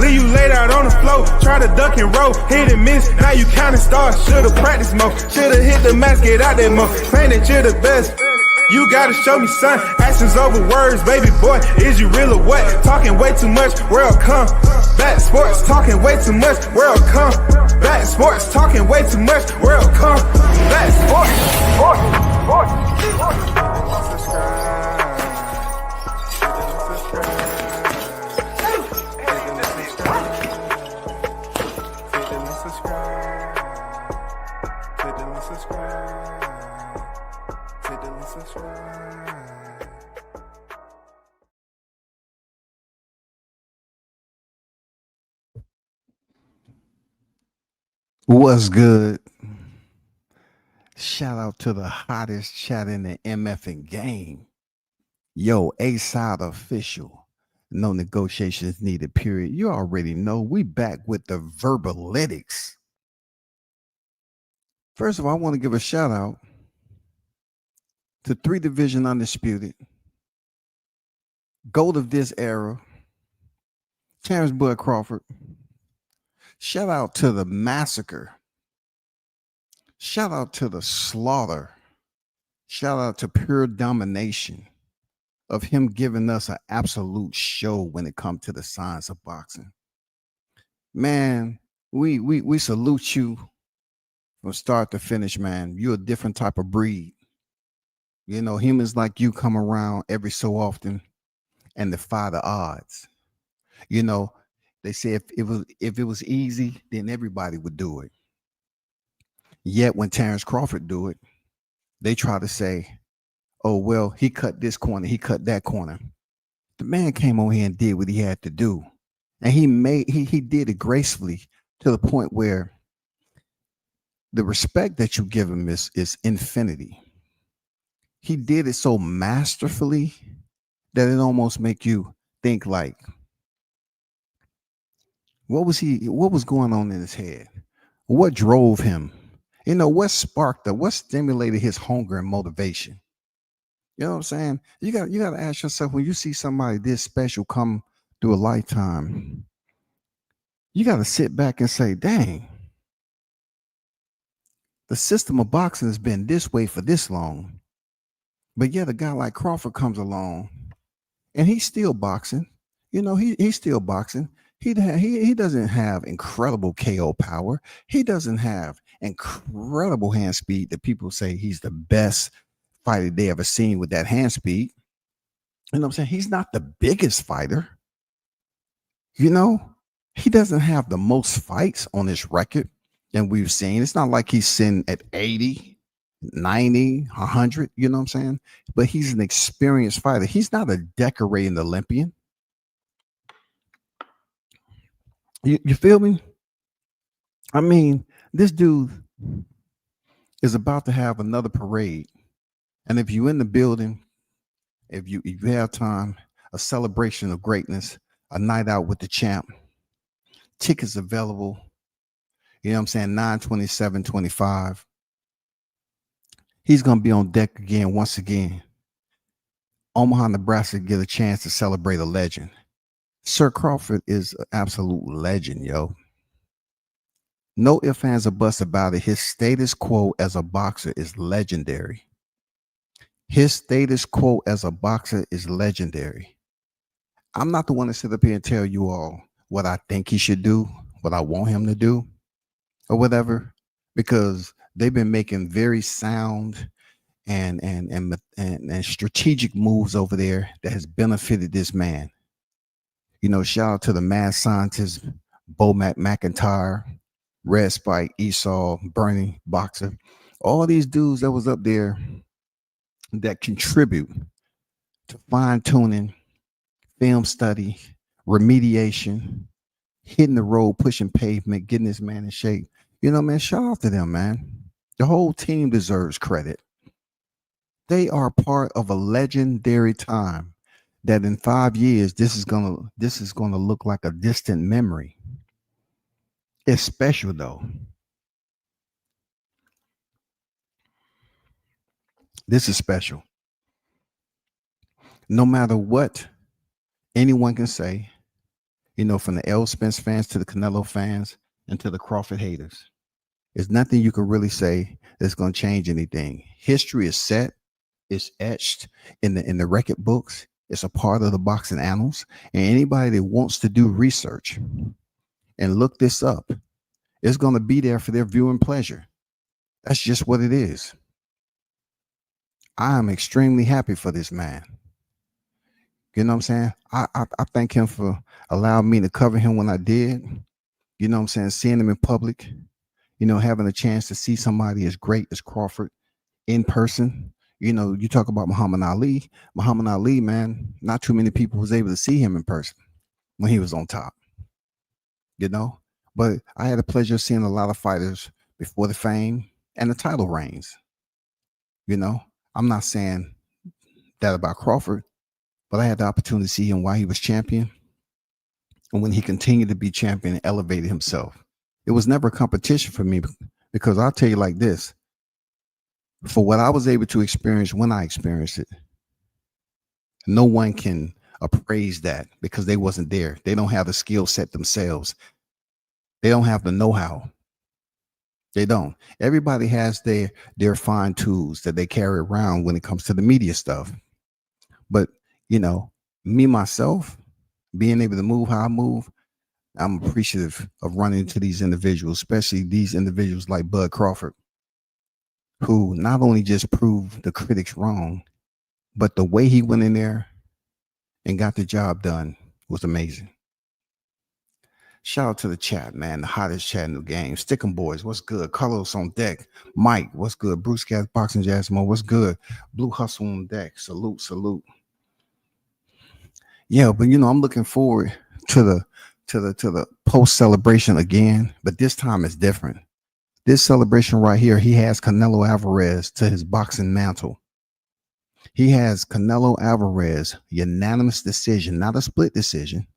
leave you laid out on the floor. Try to duck and roll, hit and miss, now you counting stars. Should've practiced more, should've hit the mask, get out there more. Claim that you're the best. You gotta show me, son. Actions over words, baby boy. Is you real or what? Talking way too much, world come. Back sports, talking way too much, world come. Back sports, talking way too much, world come. Back sports, What's good? Shout out to the hottest chat in the MFing game. Yo, A-Side official. No negotiations needed, period. You already know we back with the Verbalytics. First of all, I want to give a shout out to 3 Division Undisputed, GOAT of this era, Terence Crawford. Shout out to the massacre. Shout out to the slaughter. Shout out to pure domination of him giving us an absolute show when it comes to the science of boxing. Man, we salute you from start to finish, man. You're a different type of breed. You know, humans like you come around every so often and defy the odds. You know, they say if it was easy, then everybody would do it. Yet when Terence Crawford do it, they try to say, oh, well, he cut this corner, he cut that corner. The man came on here and did what he had to do. And he did it gracefully to the point where the respect that you give him is infinity. He did it so masterfully that it almost make you think like, what was going on in his head? What drove him? You know, what stimulated his hunger and motivation? You know what I'm saying? You got to ask yourself, when you see somebody this special come through a lifetime, you got to sit back and say, dang, the system of boxing has been this way for this long. But yet a guy like Crawford comes along and he's still boxing. You know, he's still boxing. He doesn't have incredible KO power. He doesn't have incredible hand speed that people say he's the best fighter they ever seen with that hand speed. You know what I'm saying? He's not the biggest fighter. You know, he doesn't have the most fights on his record than we've seen. It's not like he's sitting at 80, 90, 100, you know what I'm saying? But he's an experienced fighter. He's not a decorating Olympian. You feel me? I mean, this dude is about to have another parade. And if you're in the building, if you have time, a celebration of greatness, a night out with the champ, tickets available, you know what I'm saying, 9/27/25. He's going to be on deck again, once again. Omaha, Nebraska, get a chance to celebrate a legend. Sir Crawford is an absolute legend, yo. No ifs, ands, or buts about it. His status quo as a boxer is legendary. His status quo as a boxer is legendary. I'm not the one to sit up here and tell you all what I think he should do, what I want him to do, or whatever, because they've been making very sound and strategic moves over there that has benefited this man. You know, shout out to the mad scientist, Bo McIntyre, Red Spike, Esau, Bernie, Boxer, all these dudes that was up there that contribute to fine-tuning, film study, remediation, hitting the road, pushing pavement, getting this man in shape. You know, man, shout out to them, man. The whole team deserves credit. They are part of a legendary time that in 5 years, this is gonna look like a distant memory. It's special though. This is special. No matter what anyone can say, from the L. Spence fans to the Canelo fans and to the Crawford haters. There's nothing you can really say that's going to change anything. History is set, it's etched in the record books. It's a part of the boxing annals. And anybody that wants to do research and look this up, it's going to be there for their viewing pleasure. That's just what it is. I am extremely happy for this man. You know what I'm saying? I thank him for allowing me to cover him when I did. You know what I'm saying? Seeing him in public, having a chance to see somebody as great as Crawford in person. You talk about Muhammad Ali. Muhammad Ali, man, not too many people was able to see him in person when he was on top. But I had the pleasure of seeing a lot of fighters before the fame and the title reigns. I'm not saying that about Crawford, but I had the opportunity to see him while he was champion and when he continued to be champion and elevated himself. It was never a competition for me because I'll tell you like this. For what I was able to experience when I experienced it, no one can appraise that because they wasn't there. They don't have the skill set themselves. They don't have the know-how. They don't. Everybody has their fine tools that they carry around when it comes to the media stuff. But, me, myself, being able to move how I move, I'm appreciative of running into these individuals, especially these individuals like Bud Crawford, who not only just proved the critics wrong, but the way he went in there and got the job done was amazing. Shout out to the chat, man. The hottest chat in the game. Stickum Boys, what's good? Carlos on deck. Mike, what's good? Bruce Gas Boxing Jasmine, what's good? Blue Hustle on deck. Salute. Yeah, but I'm looking forward to the post celebration again, but this time it's different. This celebration right here, he has Canelo Alvarez to his boxing mantle. He has Canelo Alvarez, unanimous decision, not a split decision,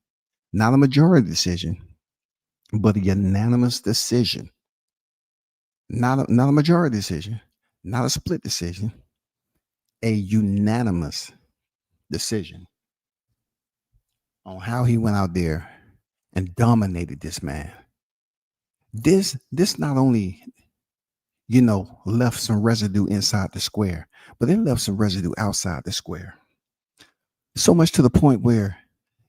not a majority decision, but a unanimous decision. Not a majority decision, not a split decision, a unanimous decision on how he went out there and dominated this man. This not only, left some residue inside the square, but it left some residue outside the square. So much to the point where,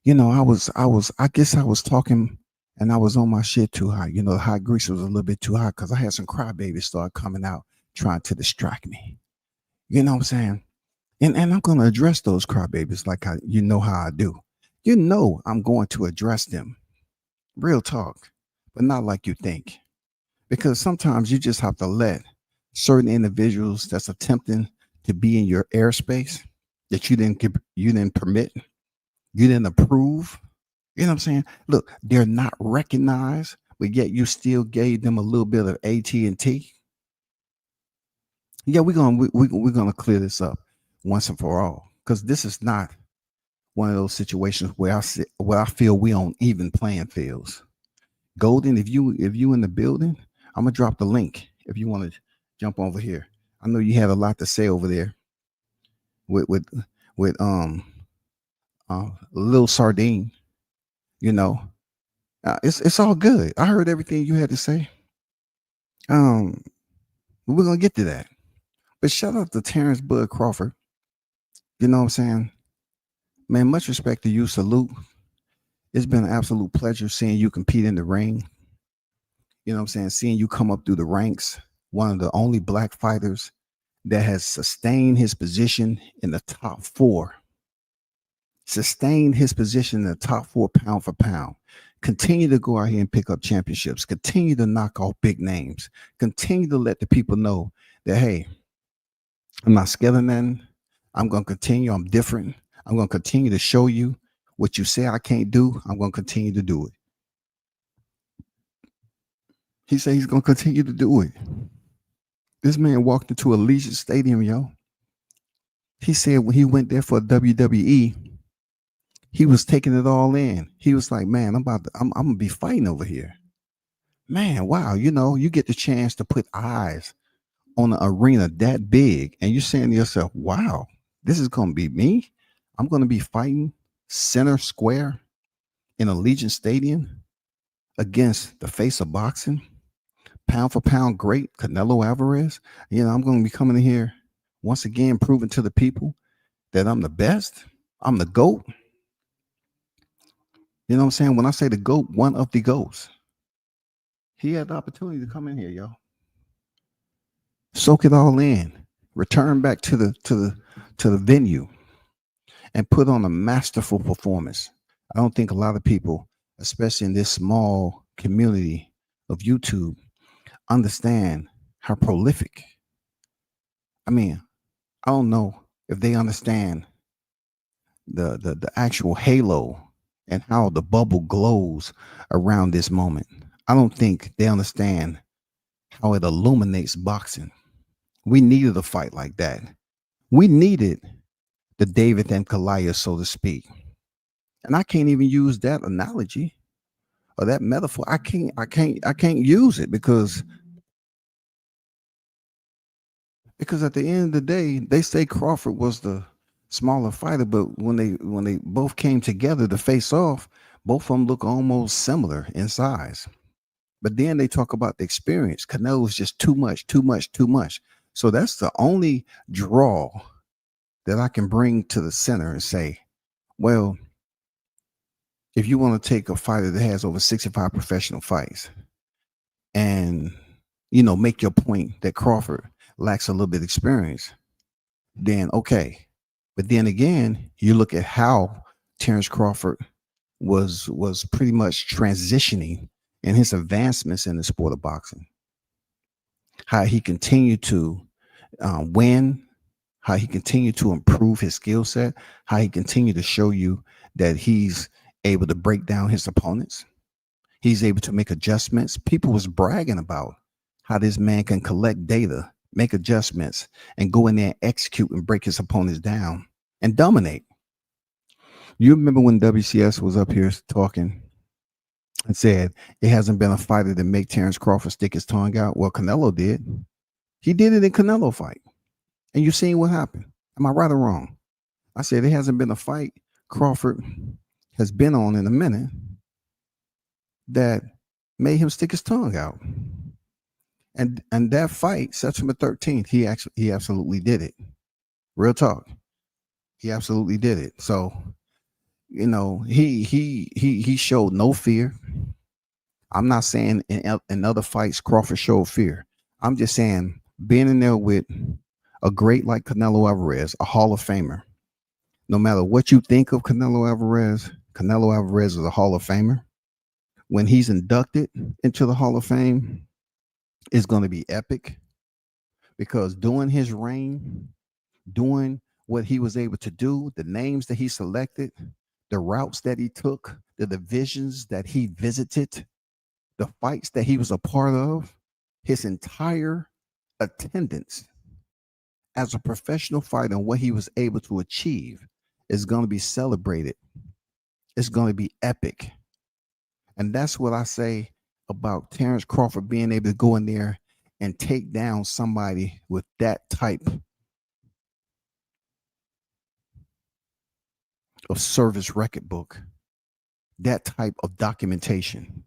I guess I was talking and I was on my shit too high. The hot grease was a little bit too hot because I had some crybabies start coming out trying to distract me. You know what I'm saying? And I'm going to address those crybabies like how I do. I'm going to address them. Real talk, but not like you think. Because sometimes you just have to let certain individuals that's attempting to be in your airspace that you didn't permit, you didn't approve. You know what I'm saying? Look, they're not recognized, but yet you still gave them a little bit of AT&T. Yeah, we're gonna clear this up once and for all, because this is not one of those situations where I feel we on even playing fields. Golden, if you in the building, I'm gonna drop the link if you want to jump over here. I know you have a lot to say over there with Lil Sardine. It's all good. I heard everything you had to say. We're gonna get to that. But shout out to Terence Bud Crawford. You know what I'm saying? Man, much respect to you. Salute. It's been an absolute pleasure seeing you compete in the ring. You know what I'm saying? Seeing you come up through the ranks. One of the only black fighters that has sustained his position in the top four. Sustained his position in the top four pound for pound. Continue to go out here and pick up championships. Continue to knock off big names. Continue to let the people know that, hey, I'm not scared of nothing. I'm going to continue. I'm different. I'm going to continue to show you what you say I can't do. I'm going to continue to do it. He said he's going to continue to do it. This man walked into Allegiant Stadium, yo. He said when he went there for WWE, he was taking it all in. He was like, man, I'm going to be fighting over here. Man, wow. You get the chance to put eyes on an arena that big. And you're saying to yourself, wow, this is going to be me. I'm going to be fighting center square in Allegiant Stadium against the face of boxing, pound for pound great Canelo Alvarez. I'm going to be coming in here once again, proving to the people that I'm the best. I'm the GOAT. You know what I'm saying? When I say the GOAT, one of the GOATs. He had the opportunity to come in here, y'all. Soak it all in. Return back to the venue and put on a masterful performance. I don't think a lot of people, especially in this small community of YouTube, understand how prolific. I mean, I don't know if they understand the actual halo and how the bubble glows around this moment. I don't think they understand how it illuminates boxing. We needed a fight like that. We needed the David and Goliath, so to speak. And I can't even use that analogy or that metaphor. I can't use it because at the end of the day, they say Crawford was the smaller fighter, but when they both came together to face off, both of them look almost similar in size. But then they talk about the experience. Canelo is just too much. So that's the only draw that I can bring to the center and say, well, if you want to take a fighter that has over 65 professional fights and, make your point that Crawford lacks a little bit of experience, then okay. But then again, you look at how Terence Crawford was pretty much transitioning in his advancements in the sport of boxing. How he continued to win, how he continued to improve his skill set, how he continued to show you that he's able to break down his opponents. He's able to make adjustments. People was bragging about how this man can collect data, make adjustments, and go in there and execute and break his opponents down and dominate. You remember when WCS was up here talking and said it hasn't been a fighter that make Terence Crawford stick his tongue out? Well, Canelo did. He did it in Canelo fight. And you seen what happened. Am I right or wrong? I said it hasn't been a fight Crawford has been on in a minute that made him stick his tongue out. And that fight, September 13th, he absolutely did it. Real talk. He absolutely did it. So, he showed no fear. I'm not saying in other fights Crawford showed fear. I'm just saying being in there with a great like Canelo Alvarez, a Hall of Famer. No matter what you think of Canelo Alvarez is a Hall of Famer. When he's inducted into the Hall of Fame, it's going to be epic because during his reign, doing what he was able to do, the names that he selected, the routes that he took, the divisions that he visited, the fights that he was a part of, his entire attendance as a professional fighter and what he was able to achieve is going to be celebrated. It's going to be epic. And that's what I say about Terence Crawford being able to go in there and take down somebody with that type of service record book, that type of documentation.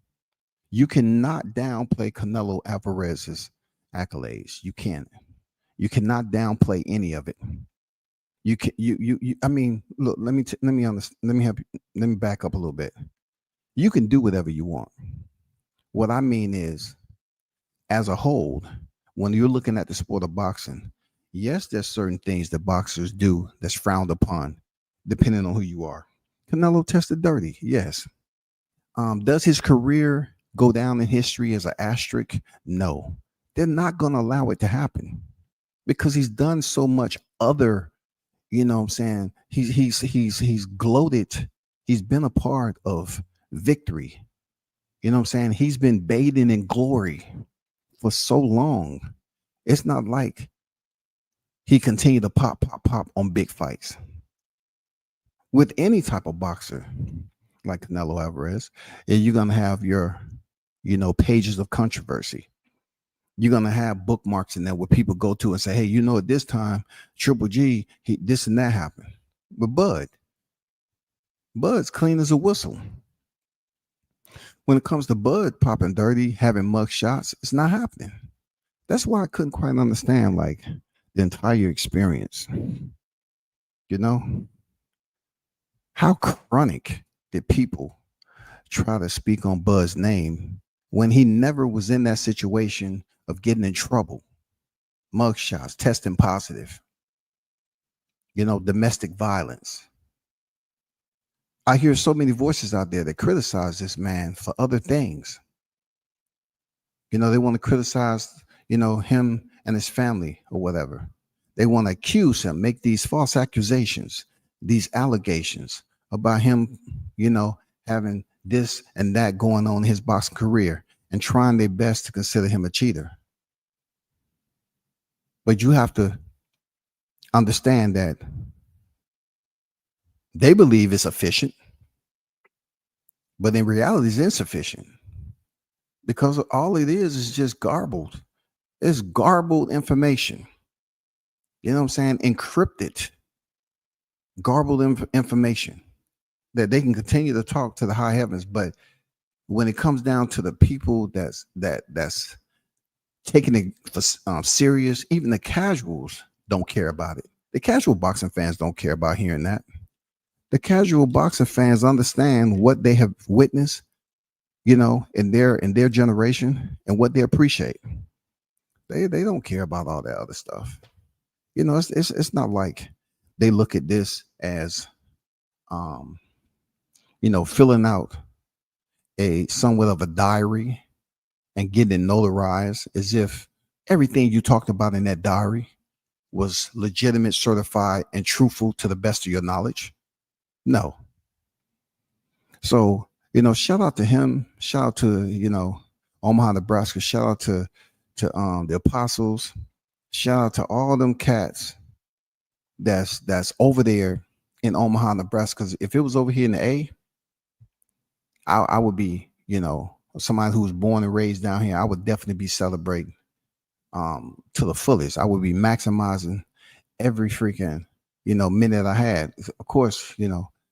You cannot downplay Canelo Alvarez's accolades. You can't. You cannot downplay any of it. You can. I mean, look. Let me back up a little bit. You can do whatever you want. What I mean is, as a whole, when you're looking at the sport of boxing, yes, there's certain things that boxers do that's frowned upon, depending on who you are. Canelo tested dirty, yes. Does his career go down in history as an asterisk? No. They're not going to allow it to happen because he's done so much other, you know what I'm saying? He's gloated. He's been a part of victory. You know what I'm saying? He's been bathing in glory for so long. It's not like he continued to pop on big fights. With any type of boxer like Canelo Alvarez, you're going to have your, pages of controversy. You're going to have bookmarks in there where people go to and say, hey, at this time, Triple G, this and that happened. But Bud's clean as a whistle. when it comes to Bud popping dirty, having mug shots, it's not happening. That's why I couldn't quite understand like the entire experience. You know, how chronic did people try to speak on Bud's name when he never was in that situation of getting in trouble, mug shots, testing positive, domestic violence. I hear so many voices out there that criticize this man for other things. They want to criticize, him and his family or whatever. They want to accuse him, make these false accusations, these allegations about him, having this and that going on in his boxing career and trying their best to consider him a cheater. But you have to understand that they believe it's efficient, but in reality it's insufficient because all it is just garbled. It's garbled information. You know what I'm saying? Encrypted, garbled information that they can continue to talk to the high heavens. But when it comes down to the people that's taking it for serious, even the casuals don't care about it. The casual boxing fans don't care about hearing that. The casual boxing fans understand what they have witnessed, in their generation and what they appreciate. They don't care about all that other stuff. It's not like they look at this as filling out a somewhat of a diary and getting it notarized as if everything you talked about in that diary was legitimate, certified, and truthful to the best of your knowledge. No. So, shout out to him. Shout out to, Omaha, Nebraska. Shout out to the Apostles. Shout out to all them cats that's over there in Omaha, Nebraska. Because if it was over here in the A, I would be, somebody who was born and raised down here. I would definitely be celebrating to the fullest. I would be maximizing every freaking, minute I had. Of course,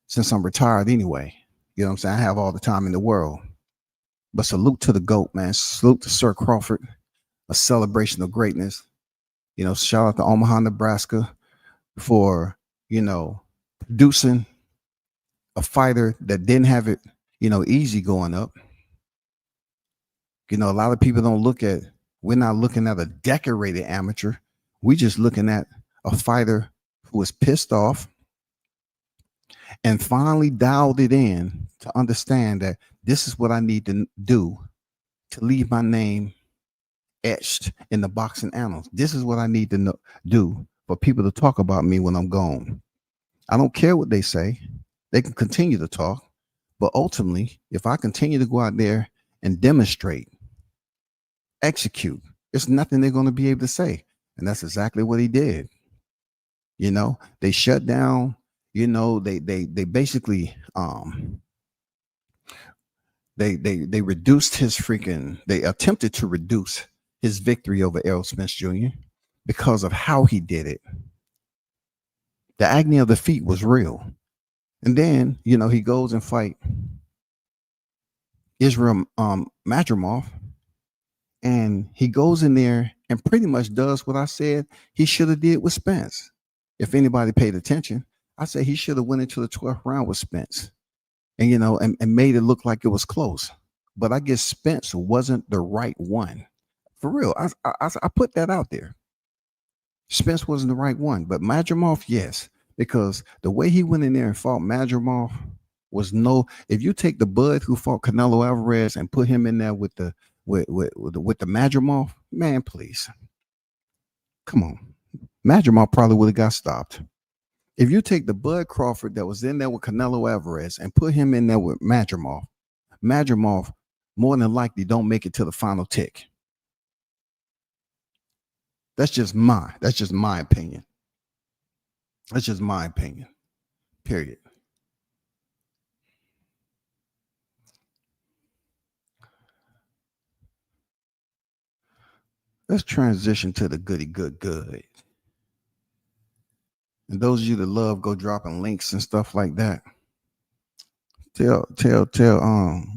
since I'm retired anyway, what I'm saying? I have all the time in the world. But salute to the GOAT, man. Salute to Sir Crawford, a celebration of greatness. Shout out to Omaha, Nebraska for, producing a fighter that didn't have it, easy going up. A lot of people we're not looking at a decorated amateur. We just looking at a fighter who was pissed off and finally dialed it in to understand that this is what I need to do to leave my name etched in the boxing annals. This is what I need to do for people to talk about me when I'm gone. I don't care what they say. They can continue to talk. But ultimately, if I continue to go out there and demonstrate, execute, there's nothing they're going to be able to say. And that's exactly what he did. They shut down, they basically they reduced they attempted to reduce his victory over Errol Spence Jr. because of how he did it. The agony of defeat was real. And then, he goes and fight Israel Madrimov, and he goes in there and pretty much does what I said he should have did with Spence. If anybody paid attention, I said he should have went into the 12th round with Spence and, and made it look like it was close. But I guess Spence wasn't the right one. For real, I put that out there. Spence wasn't the right one, but Madrimov, yes, because the way he went in there and fought Madrimov was if you take the Bud who fought Canelo Alvarez and put him in there with the Madrimov, man, please. Come on. Madrimov probably would have got stopped. If you take the Bud Crawford that was in there with Canelo Alvarez and put him in there with Madrimov more than likely don't make it to the final tick. That's just my opinion. That's just my opinion. Period. Let's transition to the goody good. And those of you that love go dropping links and stuff like that, tell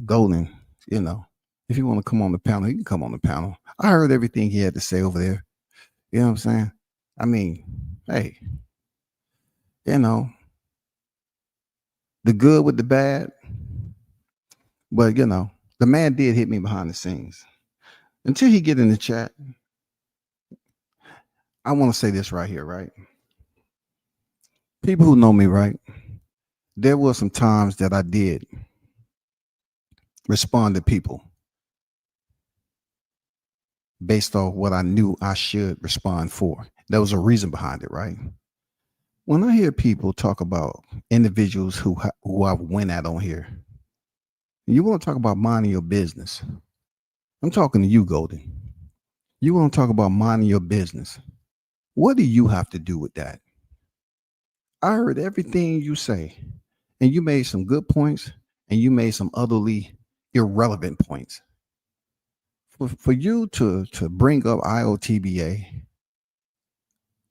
Golden You know, if you want to come on the panel, you can come on the panel. I heard everything he had to say over there. You know what I'm saying? I mean, hey, you know, the good with the bad. But you know, the man did hit me behind the scenes. Until he get in the chat, I want to say this right here, right? People who know me, right? There were some times that I did respond to people based off what I knew I should respond for. There was a reason behind it, right? When I hear people talk about individuals who I've went at on here, you want to talk about minding your business. I'm talking to you, Golden. You want to talk about minding your business. What do you have to do with that? I heard everything you say, and you made some good points, and you made some utterly irrelevant points. For you to bring up IOTBA,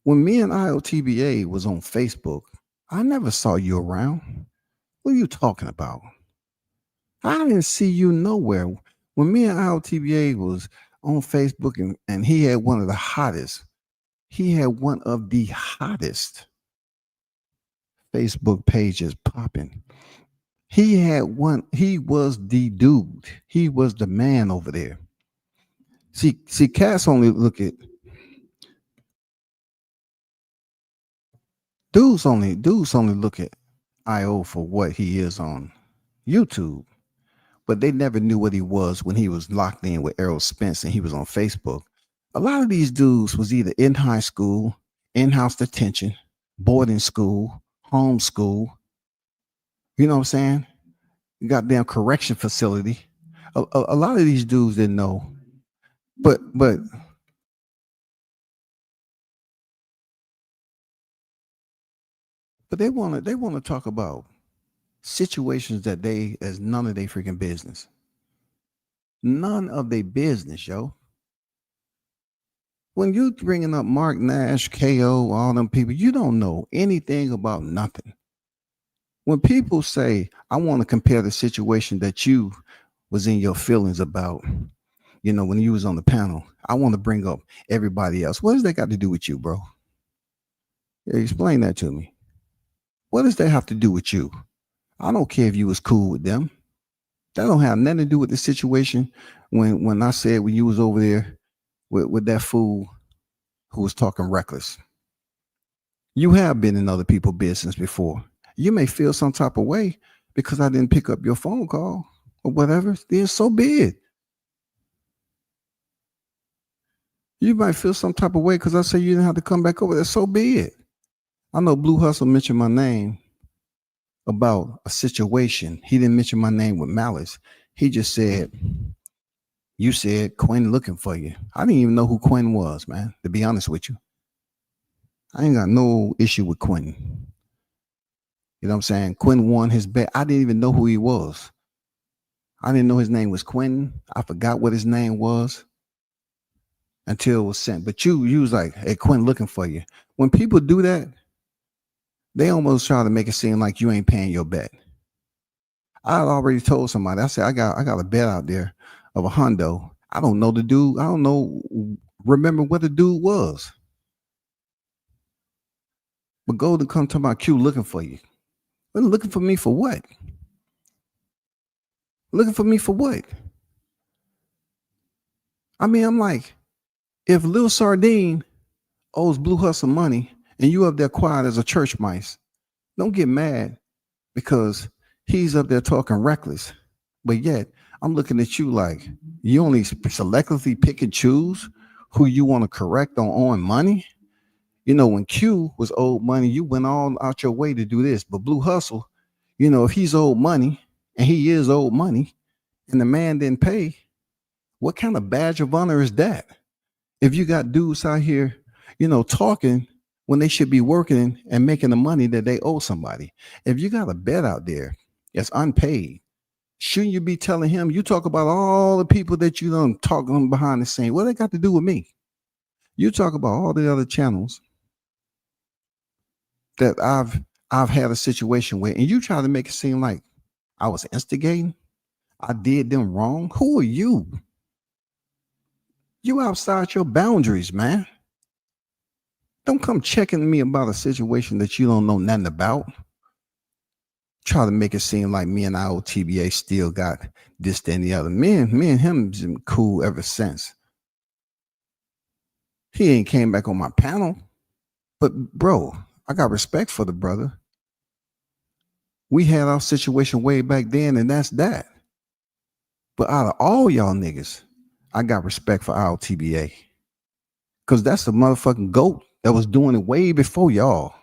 when me and IOTBA was on Facebook, I never saw you around. What are you talking about? I didn't see you nowhere. When me and IOTBA was on Facebook and he had one of the hottest Facebook pages popping. He was the dude. He was the man over there. See, cats only look at dudes only look at IO for what he is on YouTube. But they never knew what he was when he was locked in with Errol Spence and he was on Facebook. A lot of these dudes was either in high school, in-house detention, boarding school, homeschool. You know what I'm saying? Goddamn correction facility. A lot of these dudes didn't know. But they want to talk about situations that as none of their freaking business. None of their business, yo. When you bringing up Mark Nash, KO, all them people, you don't know anything about nothing. When people say, I want to compare the situation that you was in your feelings about, you know, when you was on the panel, I want to bring up everybody else. What does that got to do with you, bro? Yeah, explain that to me. What does that have to do with you? I don't care if you was cool with them. That don't have nothing to do with the situation. When I said when you was over there with that fool who was talking reckless. You have been in other people's business before. You may feel some type of way because I didn't pick up your phone call or whatever. Then so be it. You might feel some type of way because I say you didn't have to come back over there. So be it. I know Blue Hustle mentioned my name about a situation. He didn't mention my name with malice. He just said, you said Quinn looking for you. I didn't even know who Quinn was, man, to be honest with you. I ain't got no issue with Quinn. You know what I'm saying? Quinn won his bet. I didn't even know who he was. I didn't know his name was Quinn. I forgot what his name was until it was sent. But you was like, hey, Quinn looking for you. When people do that, they almost try to make it seem like you ain't paying your bet. I already told somebody, I said, I got a bet out there of a hundo. I don't know the dude. I don't know, remember what the dude was. But Golden come to my Q looking for you. Well, looking for me for what? Looking for me for what? I mean, I'm like, if Lil Sardine owes Blue Hustle money and you up there quiet as a church mice, don't get mad because he's up there talking reckless. But yet, I'm looking at you like you only selectively pick and choose who you want to correct on owing money. You know, when Q was owed money, you went all out your way to do this. But Blue Hustle, you know, if he's owed money and he is owed money and the man didn't pay, what kind of badge of honor is that? If you got dudes out here, you know, talking when they should be working and making the money that they owe somebody. If you got a bet out there that's unpaid, shouldn't you be telling him, you talk about all the people that you done talking behind the scene? What they got to do with me? You talk about all the other channels that I've had a situation with, and you try to make it seem like I was instigating. I did them wrong. Who are you? You outside your boundaries, man. Don't come checking me about a situation that you don't know nothing about. Try to make it seem like me and IOTBA still got this, that, and the other. Me and him been cool ever since. He ain't came back on my panel. But bro, I got respect for the brother. We had our situation way back then, and that's that. But out of all y'all niggas, I got respect for IOTBA. Because that's the motherfucking GOAT that was doing it way before y'all.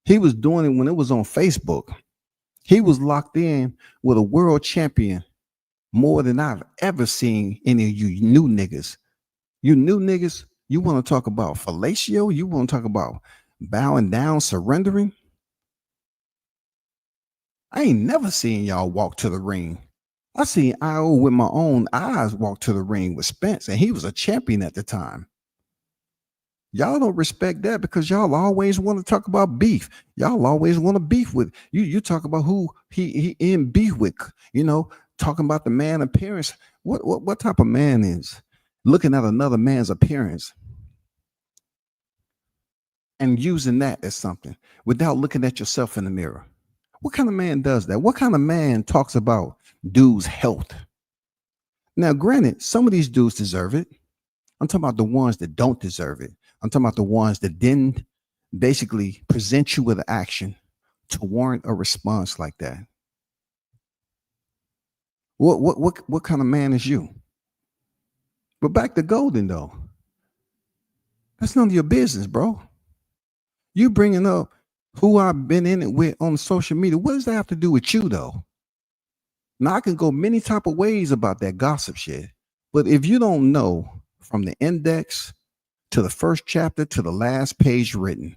He was doing it when it was on Facebook. He was locked in with a world champion more than I've ever seen any of you new niggas. You new niggas, you want to talk about fellatio? You want to talk about bowing down, surrendering? I ain't never seen y'all walk to the ring. I seen IO with my own eyes walk to the ring with Spence, and he was a champion at the time. Y'all don't respect that because y'all always want to talk about beef. Y'all always want to beef with you. You talk about who he in beef with, talking about the man appearance. What type of man is looking at another man's appearance and using that as something without looking at yourself in the mirror? What kind of man does that? What kind of man talks about dudes' health? Now, granted, some of these dudes deserve it. I'm talking about the ones that don't deserve it. I'm talking about the ones that didn't basically present you with an action to warrant a response like that. What kind of man is you? But back to Golden, though. That's none of your business, bro. You bringing up who I've been in it with on social media. What does that have to do with you, though? Now, I can go many type of ways about that gossip shit. But if you don't know from the index to the first chapter to the last page written,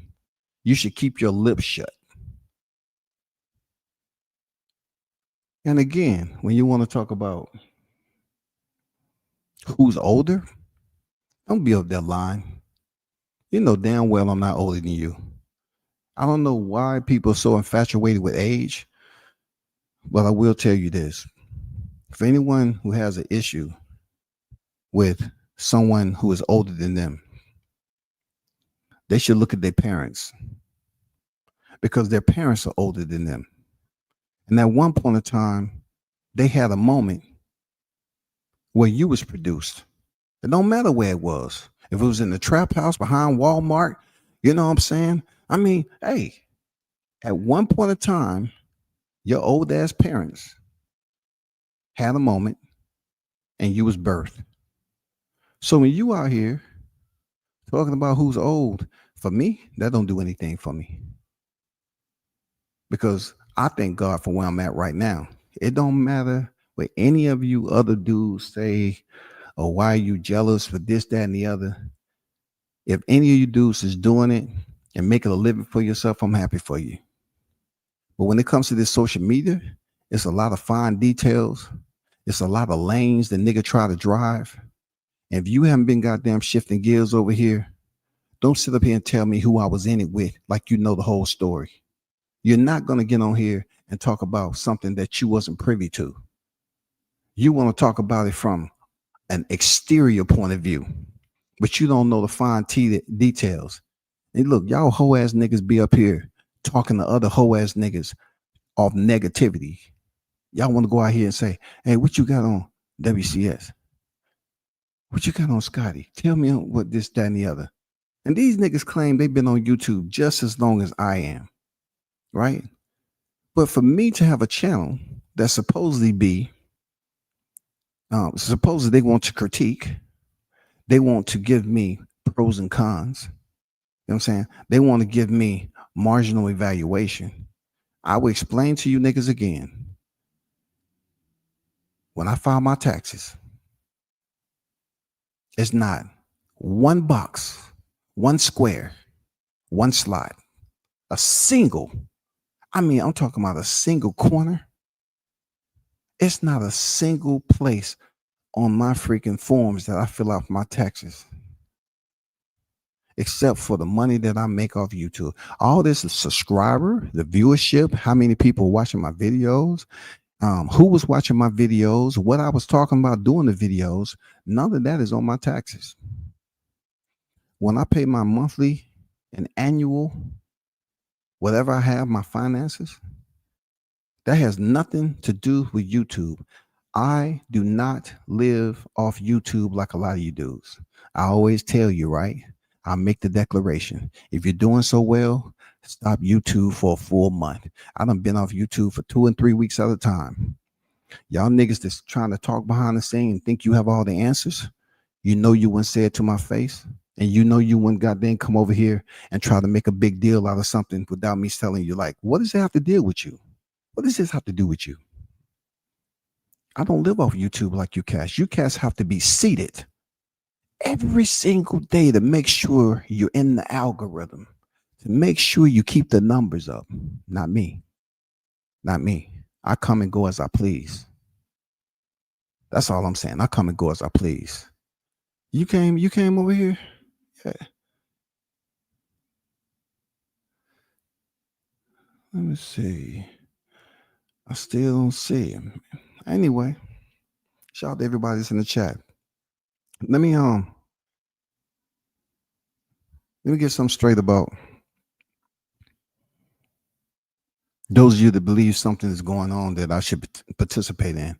you should keep your lips shut. And again, when you want to talk about who's older, don't be up that line. You know damn well I'm not older than you. I don't know why people are so infatuated with age, but I will tell you this. For anyone who has an issue with someone who is older than them, they should look at their parents because their parents are older than them. And at one point in time, they had a moment where you was produced. It don't matter where it was. If it was in the trap house behind Walmart, you know what I'm saying? I mean, hey, at one point in time, your old ass parents had a moment and you was birthed. So when you out here talking about who's old, for me, that don't do anything for me. Because I thank God for where I'm at right now. It don't matter what any of you other dudes say or why you jealous for this, that, and the other. If any of you dudes is doing it and making a living for yourself, I'm happy for you. But when it comes to this social media, it's a lot of fine details. It's a lot of lanes that nigga try to drive. And if you haven't been goddamn shifting gears over here, don't sit up here and tell me who I was in it with like you know the whole story. You're not going to get on here and talk about something that you wasn't privy to. You want to talk about it from an exterior point of view, but you don't know the fine details. And look, y'all hoe ass niggas be up here talking to other hoe ass niggas off negativity. Y'all want to go out here and say, hey, what you got on WCS? What you got on Scotty? Tell me what this, that, and the other. And these niggas claim they've been on YouTube just as long as I am. Right? But for me to have a channel that supposedly they want to critique, they want to give me pros and cons. You know what I'm saying? They want to give me marginal evaluation. I will explain to you niggas again. When I file my taxes, it's not one box, one square, one slot, a single. I'm talking about a single corner. It's not a single place on my freaking forms that I fill out for my taxes, except for the money that I make off YouTube. All this is subscriber, the viewership, how many people watching my videos, who was watching my videos, what I was talking about doing the videos. None of that is on my taxes. When I pay my monthly and annual, whatever I have, my finances, that has nothing to do with YouTube. I do not live off YouTube like a lot of you dudes. I always tell you, right? I make the declaration. If you're doing so well, stop YouTube for a full month. I done been off YouTube for 2 and 3 weeks at a time. Y'all niggas that's trying to talk behind the scene and think you have all the answers. You know you wouldn't say it to my face. And you know you wouldn't goddamn come over here and try to make a big deal out of something without me telling you, like, what does it have to deal with you? What does this have to do with you? I don't live off YouTube like you cats. You cats have to be seated every single day to make sure you're in the algorithm, to make sure you keep the numbers up. Not me. Not me. I come and go as I please. That's all I'm saying. I come and go as I please. You came over here? Yeah. Let me see. I still don't see him. Anyway, shout out to everybody that's in the chat. Let me get something straight about those of you that believe something is going on that I should participate in,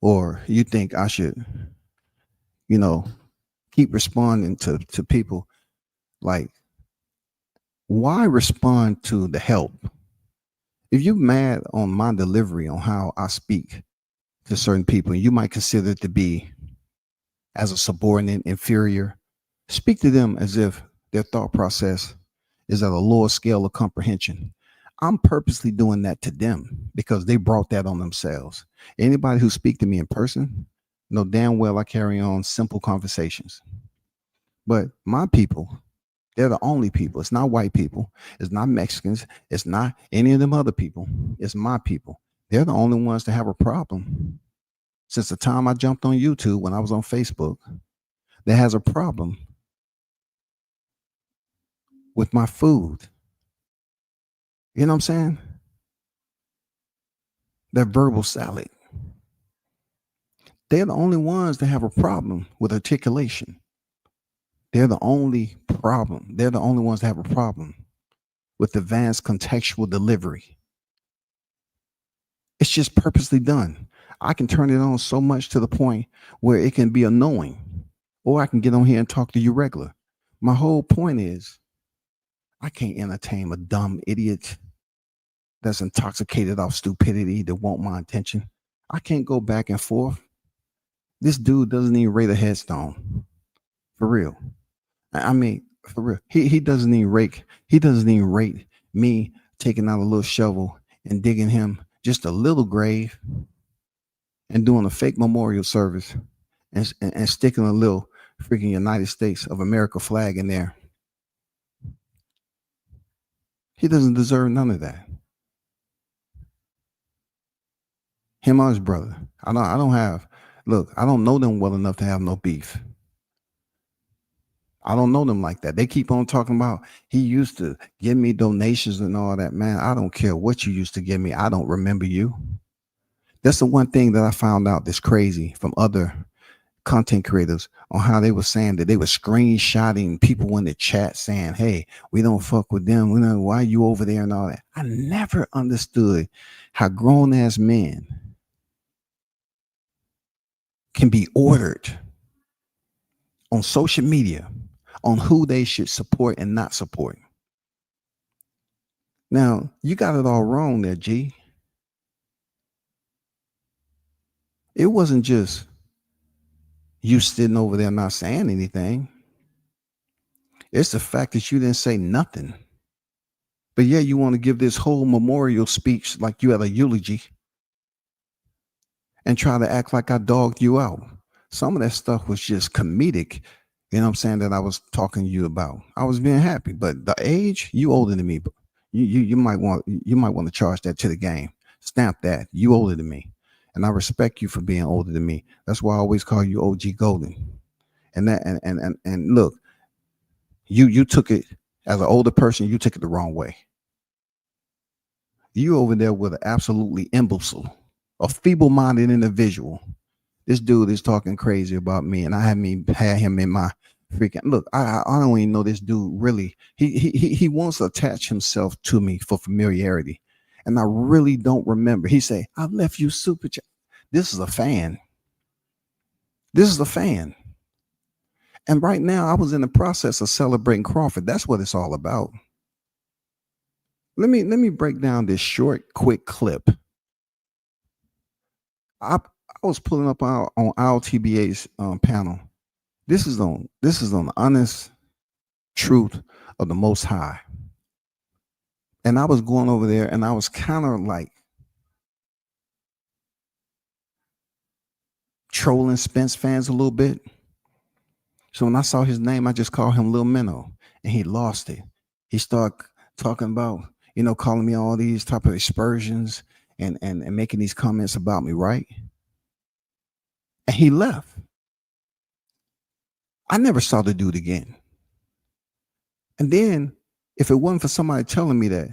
or you think I should, keep responding to people. Like, why respond to the help? If you're mad on my delivery, on how I speak to certain people, you might consider it to be as a subordinate, inferior. Speak to them as if their thought process is at a lower scale of comprehension. I'm purposely doing that to them because they brought that on themselves. Anybody who speak to me in person know damn well I carry on simple conversations. But my people, they're the only people. It's not white people. It's not Mexicans. It's not any of them other people. It's my people. They're the only ones that have a problem. Since the time I jumped on YouTube, when I was on Facebook, that has a problem with my food. You know what I'm saying? That verbal salad. They're the only ones that have a problem with articulation. They're the only problem. They're the only ones that have a problem with advanced contextual delivery. It's just purposely done. I can turn it on so much to the point where it can be annoying, or I can get on here and talk to you regular. My whole point is I can't entertain a dumb idiot that's intoxicated off stupidity that want my attention. I can't go back and forth. This dude doesn't even rate a headstone. For real. I mean, for real. He doesn't even rate me taking out a little shovel and digging him just a little grave and doing a fake memorial service and sticking a little freaking United States of America flag in there. He doesn't deserve none of that. Him or his brother. I don't know them well enough to have no beef. I don't know them like that. They keep on talking about he used to give me donations and all that. Man, I don't care what you used to give me. I don't remember you. That's the one thing that I found out that's crazy from other content creators on how they were saying that they were screenshotting people in the chat saying, hey, we don't fuck with them. We know why you over there and all that. I never understood how grown ass men can be ordered on social media on who they should support and not support. Now, you got it all wrong there, G. It wasn't just you sitting over there not saying anything. It's the fact that you didn't say nothing. But yeah, you want to give this whole memorial speech like you had a eulogy and try to act like I dogged you out. Some of that stuff was just comedic. You know what I'm saying, that I was talking to you about. I was being happy, but the age, you older than me. But you might want to charge that to the game. Stamp that. You older than me. And I respect you for being older than me. That's why I always call you OG Golden. And that and look, you took it as an older person, you took it the wrong way. You over there with an absolutely imbecile. a feeble-minded individual. This dude is talking crazy about me, and I haven't had him in my freaking look. I don't even know this dude really. He wants to attach himself to me for familiarity, and I really don't remember. He say, "I left you super chat." This is a fan. This is a fan. And right now, I was in the process of celebrating Crawford. That's what it's all about. Let me break down this short, quick clip. I was pulling up on TBA's panel. This is on the honest truth of the Most High. And I was going over there, and I was kind of like trolling Spence fans a little bit. So when I saw his name, I just called him Lil Minnow, and he lost it. He started talking about, calling me all these type of aspersions and making these comments about me, right? And he left. I never saw the dude again. And then, if it wasn't for somebody telling me that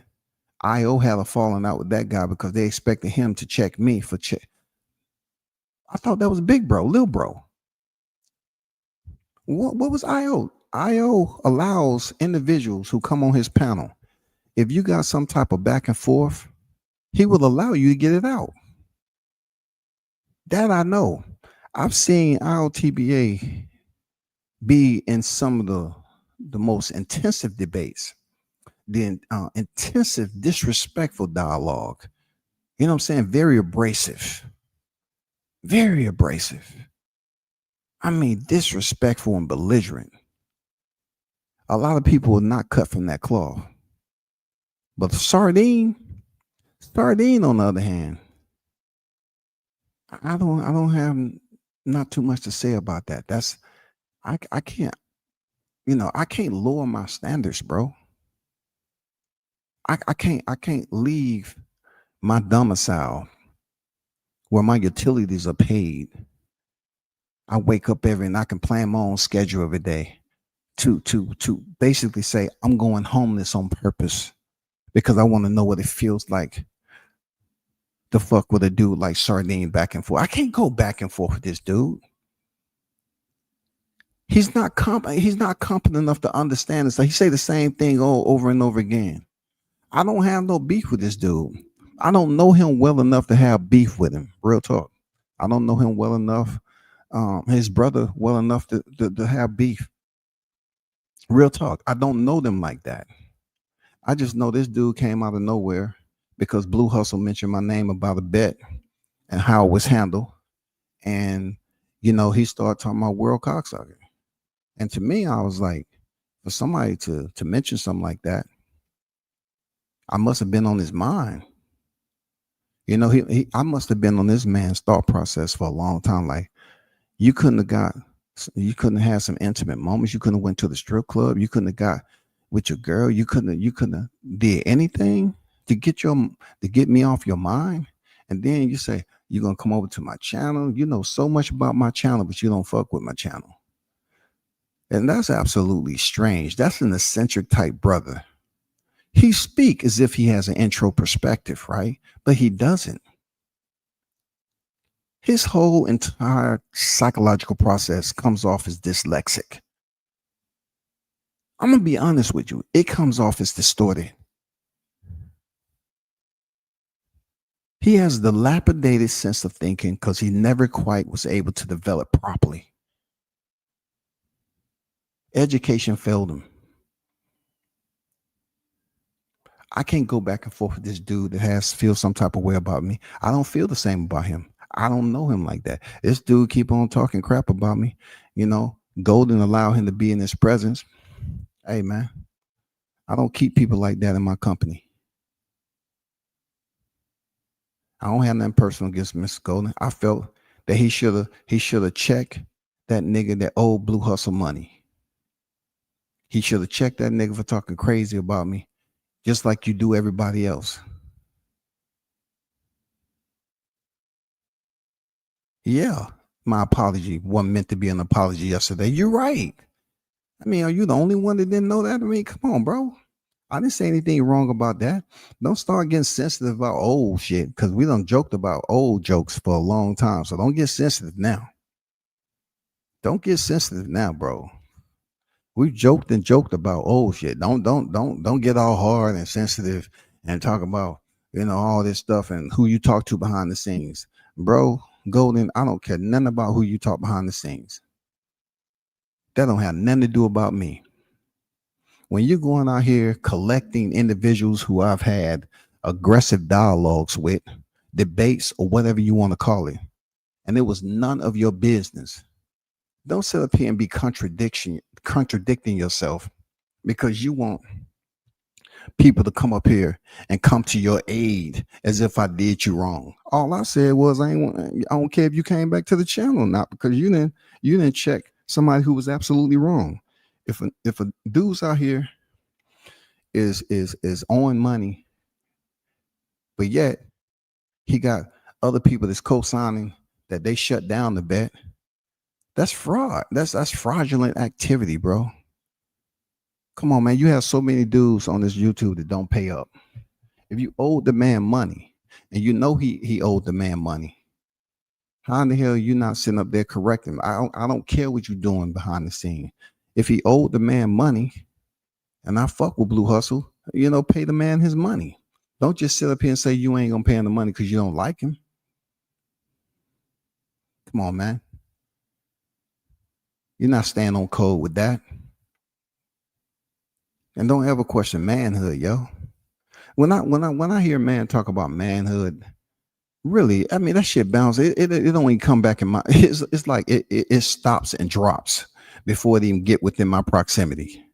I.O. had a falling out with that guy because they expected him to check me for check, I thought that was big bro, little bro. What was I.O.? I.O. allows individuals who come on his panel, if you got some type of back and forth, he will allow you to get it out. That I know. I've seen IOTBA be in some of the most intensive debates, the intensive, disrespectful dialogue. You know what I'm saying? Very abrasive. Very abrasive. I mean, disrespectful and belligerent. A lot of people are not cut from that cloth. But Sardine, on the other hand, I don't have not too much to say about that. That's I can't, I can't lower my standards, bro. I can't leave my domicile where my utilities are paid. I wake up and I can plan my own schedule every day to basically say I'm going homeless on purpose because I want to know what it feels like to fuck with a dude like Sardine back and forth. I can't go back and forth with this dude. He's not competent enough to understand it. So he say the same thing over and over again. I don't have no beef with this dude. I don't know him well enough to have beef with him. Real talk. I don't know him well enough, his brother well enough to have beef. Real talk. I don't know them like that. I just know this dude came out of nowhere because Blue Hustle mentioned my name about a bet and how it was handled. And, he started talking about world cocksucker. And to me, I was like, for somebody to mention something like that, I must have been on his mind. I must have been on this man's thought process for a long time. Like, you couldn't have had some intimate moments. You couldn't have went to the strip club. You couldn't have got with your girl. You couldn't have did anything to get me off your mind. And then you say, you're going to come over to my channel. You know so much about my channel, but you don't fuck with my channel. And that's absolutely strange. That's an eccentric type brother. He speak as if he has an intro perspective, right? But he doesn't. His whole entire psychological process comes off as dyslexic. I'm going to be honest with you. It comes off as distorted. He has the dilapidated sense of thinking because he never quite was able to develop properly. Education failed him. I can't go back and forth with this dude that feels some type of way about me. I don't feel the same about him. I don't know him like that. This dude keep on talking crap about me. Golden allow him to be in his presence. Hey, man, I don't keep people like that in my company. I don't have nothing personal against Mr. Golden. I felt that he should have checked that nigga that owed Blue Hustle money. He should have checked that nigga for talking crazy about me, just like you do everybody else. Yeah, my apology wasn't meant to be an apology yesterday. You're right. I mean, are you the only one that didn't know that? I mean, come on, bro. I didn't say anything wrong about that. Don't start getting sensitive about old shit because we done joked about old jokes for a long time. So don't get sensitive now. Don't get sensitive now, bro. We joked about old shit. Don't get all hard and sensitive and talk about, all this stuff and who you talk to behind the scenes. Bro, Golden, I don't care nothing about who you talk behind the scenes. That don't have nothing to do about me. When you're going out here collecting individuals who I've had aggressive dialogues with, debates, or whatever you want to call it, and it was none of your business. Don't sit up here and be contradicting yourself because you want people to come up here and come to your aid as if I did you wrong. All I said was I don't care if you came back to the channel or not because you didn't check somebody who was absolutely wrong. If a dude's out here is owing money, but yet he got other people that's co-signing that they shut down the bet, that's fraud. That's fraudulent activity, bro. Come on, man. You have so many dudes on this YouTube that don't pay up. If you owed the man money and you know he owed the man money, how in the hell you not sitting up there correcting him? I don't care what you're doing behind the scene. If he owed the man money, and I fuck with Blue Hustle, pay the man his money. Don't just sit up here and say you ain't gonna pay him the money because you don't like him. Come on, man. You're not staying on code with that. And don't ever question manhood, yo. When I hear man talk about manhood, really, I mean that shit bounces. It don't even come back in my. It's like it stops and drops before it even get within my proximity.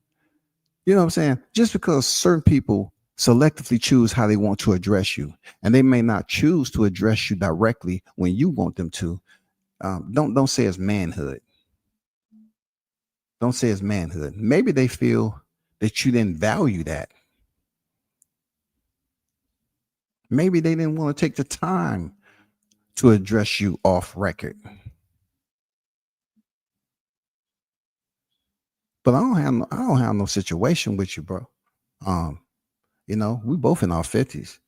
You know what I'm saying? Just because certain people selectively choose how they want to address you, and they may not choose to address you directly when you want them to. Don't say it's manhood. Don't say it's manhood. Maybe they feel that you didn't value that. Maybe they didn't want to take the time to address you off record. But I don't have no situation with you, bro. We both in our 50s.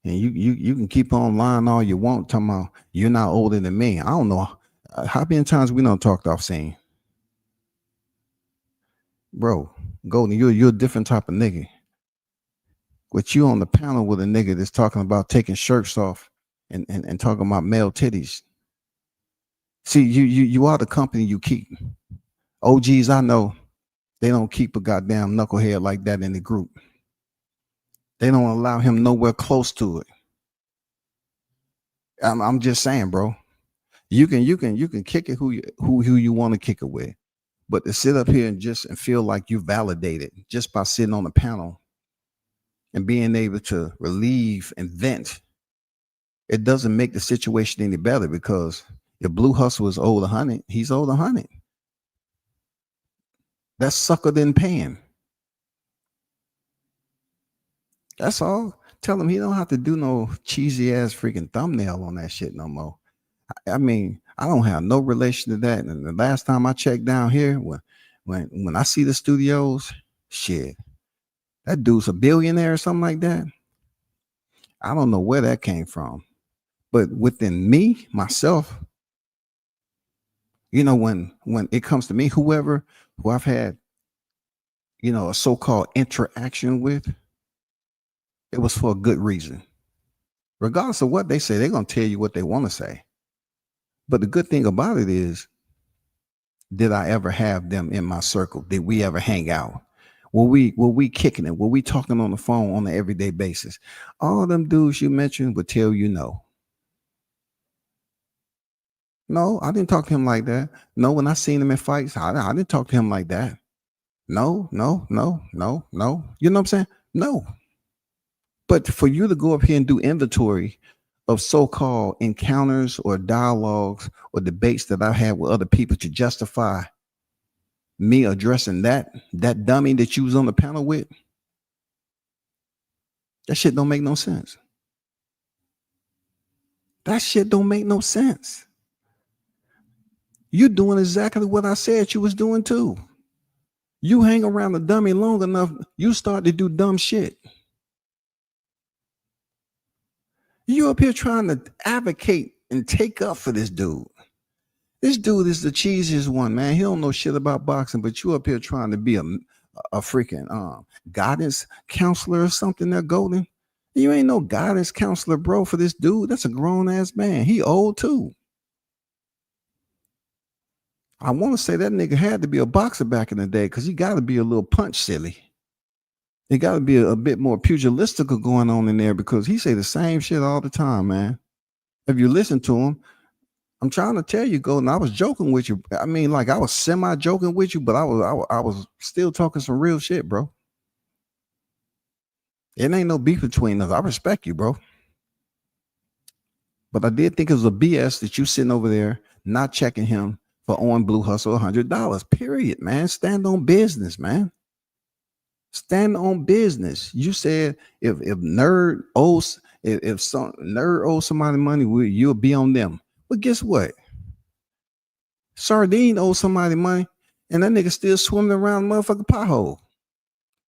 And you can keep on lying all you want, talking about you're not older than me. I don't know how many times we don't talked off scene. Bro, Golden, you're a different type of nigga. With you on the panel with a nigga that's talking about taking shirts off and talking about male titties. See, you are the company you keep. OGs, I know they don't keep a goddamn knucklehead like that in the group. They don't allow him nowhere close to it. I'm just saying, bro. You can kick it who you want to kick it with, but to sit up here and feel like you validated just by sitting on the panel and being able to relieve and vent, it doesn't make the situation any better because if Blue Hustle is owed 100, he's owed 100. That sucker didn't pay him. That's all. Tell him he don't have to do no cheesy ass freaking thumbnail on that shit no more. I mean, I don't have no relation to that. And the last time I checked down here, when I see the studios, shit, that dude's a billionaire or something like that. I don't know where that came from. But within me, myself, when it comes to me, who I've had, a so-called interaction with, it was for a good reason. Regardless of what they say, they're going to tell you what they want to say. But the good thing about it is, did I ever have them in my circle? Did we ever hang out? Were we kicking it? Were we talking on the phone on an everyday basis? All them dudes you mentioned would tell you no. No, I didn't talk to him like that. No, when I seen him in fights, I didn't talk to him like that. No. You know what I'm saying? No. But for you to go up here and do inventory of so-called encounters or dialogues or debates that I've had with other people to justify me addressing that dummy that you was on the panel with, that shit don't make no sense. That shit don't make no sense. You're doing exactly what I said you was doing too. You hang around a dummy long enough, you start to do dumb shit. You up here trying to advocate and take up for this dude. This dude is the cheesiest one, man. He don't know shit about boxing, but you up here trying to be a freaking guidance counselor or something there, Golden. You ain't no guidance counselor, bro, for this dude. That's a grown-ass man. He old too. I want to say that nigga had to be a boxer back in the day because he got to be a little punch silly. It got to be a bit more pugilistical going on in there because he say the same shit all the time, man. If you listen to him, I'm trying to tell you, Golden, I was joking with you. I mean, like I was semi-joking with you, but I was still talking some real shit, bro. It ain't no beef between us. I respect you, bro. But I did think it was a BS that you sitting over there not checking him for on Blue Hustle $100. Period, man. Stand on business, man. Stand on business. You said if nerd owes if some nerd owes somebody money, you'll be on them. But guess what? Sardine owes somebody money, and that nigga still swimming around the motherfucking pothole.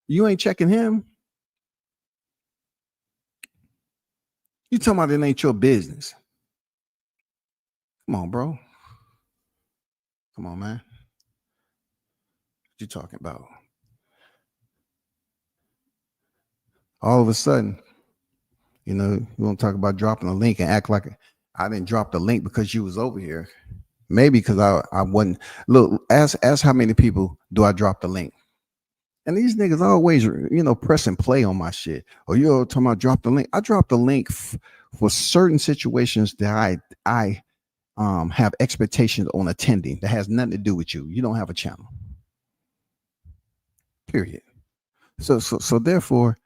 You ain't checking him. You talking about it ain't your business. Come on, bro. Come on, man. What you talking about? All of a sudden, you know, you want to talk about dropping a link and act like I didn't drop the link because you was over here. Maybe because I wasn't. Look, ask how many people do I drop the link? And these niggas always, you know, pressing play on my shit. Or you talking about drop the link? I drop the link for certain situations that I have expectations on attending that has nothing to do with you. You don't have a channel. Period. So therefore,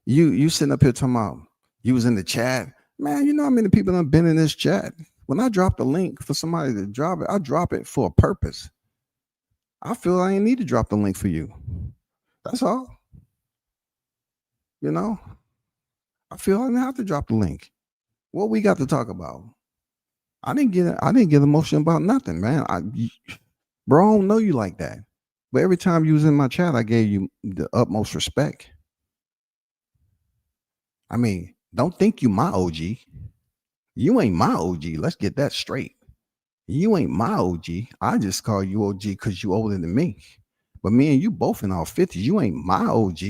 you sitting up here talking about you was in the chat. Man, you know how many people have been in this chat? When I drop the link for somebody to drop it, I drop it for a purpose. I feel I ain't need to drop the link for you. That's all. You know, I feel I didn't have to drop the link. What we got to talk about? I didn't get emotional about nothing, man. Bro, I don't know you like that. But every time you was in my chat, I gave you the utmost respect. I mean, don't think you my OG. You ain't my OG. Let's get that straight. You ain't my OG. I just call you OG because you older than me. But me and you both in our 50s. You ain't my OG.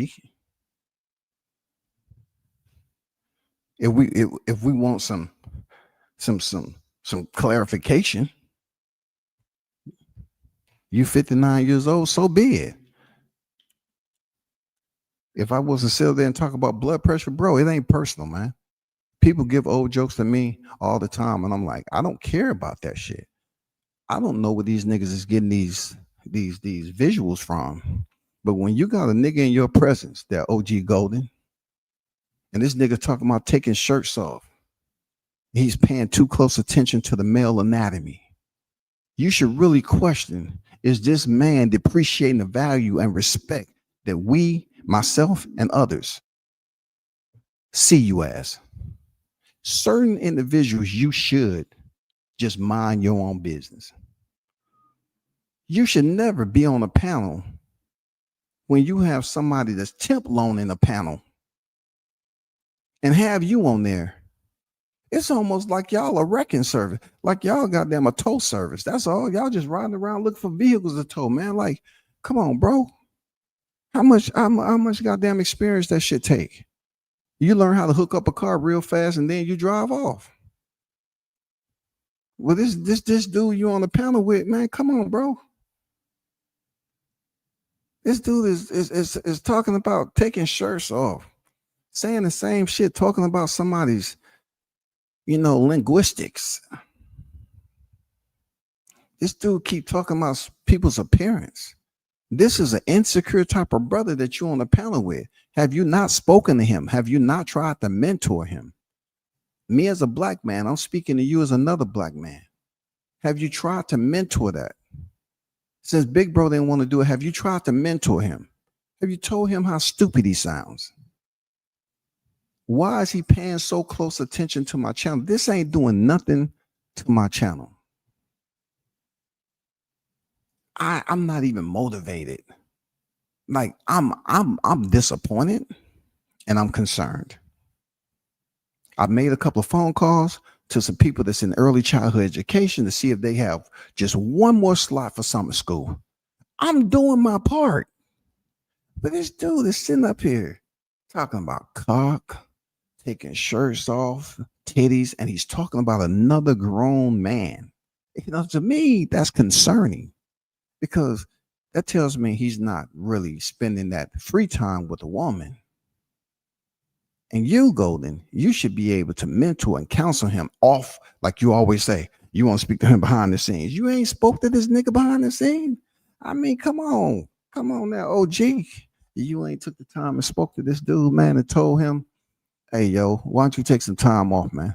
If we want some clarification, you 59 years old, so be it. If I was to sit there and talk about blood pressure, bro, it ain't personal, man. People give old jokes to me all the time, and I'm like, I don't care about that shit. I don't know where these niggas is getting these visuals from. But when you got a nigga in your presence, that OG Golden, and this nigga talking about taking shirts off, he's paying too close attention to the male anatomy. You should really question, is this man depreciating the value and respect that we, myself, and others see you as? Certain individuals, you should just mind your own business. You should never be on a panel when you have somebody that's temp loaning a panel and have you on there. It's almost like y'all a wrecking service, like y'all goddamn a tow service. That's all. Y'all just riding around looking for vehicles to tow, man. Like, come on, bro. How much goddamn experience that shit take? You learn how to hook up a car real fast and then you drive off. Well, this dude you on the panel with, man, come on, bro. This dude is talking about taking shirts off, saying the same shit, talking about somebody's, you know, linguistics. This dude keep talking about people's appearance. This is an insecure type of brother that you're on the panel with. Have you not spoken to him? Have you not tried to mentor him? Me as a black man, I'm speaking to you as another black man. Have you tried to mentor that? Since Big Bro didn't want to do it, have you tried to mentor him? Have you told him how stupid he sounds? Why is he paying so close attention to my channel? This ain't doing nothing to my channel. I'm not even motivated. Like I'm disappointed and I'm concerned. I've made a couple of phone calls to some people that's in early childhood education to see if they have just one more slot for summer school. I'm doing my part. But this dude is sitting up here talking about cock, taking shirts off, titties, and he's talking about another grown man. To me, that's concerning because that tells me he's not really spending that free time with a woman. And you, Golden, you should be able to mentor and counsel him off, like you always say. You want to speak to him behind the scenes. You ain't spoke to this nigga behind the scene. I mean, come on now, OG. You ain't took the time and spoke to this dude, man, and told him, hey, yo, why don't you take some time off, man?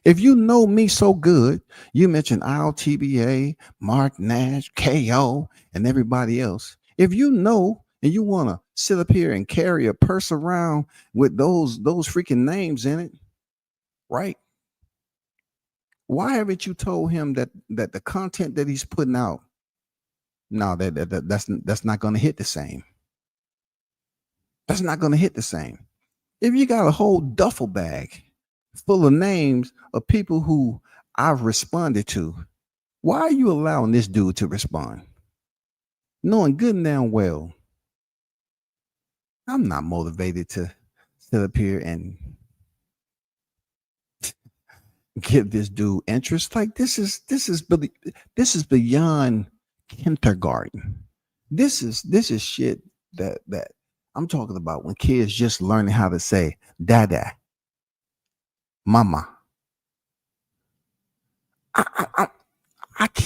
If you know me so good, you mentioned TBA, Mark Nash, KO, and everybody else. If you know and you want to sit up here and carry a purse around with those freaking names in it, right? Why haven't you told him that the content that he's putting out, no, that's not going to hit the same. That's not going to hit the same. If you got a whole duffel bag full of names of people who I've responded to, why are you allowing this dude to respond? Knowing good and damn well, I'm not motivated to sit up here and give this dude interest. Like this is beyond kindergarten. This is shit that I'm talking about when kids just learning how to say dada, mama.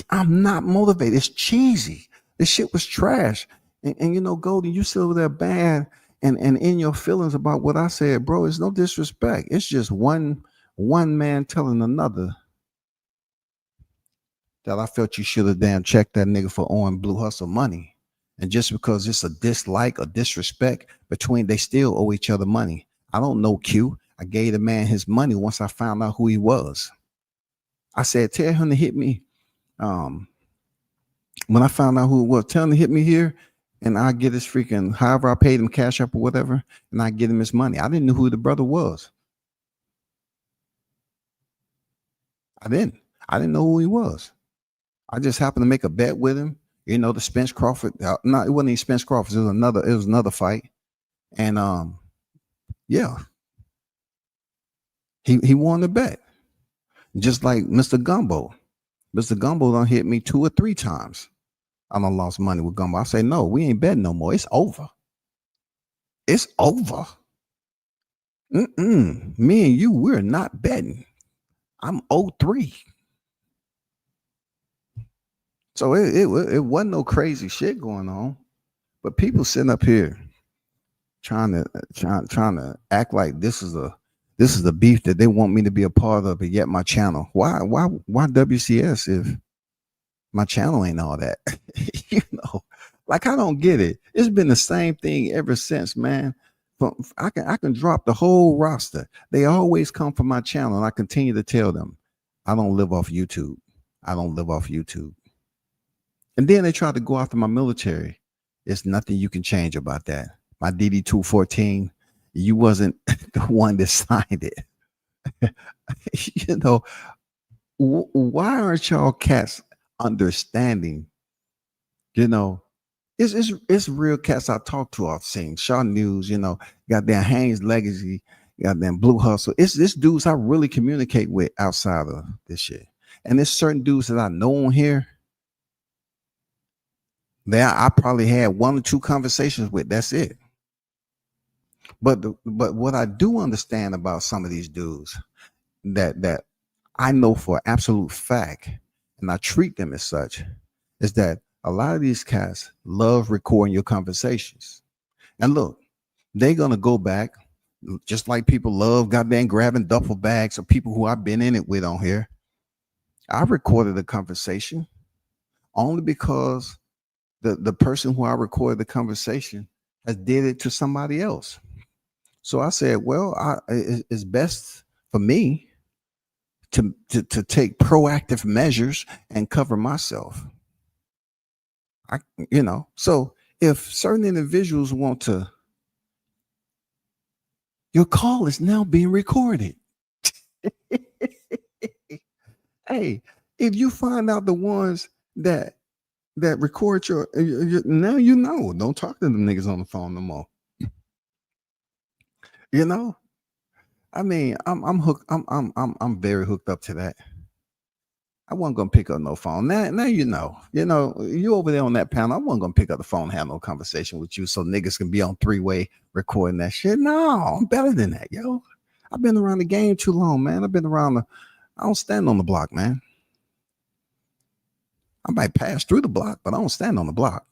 I'm not motivated. It's cheesy. This shit was trash. And Golden, you still over there bad and in your feelings about what I said, bro. It's no disrespect. It's just one man telling another that I felt you should have damn checked that nigga for owing Blue Hustle money. And just because it's a dislike or disrespect between, they still owe each other money. I don't know Q. I gave the man his money once I found out who he was. I said, tell him to hit me. When I found out who it was, tell him to hit me here and I get his freaking, however I paid him cash up or whatever, and I get him his money. I didn't know who the brother was. I didn't know who he was. I just happened to make a bet with him. The Spence Crawford. No, it wasn't even Spence Crawford. It was another fight. And yeah. He won the bet. Just like Mr. Gumbo. Mr. Gumbo done hit me 2 or 3 times. I done lost money with Gumbo. I say, no, we ain't betting no more. It's over. It's over. Me and you, we're not betting. I'm 0-3. So it wasn't no crazy shit going on, but people sitting up here trying to act like this is a beef that they want me to be a part of, but yet my channel. Why WCS if my channel ain't all that? Like I don't get it. It's been the same thing ever since, man. I can drop the whole roster. They always come from my channel, and I continue to tell them, I don't live off YouTube. I don't live off YouTube. And then they try to go after my military. There's nothing you can change about that. My DD-214, you wasn't the one that signed it. Why aren't y'all cats understanding? It's real cats I talk to. I've seen Shaw News, goddamn Haynes Legacy, goddamn Blue Hustle. It's this dudes I really communicate with outside of this shit. And there's certain dudes that I know on here that I probably had 1 or 2 conversations with. That's it. But what I do understand about some of these dudes that I know for absolute fact, and I treat them as such, is that a lot of these cats love recording your conversations. And look, they're gonna go back, just like people love goddamn grabbing duffel bags of people who I've been in it with on here. I recorded a conversation only because the person who I recorded the conversation has did it to somebody else. So I said, well, it's best for me to take proactive measures and cover myself. So if certain individuals want to, your call is now being recorded. Hey, if you find out the ones that record now you know, don't talk to them niggas on the phone no more. You know, I mean, I'm hooked. I'm very hooked up to that. I wasn't gonna pick up no phone. Now you know. You over there on that panel. I wasn't gonna pick up the phone, and have no conversation with you, so niggas can be on 3-way recording that shit. No, I'm better than that, yo. I've been around the game too long, man. I've been around I don't stand on the block, man. I might pass through the block, but I don't stand on the block.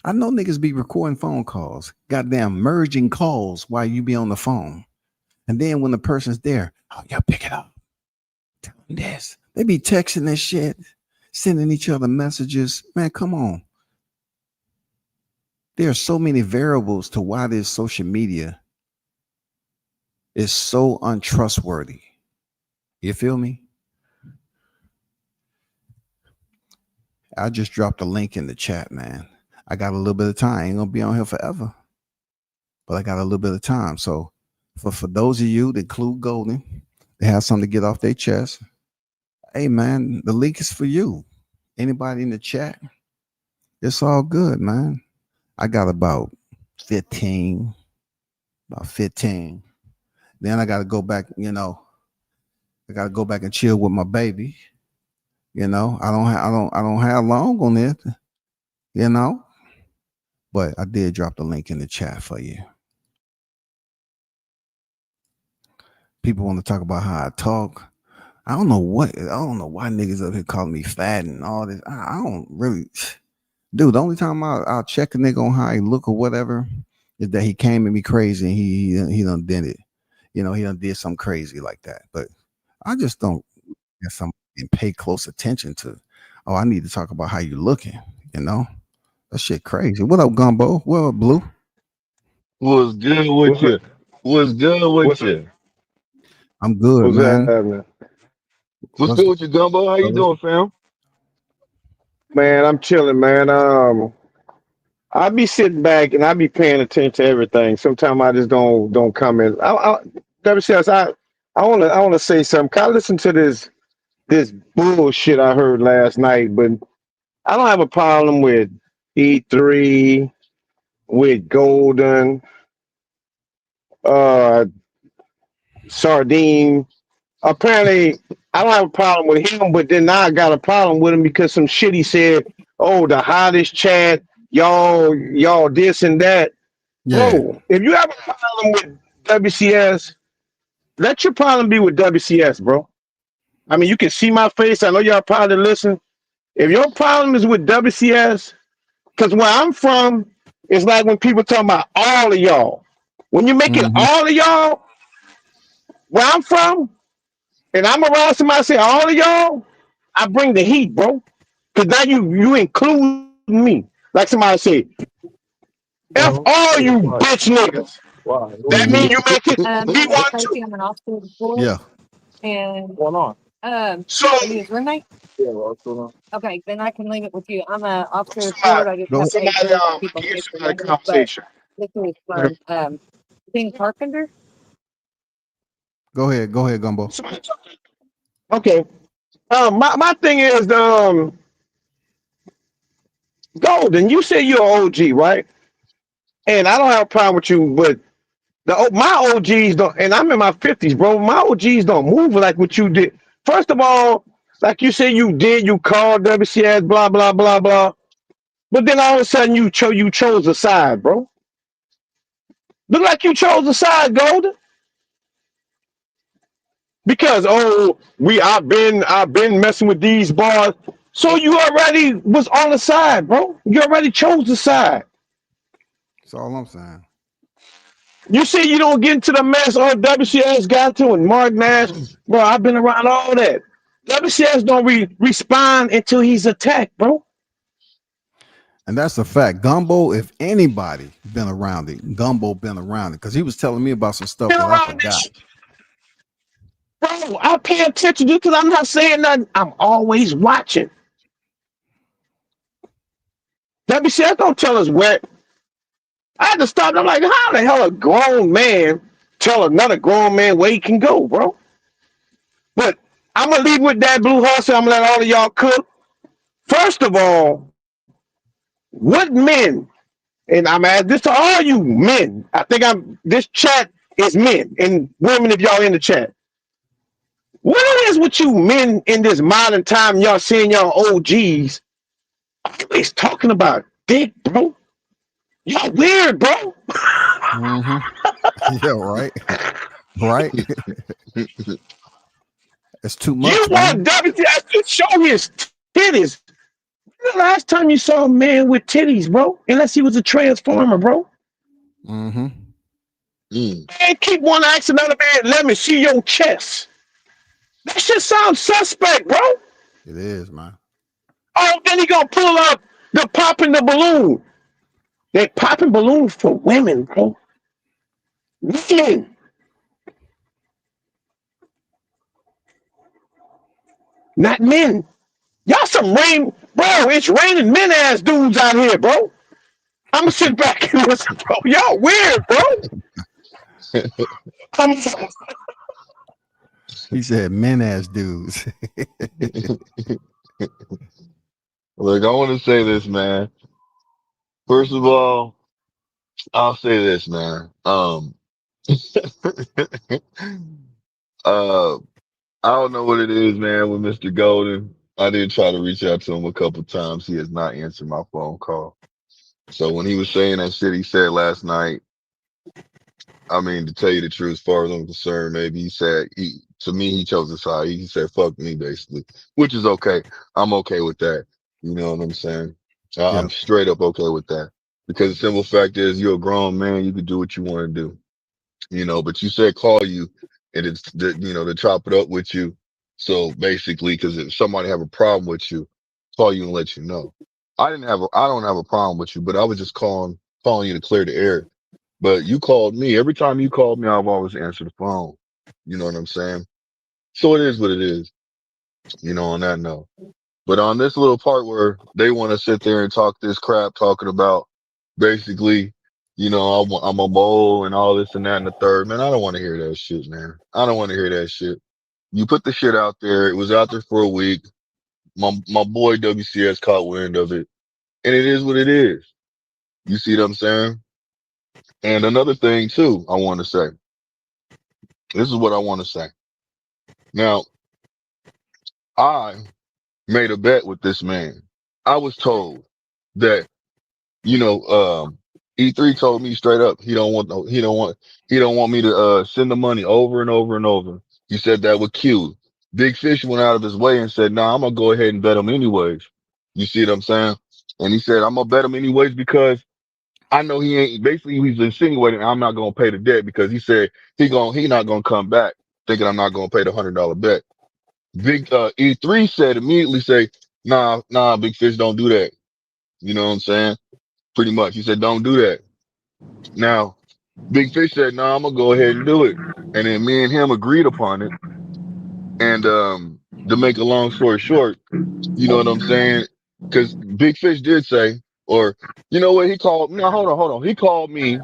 I know niggas be recording phone calls, goddamn merging calls while you be on the phone. And then when the person's there, oh, y'all pick it up. Tell them this. They be texting this shit, sending each other messages. Man, come on. There are so many variables to why this social media is so untrustworthy. You feel me? I just dropped a link in the chat, man. I got a little bit of time. I ain't gonna be on here forever, but I got a little bit of time. So for those of you that include Golden, they have something to get off their chest. Hey, man, the link is for you. Anybody in the chat, it's all good, man. I got about 15. Then I got to go back, I got to go back and chill with my baby. I don't have long on it, but I did drop the link in the chat for you. People want to talk about how I talk. I don't know why niggas up here calling me fat and all this. I don't really, dude. The only time I'll check a nigga on how he look or whatever is that he came at me crazy and he done did it. He done did something crazy like that. But I just don't get some and pay close attention to. Oh, I need to talk about how you looking. That shit crazy. What up, Gumbo? What up, Blue? What's good with you? What's good with you? I'm good, What's man. happening? What's What's good with you, Gumbo? How you brother? doing, fam? Man, I'm chilling, man. I be sitting back and I be paying attention to everything. Sometimes I just don't comment. WCS, I wanna say something. Can I listen to this bullshit I heard last night? But I don't have a problem with E3, with Golden, uh, Sardine. Apparently, I don't have a problem with him, but then now I got a problem with him because some shit he said. Oh, the hottest chat, y'all this and that. Yeah. Bro, if you have a problem with WCS, let your problem be with WCS, bro. I mean, you can see my face. I know y'all probably listen. If your problem is with WCS, because where I'm from, it's like when people talk about all of y'all. When you make it Mm-hmm. all of y'all, where I'm from, and I'm around somebody say all of y'all, I bring the heat, bro. Because now you include me. Like somebody say, F Well, all you why? bitch niggas. Why? That Mm-hmm. means you make it What's B1 too. Tracy, I'm an officer of the floor, Yeah. and going on? So are you his roommate? Yeah, what's going on? Okay, then I can leave it with you. I'm an officer of the floor. somebody, I just Go. have somebody, paperwork to keep them hear safe from somebody others. But conversation. this is for King Carpenter. Go ahead. Go ahead, Gumbo. Somebody okay. My thing is, Golden. You say you're an OG, right? And I don't have a problem with you, but my OGs don't. And I'm in my 50s, bro. My OGs don't move like what you did. First of all, like you said, you called WCS, blah blah blah blah. But then all of a sudden you chose a side, bro. Look like you chose a side, Golden. Because I've been messing with these bars. So you already was on the side, bro. You already chose the side. That's all I'm saying. You see, you don't get into the mess or WCS got to and Mark Nash, bro. I've been around all that. WCS don't respond until he's attacked, bro. And that's a fact. Gumbo, if anybody been around it, Gumbo been around it. Because he was telling me about some stuff Been that I around forgot. this, bro. I pay attention just because I'm not saying nothing. I'm always watching. WCS don't tell us where. I had to stop. I'm like, how the hell a grown man tell another grown man where he can go, bro? But I'm gonna leave with that Blue Horse. And I'm gonna let all of y'all cook. First of all, what men? And I'm asking this to all you men. I think I'm. This chat is men and women. If y'all in the chat, what it is with you men in this modern time? Y'all seeing y'all OGs always talking about dick, bro. Y'all weird, bro. Mm-hmm. Yeah, right. Right. It's too You much, want man. WTF to show his titties. The last time you saw a man with titties, bro? Unless he was a transformer, bro. Mm-hmm. Mm. Man, keep one asking another man, let me see your chest. That shit sounds suspect, bro. It is, man. Oh, then he gonna pull up the popping the balloon. They popping balloons for women, bro. Women, not men. Y'all some rain, bro. It's raining men ass dudes out here, bro. I'm gonna sit back and listen, bro. Y'all weird, bro. I'm, He said men as dudes. Look, I want to say this, man. First of all, I'll say this, man. uh, I don't know what it is, man, with Mr. Golden. I did try to reach out to him a couple times. He has not answered my phone call. So when he was saying that shit he said last night, I mean, to tell you the truth, as far as I'm concerned, maybe he said to me, he chose his side. He said, fuck me, basically, which is okay. I'm okay with that. You know what I'm saying? Yeah. I'm straight up okay with that because the simple fact is you're a grown man. You can do what you want to do, but you said call you and it's, to chop it up with you. So basically, because if somebody have a problem with you, call you and let you know. I don't have a problem with you, but I was just calling you to clear the air. But you called me. Every time you called me, I've always answered the phone. You know what I'm saying? So it is what it is, on that note. But on this little part where they want to sit there and talk this crap, talking about basically, I'm a mole and all this and that and the third, man, I don't want to hear that shit, man. I don't want to hear that shit. You put the shit out there. It was out there for a week. My boy WCS caught wind of it, and it is what it is. You see what I'm saying? And another thing too, I want to say, this is what I want to say. Now, I made a bet with this man. I was told that, you know, um, E3 told me straight up he don't want me to send the money over and over and over. He said that with Q. Big Fish went out of his way and said, "Nah, I'm gonna go ahead and bet him anyways." You see what I'm saying? And he said, "I'm gonna bet him anyways because I know he ain't." Basically, he's insinuating I'm not gonna pay the debt because he said he not gonna come back thinking I'm not gonna pay the $100 bet. Big E3 said immediately say, nah, Big Fish, don't do that. You know what I'm saying? Pretty much. He said, don't do that. Now, Big Fish said, nah, I'm gonna go ahead and do it. And then me and him agreed upon it. And to make a long story short, you know what I'm saying? Because Big Fish did say, or you know what he called? No, hold on. He called me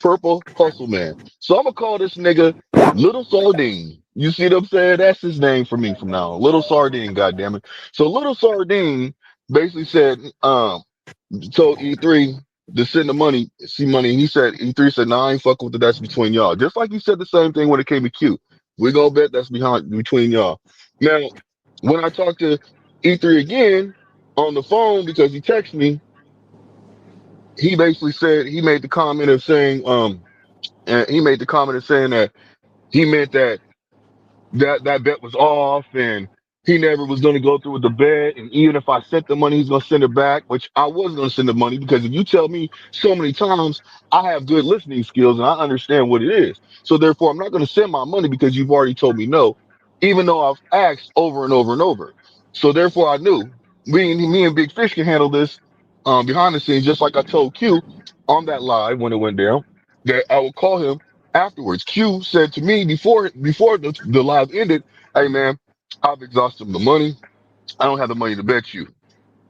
Purple Hustle Man. So I'm gonna call this nigga Little Sardine. You see what I'm saying? That's his name for me from now on. Little Sardine, goddammit. So Little Sardine basically said, told E3 to send the money, see money. And he said, E3 said, nah, I ain't fucking with it. That's between y'all. Just like he said the same thing when it came to Q. We gonna bet that's between y'all. Now, when I talked to E3 again on the phone because he texted me, he basically said he made the comment of saying, and he made the comment of saying that he meant that bet was off and he never was going to go through with the bet. And even if I sent the money, he's going to send it back, which I was going to send the money because if you tell me so many times, I have good listening skills and I understand what it is. So therefore, I'm not going to send my money because you've already told me no, even though I've asked over and over and over. So therefore, I knew me and Big Fish can handle this behind the scenes, just like I told Q on that live when it went down that I would call him afterwards. Q said to me before the live ended, "Hey man, I've exhausted the money. I don't have the money to bet you."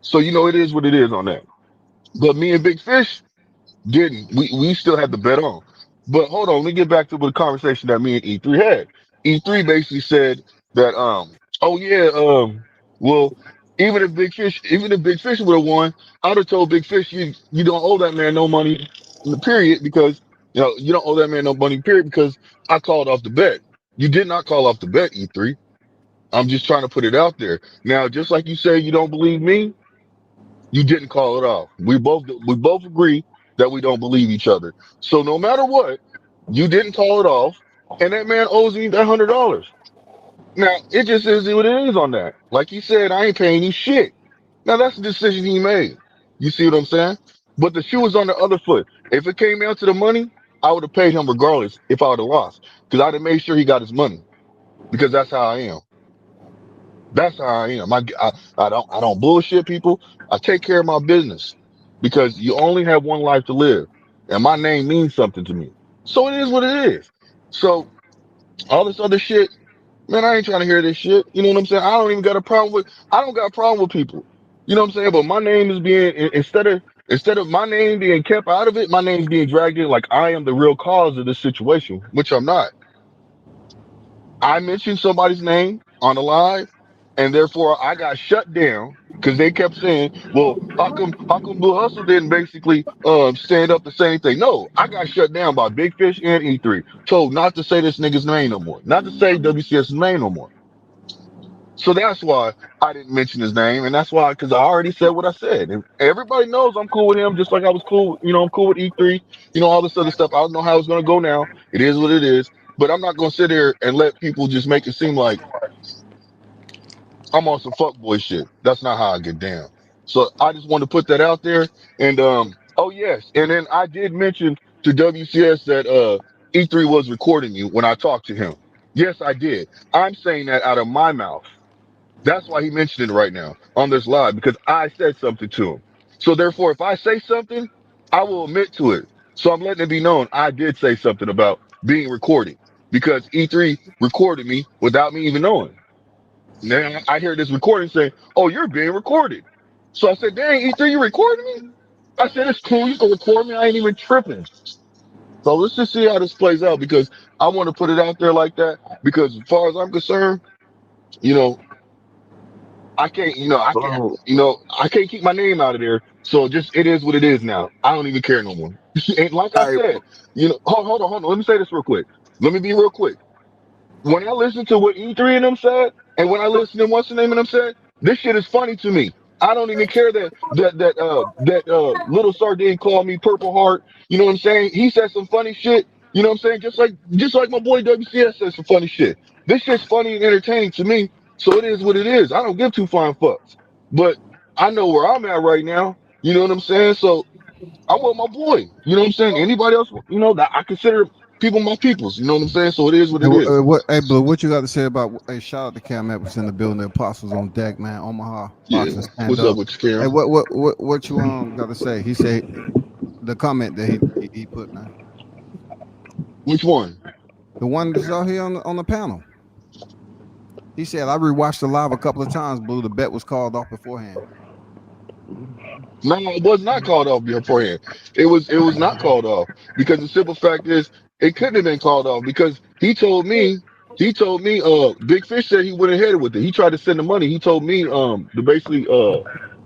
So it is what it is on that. But me and Big Fish didn't. We still had the bet on. But hold on, let me get back to the conversation that me and E3 had. E3 basically said that oh yeah, well, even if Big Fish would have won, I'd have told Big Fish you don't owe that man no money, period, because you don't owe that man no money, period, because I called off the bet. You did not call off the bet, E3. I'm just trying to put it out there. Now, just like you say you don't believe me, you didn't call it off. We both agree that we don't believe each other. So no matter what, you didn't call it off, and that man owes me that $100. Now it just is what it is on that. Like he said, I ain't paying you shit. Now that's the decision he made. You see what I'm saying? But the shoe was on the other foot. If it came down to the money, I would have paid him regardless if I would have lost, because I'd have made sure he got his money, because that's how I am. That's how I am. I don't bullshit people. I take care of my business, because you only have one life to live, and my name means something to me. So it is what it is. So all this other shit, man, I ain't trying to hear this shit. You know what I'm saying? I don't got a problem with people. You know what I'm saying? But my name is being, instead of my name being kept out of it, my name's being dragged in like I am the real cause of this situation, which I'm not. I mentioned somebody's name on the live, and therefore I got shut down because they kept saying, "Well, how come Blue Hustle didn't basically stand up the same thing?" No, I got shut down by Big Fish and E3, told not to say this nigga's name no more, not to say WCS's name no more. So that's why I didn't mention his name, and that's why, because I already said what I said, and everybody knows I'm cool with him, just like I was cool. I'm cool with E3. All this other stuff. I don't know how it's gonna go now. It is what it is. But I'm not gonna sit here and let people just make it seem like I'm on some fuckboy shit. That's not how I get down. So I just want to put that out there. And oh yes, and then I did mention to WCS that E3 was recording you when I talked to him. Yes, I did. I'm saying that out of my mouth. That's why he mentioned it right now on this live, because I said something to him. So therefore, if I say something, I will admit to it. So I'm letting it be known I did say something about being recorded, because E3 recorded me without me even knowing. Now I hear this recording saying, "Oh, you're being recorded." So I said, "Dang, E3, you recording me?" I said, "It's cool. You can record me. I ain't even tripping." So let's just see how this plays out, because I want to put it out there like that. Because as far as I'm concerned, you know, I can't, Bro, I can't keep my name out of there. So just, it is what it is now. I don't even care no more. And like I Hey, said, hold on. Let me say this real quick. Let me be real quick. When I listen to what E3 and them said, and when I listen to what's the name of them said, this shit is funny to me. I don't even care that little sardine called me Purple Heart. You know what I'm saying? He said some funny shit. You know what I'm saying? Just like my boy WCS said some funny shit. This shit's funny and entertaining to me. So it is what it is. I don't give two flying fucks. But I know where I'm at right now. You know what I'm saying? So I'm with my boy. You know what I'm saying? Anybody else, that I consider people my peoples. You know what I'm saying? So it is what Hey, it is. hey, Blue, what you got to say about? Hey, shout out to Cam Edwards in the building. The Apostles on deck, man. Omaha Yeah. boxing stand What's up up. with you, Hey, Cam? what you got to say? He said the comment that he put, man. Which one? The one that's out here on the panel. He said I rewatched the live a couple of times. Blue, the bet was called off beforehand. No, it was not called off beforehand. It was not called off, because the simple fact is it couldn't have been called off, because he told me Big Fish said he went ahead with it. He tried to send the money. He told me to basically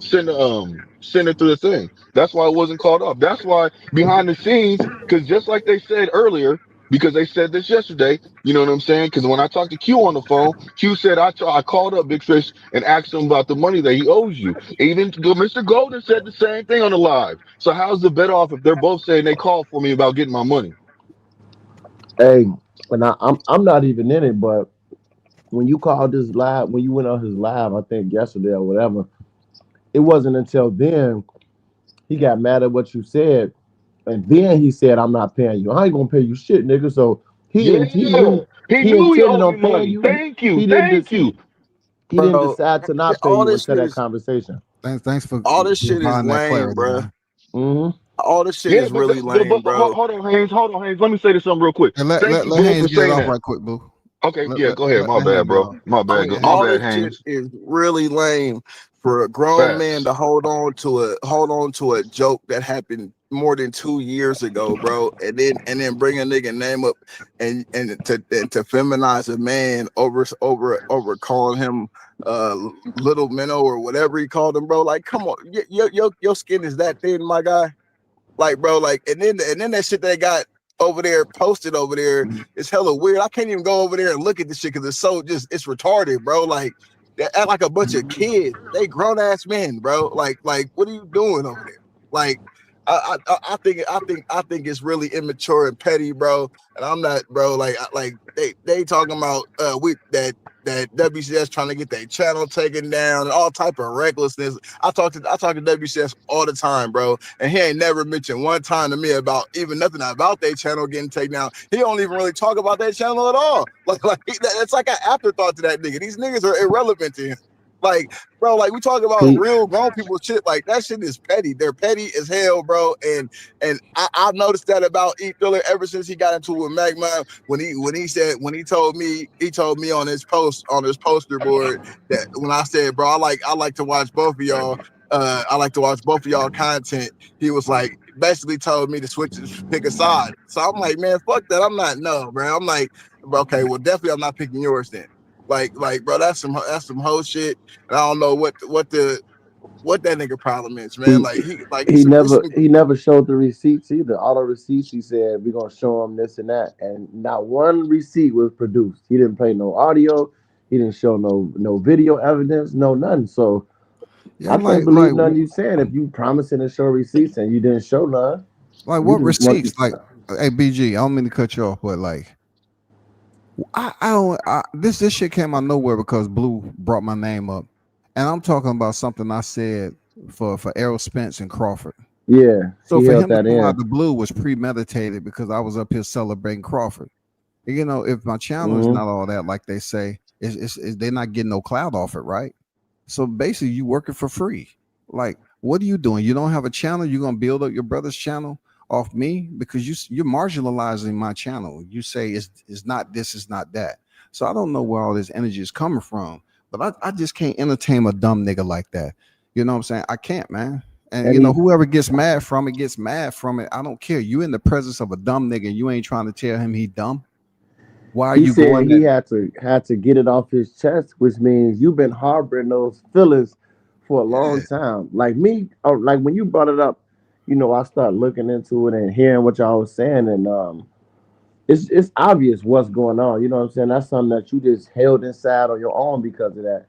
send it through the thing. That's why it wasn't called off. That's why behind the scenes, because just like they said earlier, because they said this yesterday, you know what I'm saying? Because when I talked to Q on the phone, Q said I called up Big Fish and asked him about the money that he owes you. Even Mr. Golden said the same thing on the live. So how's the bet off if they're both saying they called for me about getting my money? hey, and I'm not even in it, but when you called this live, when you went on his live, I think yesterday or whatever, it wasn't until then he got mad at what you said, and then he said, "I'm not paying you. I ain't gonna pay you shit, nigga." So he Yeah, knew he he knew he intended owed me on paying money. you. Thank you, He didn't thank just you. he didn't bro. decide to not pay All you this until shit that is conversation. Thanks for Mm-hmm. providing that lame, clarity, bro. man. All this shit Yeah, is but, really but lame, bro. hold on, Haynes. Hold on, Haynes. Let me say this something real quick. And Thank let you, bro, Haynes for get it saying off that. right quick, Blue. Okay, yeah, go ahead. My let bad, him bro. My go bad. ahead, My All Haynes. bad, this shit Haynes. is really lame for a grown man Facts. to hold on to a joke that happened more than 2 years ago, bro, and then bring a nigga name up and to feminize a man over calling him little minnow or whatever he called him, bro. Like, come on, your skin is that thin, my guy. Like, bro, like, and then that shit they got over there posted over there is hella weird. I can't even go over there and look at this shit because it's so just it's retarded, bro. Like they act like a bunch of kids. They grown ass men, bro. Like what are you doing over there? Like I think it's really immature and petty, bro. And I'm not, bro. Like they talking about that WCS trying to get their channel taken down and all type of recklessness. I talk to WCS all the time, bro, and he ain't never mentioned one time to me about even nothing about their channel getting taken down. He don't even really talk about their channel at all. Like that's like an afterthought to that nigga. These niggas are irrelevant to him. Like, bro, like we talk about He real grown people shit. Like that shit is petty. They're petty as hell, bro. And I've noticed that about E Filler ever since he got into it with Magma. When he told me on his poster board that when I said, bro, I like to watch both of y'all. I like to watch both of y'all content. He was like, basically told me to pick a side. So I'm like, man, fuck that. I'm not, no, bro. I'm like, okay, well, definitely I'm not picking yours then. Like, bro, that's some whole shit. And I don't know what that nigga problem is, man. he Like he it's never some, he never showed the receipts either. All the receipts he said we're gonna show him this and that, and not one receipt was produced. He didn't play no audio. He didn't show no video evidence, no nothing. So Yeah, I can't believe nothing you saying. If you promising to show receipts and you didn't show none, you what just want receipts? to. Like, hey, BG, I don't mean to cut you off, but like, I don't. This shit came out of nowhere because Blue brought my name up, and I'm talking about something I said for Errol Spence and Crawford. Yeah, So he for held him to that come out in. the blue was premeditated because I was up here celebrating Crawford. You know, if my channel is Hmm. not all that, like they say, they're not getting no clout off it, right? So basically, you working for free. Like, what are you doing? You don't have a channel. You're gonna build up your brother's channel off me because you're marginalizing my channel. You say it's not this, it's not that. So I don't know where all this energy is coming from, but I just can't entertain a dumb nigga like that. You know what I'm saying? I can't, man. And And you know, he whoever gets mad from it gets mad from it. I don't care. You in the presence of a dumb nigga, and you ain't trying to tell him he dumb. Why are he you said going he there? had to get it off his chest, which means you've been harboring those feelings for a long Yeah, time. Like me, or like when you brought it up, I started looking into it and hearing what y'all was saying, and it's obvious what's going on. You know what I'm saying? That's something that you just held inside on your own because of that,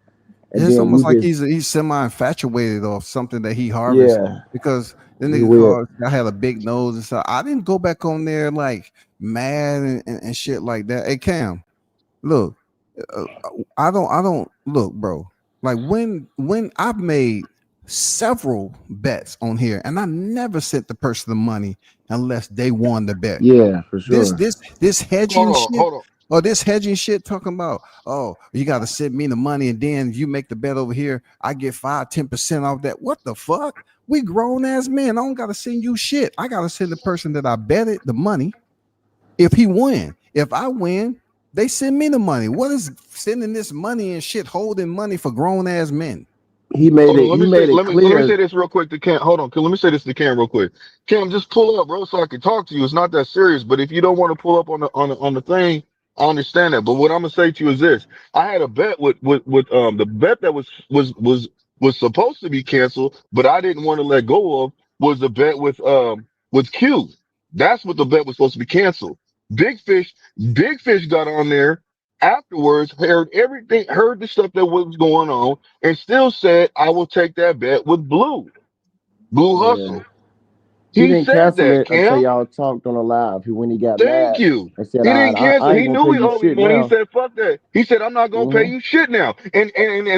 and it's then almost you like just he's semi infatuated off something that he harvests yeah, because the it's nigga weird. called I had a big nose and stuff. I didn't go back on there like mad and shit like that. Hey Cam, look, I don't look, bro. Like when I've made several bets on here, and I never sent the person the money unless they won the bet. Yeah, for This sure. this this Hold hedging on, shit hold on. or this hedging shit talking about, oh, you got to send me the money and then you make the bet over here. I get 5-10% off that. What the fuck? We grown ass men. I don't got to send you shit. I got to send the person that I betted the money if he win. If I win, they send me the money. What is sending this money and shit holding money for grown ass men? He made Hold on, it. let He me say made it let me say clear. this real quick to Cam. Hold on, let me say this to Cam real quick. Cam, just pull up, bro, so I can talk to you. It's not that serious, but if you don't want to pull up on the thing, I understand that. But what I'm gonna say to you is this: I had a bet with the bet that was supposed to be canceled, but I didn't want to let go of was the bet with Q. That's what the bet was supposed to be canceled. Big Fish, Big Fish got on there afterwards, heard everything, heard the stuff that was going on and still said, I will take that bet with Blue Yeah, Hustle. he He didn't said cancel that, it until Cam. y'all talked on the live. When he got Thank mad you. and said, He "All didn't right, cancel. I He ain't gonna knew pay he you owed me shit money. He now." said, fuck that. He said, I'm not gonna pay Hmm. you shit now. And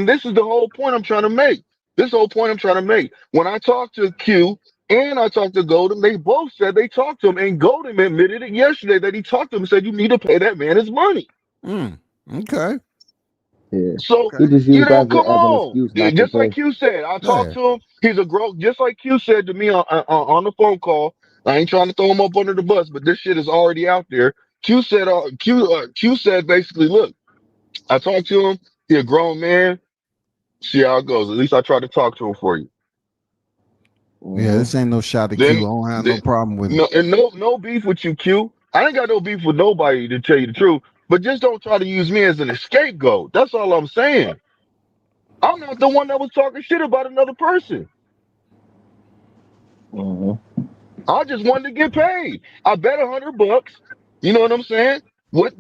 this is the whole point I'm trying to make. This whole point I'm trying to make. When I talked to Q and I talked to Golden, they both said they talked to him, and Golden admitted it yesterday that he talked to him and said, you need to pay that man his money. Okay. Yeah, So, he just you used know, that come as an on. excuse not to Just like pay. Q said, I talked Yeah. to him. He's a grown, just like Q said to me on the phone call. I ain't trying to throw him up under the bus, but this shit is already out there. Q said basically, look, I talked to him. He a grown man. See how it goes. At least I tried to talk to him for you. Yeah, Mm-hmm. this ain't no shot at Q. Then, I don't have no then problem with it. no beef with you, Q. I ain't got no beef with nobody to tell you the truth. But just don't try to use me as an scapegoat. That's all I'm saying. I'm not the one that was talking shit about another person. Mm-hmm. I just wanted to get paid. I bet $100. You know what I'm saying? What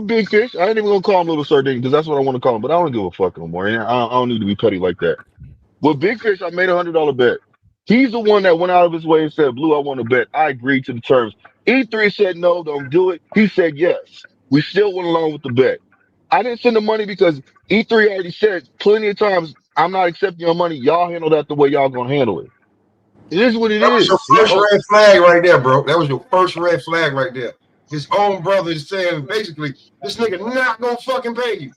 big fish? I ain't even gonna call him little sardine because that's what I want to call him. But I don't give a fuck no more. And I don't need to be petty like that. With big fish, I made $100 bet. He's the one that went out of his way and said, "Blue, I want to bet." I agreed to the terms. E3 said no, don't do it. He said yes. We still went along with the bet. I didn't send the money because E3 already said plenty of times, "I'm not accepting your money. Y'all handle that the way y'all gonna handle it." It is what it That was your is. He first oh, red flag right there, bro. That was your first red flag right there. His own brother is saying basically, this nigga not gonna fucking pay you.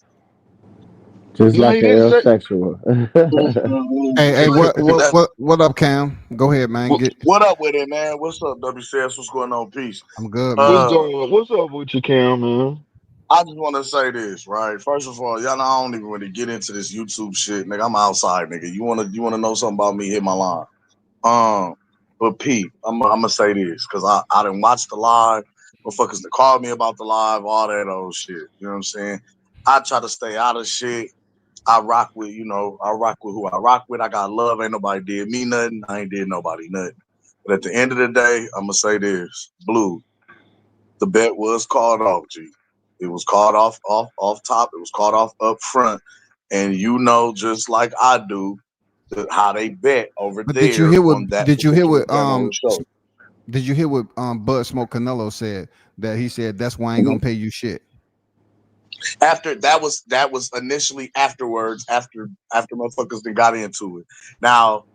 Just no, he like an didn't say. aerosexual. Hey, That- what up, Cam? Go ahead, man. What, Get. What up with it, man? What's up, WCS? What's going on? Peace. I'm good, what's man. going on? What's up with you, Cam, man? I just want to say this, right? First of all, y'all know I don't even really get into this YouTube shit, nigga. I'm outside, nigga. You wanna know something about me? Hit my line. Um, but Pete, I'm gonna say this because I didn't watch the live. Motherfuckers that called me about the live, all that old shit. You know what I'm saying? I try to stay out of shit. I rock with, I rock with who I rock with. I got love. Ain't nobody did me nothing. I ain't did nobody nothing. But at the end of the day, I'm gonna say this, Blue. The bet was called off, G. It was called off top. It was called off up front. And you know, just like I do, how they bet over But there on that did you hear particular what panel of the show. did you hear what Bud Smoke Canelo said? That he said that's why I ain't Mhm. gonna pay you shit. After that was initially afterwards, after motherfuckers then got into it. Now,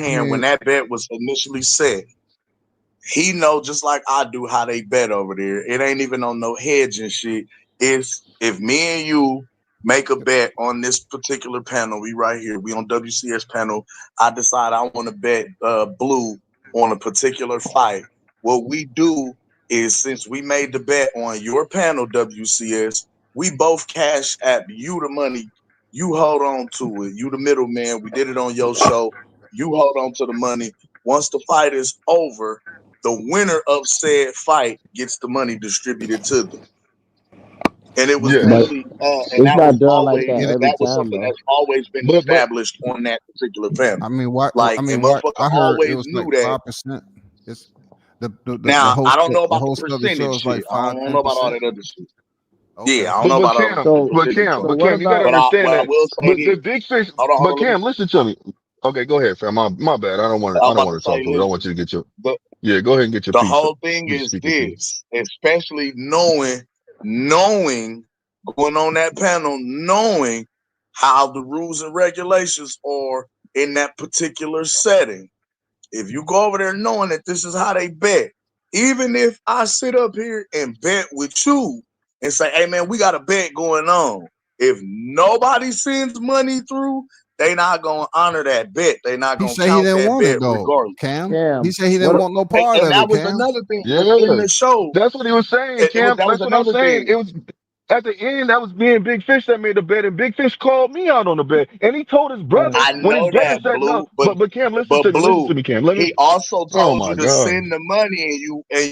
I beforehand, when mean, that bet was initially set, he know just like I do how they bet over there. It ain't even on no hedge and shit. It's if me and you make a bet on this particular panel, we right here, we on WCS panel. I decide I want to bet Blue on a particular fight. What we do is since we made the bet on your panel, WCS, we both cash app you the money. You hold on to it. You the middleman. We did it on your show. You hold on to the money. Once the fight is over, the winner of said fight gets the money distributed to them. And it was Yes, But literally, and it's that was not done like always that get it. every that was time something though. that's always been but established on that particular panel. I mean, what? I Like, and mean, what? motherfucker I heard it always was like knew that. 5%. It's Now, I don't know the about the host of the show percentage is like shit. I five don't ten know about all percent. that other shit. Okay. Yeah, I don't know but about all Cam, the So percentage so shit. what You gotta about understand But I that. will say But the this. big fish. Hold But on, let me. Cam, listen to me. Okay, go ahead, fam. My bad. I I was don't about want to to talk say over. I this. want you to get your. The Yeah, go ahead and get your the piece. whole thing You is speak your piece. this, especially knowing going on that panel, knowing how the rules and regulations are in that particular setting. If you go over there knowing that this is how they bet, even if I sit up here and bet with you and say, hey man, we got a bet going on. If nobody sends money through, they not gonna honor that bet. They not He gonna said he count didn't that want it bet though, regardless. Cam. He Cam? said he didn't What want no part And of that it, was Cam. another thing in the Yes, show. that's what he was saying, Cam. That was That's what I'm another saying. thing. It was at the end. That was being Big Fish that made the bet, and Big Fish called me out on the bet, and he told his hey, brother I when his know brother that, said no. Blue, but But Cam, but listen Blue, to me, Cam. Let me. he also Oh told my you to God. send the money and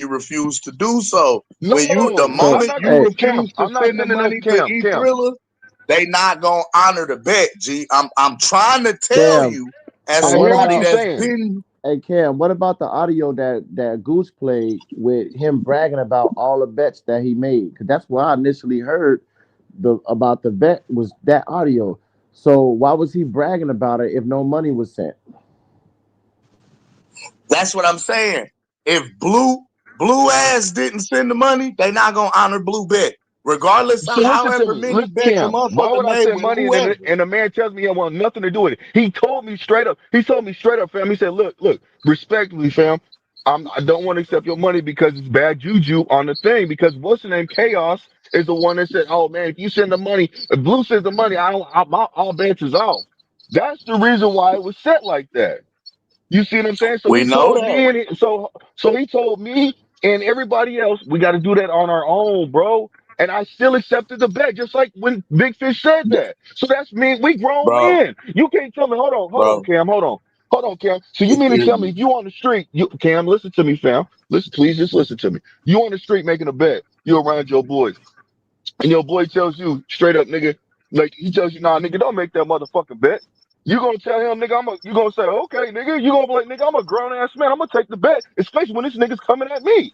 you refused to do so. The No, so I'm moment not. you hey, Cam, refuse to I'm not send the sending no money to Cam. Thriller, they not gonna honor the bet. G, I'm trying to tell Cam, you as so I what hear what somebody he's about that's saying. been. hey Cam, what about the audio that Goose played with him bragging about all the bets that he made? Because that's what I initially heard about the bet was that audio. So why was he bragging about it if no money was sent? That's what I'm saying. If Blue ass didn't send the money, they not gonna honor Blue bet, regardless of So listen to however me. many Listen, bets a Cam. Why motherfucker would I made send with money whoever. and the man tells me he want nothing to do with it? He told me straight up. He told me straight up, fam. He said, look, respectfully, fam. I don't want to accept your money because it's bad juju on the thing. Because what's the name? Chaos is the one that said, oh man, if you send the money, if Blue sends the money, all bets is off. That's the reason why it was set like that. You see what I'm saying? So We he know told that. me, so he told me and everybody else, we got to do that on our own, bro. And I still accepted the bet, just like when Big Fish said that. So that's me. We grown bro, men. You can't tell me. Hold on, bro. Cam. Hold on, Cam. So you mean to tell me if you on the street, Cam, listen to me, fam. Listen, please, just listen to me. You on the street making a bet. You around your boys, and your boy tells you straight up, nigga, like he tells you, nah, nigga, don't make that motherfucking bet. You gonna tell him, nigga, you gonna say, okay, nigga, you gonna be like, nigga, I'm a grown ass man, I'm gonna take the bet, especially when this nigga's coming at me.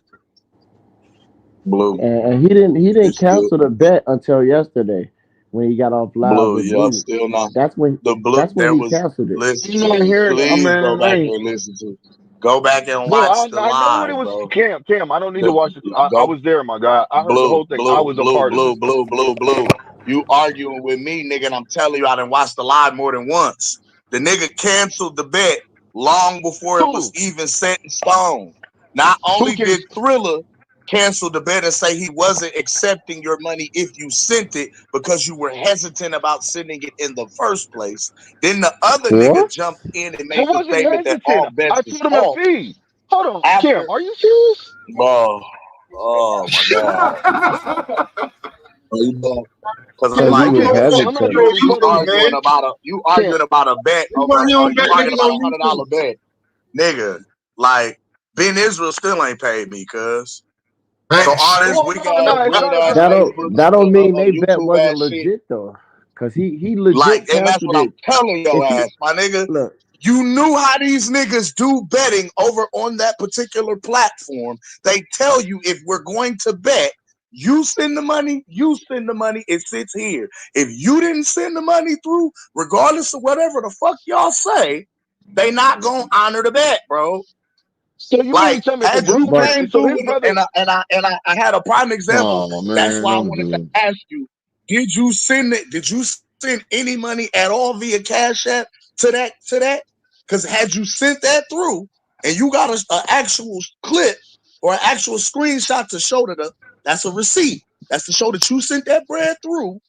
Blue. And he didn't It's still cancel the bet until yesterday when he got off live blue. with Yeah, Blue. still not That's when the blue. that's when There he was canceled it. listen I'm to not me. hearing it, Please go man. back and listen to. Go back and No, watch the I know what it live, was. bro. Cam, I don't need to The, watch it. I go was there, my guy. I heard the blue, whole thing. I blue, was a blue, part of blue, it. blue, blue, blue. You arguing with me, nigga, and I'm telling you, I done watched the live more than once. The nigga canceled the bet long before it was Who? even set in stone. Not Who only can? did Thriller cancel the bet and say he wasn't accepting your money if you sent it because you were hesitant about sending it in the first place, then the other nigga What? jumped in and I made the wasn't statement that hesitant. all bets I is told him a off fee. Hold on, Cam, after, are you serious? bro. Oh my god. Because I'm So he Listen, like, was Cam, nigga, I'm not hesitant. trying to be You funny. too, man. you Cam, arguing about a bet You over, run your own you back arguing niggas about on $100 YouTube. bet, nigga. Like Ben Israel still ain't paid me, cuz. So Man, all shit. this well, weak no, ass, it's weird not ass about. Facebook, That don't mean they bet YouTube wasn't ass shit. legit though, because he Like, legit and that's canceled what I'm it. telling your If he ass, my nigga. look, You knew how these niggas do betting over on that particular platform. They tell you if we're going to bet, you send the money, it sits here. If you didn't send the money through, regardless of whatever the fuck y'all say, they not gonna honor the bet, bro. So you mean to Like tell me if a had you brother but came? came So through his with it, brother. I had a prime example. Oh That's man, why I I'm wanted to good. ask you: did you send it? Did you send any money at all via Cash App to that? Because had you sent that through, and you got an actual clip or an actual screenshot to show that's a receipt. That's to show that you sent that bread through.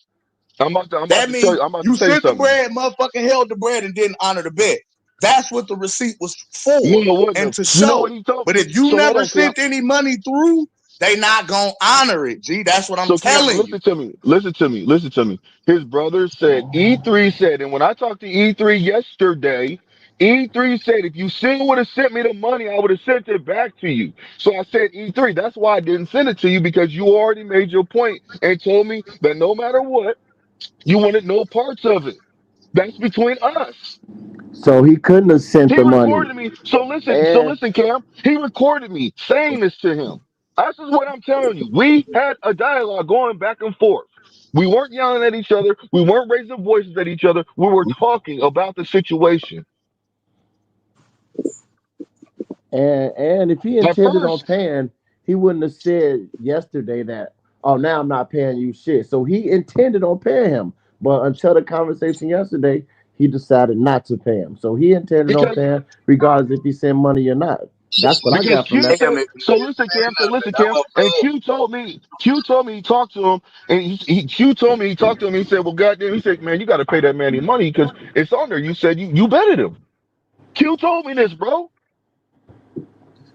I'm about That to tell means you. I'm about to you tell you sent the something. bread, motherfucking held the bread, and didn't honor the bet. That's what the receipt was No, for it wouldn't and have. to You know what show. he told? But if you So hold never on, Cam. sent any money through, they not gonna honor it. G, that's what I'm So Cam, telling you. listen to me. Listen to me. Listen to me. His brother said E3 said, and when I talked to E3 yesterday, E3 said if you still would have sent me the money, I would have sent it back to you. So I said E3. That's why I didn't send it to you because you already made your point and told me that no matter what, you wanted no parts of it. That's between us. so he couldn't have sent He the money. recorded me. So And listen, Cam. He recorded me saying this to him. This is what I'm telling you. We had a dialogue going back and forth. We weren't yelling at each other. We weren't raising voices at each other. We were talking about the situation. and if he At intended on first, paying, he wouldn't have said yesterday that, oh, now I'm not paying you shit. So he intended on paying him. But until the conversation yesterday, he decided not to pay him. So he intended on because paying regardless if he sent money or not. That's what I because got from Q that. Damn, said. if you So didn't listen, say Cam. So nothing, listen, that Cam. was And good. Q told me he talked to him, and Q told me he talked to him. He said, "Well, goddamn," he said, "Man, you got to pay that man any money because it's on there. You said you betted him." Q told me this, bro.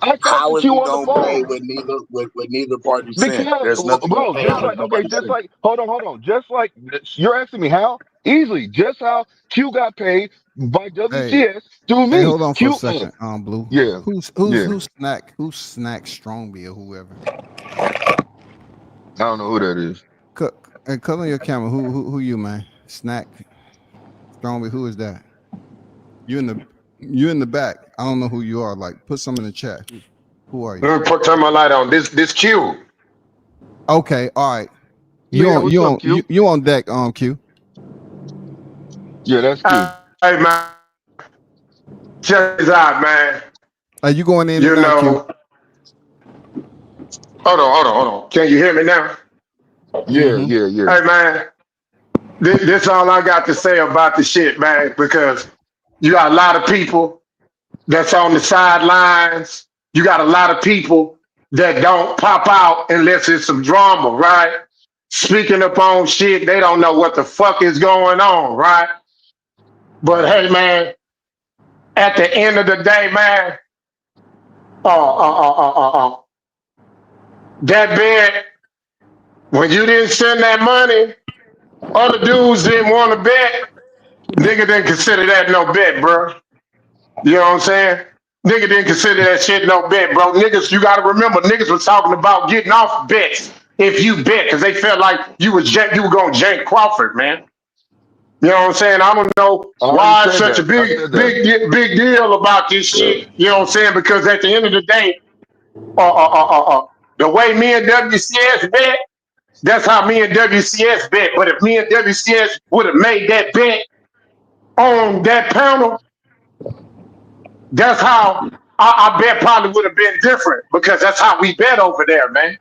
I talked to How is Q he on the gonna pay phone with neither party sent? because, There's nothing to bro, pay just him if like okay, nobody just sent. like hold on, just like you're asking me how easily, just how Q got paid by Hey, WCS through hey, me. hold on for a Q, second. Blue. yeah, yeah. Who's snack Strongby or whoever? I don't know who that is. Hey, color your camera. Who you, man? Snack Strongby. Who is that? You in the back. I don't know who you are. Like, put some in the chat. Who are you? Let me turn my light on. This Q. Okay, all right. Yeah, what's up, Q? You on deck, Q. Yeah, that's Q. Hey man, check this out, man. Are you going in You and out, Q? know, hold on. Can you hear me now? Yeah, Mm-hmm. yeah, yeah. Hey man, this all I got to say about the shit, man, because you got a lot of people that's on the sidelines. You got a lot of people that don't pop out unless it's some drama, right? Speaking up on shit, they don't know what the fuck is going on, right? But hey, man, at the end of the day, man, uh, uh, uh, uh, uh, uh, That bet, when you didn't send that money, other dudes didn't want to bet. Nigga didn't consider that no bet, bro. You know what I'm saying? Nigga didn't consider that shit no bet, bro. Niggas, you gotta remember, niggas was talking about getting off bets if you bet, because they felt like you were gonna jank Crawford, man. You know what I'm saying? I don't know I already why it's said such a that. I said that. big deal about this shit. You know what I'm saying? Because at the end of the day, uh, uh, uh, the way me and WCS bet, that's how me and WCS bet. But if me and WCS would have made that bet on that panel, that's how I bet probably would have been different because that's how we bet over there, man.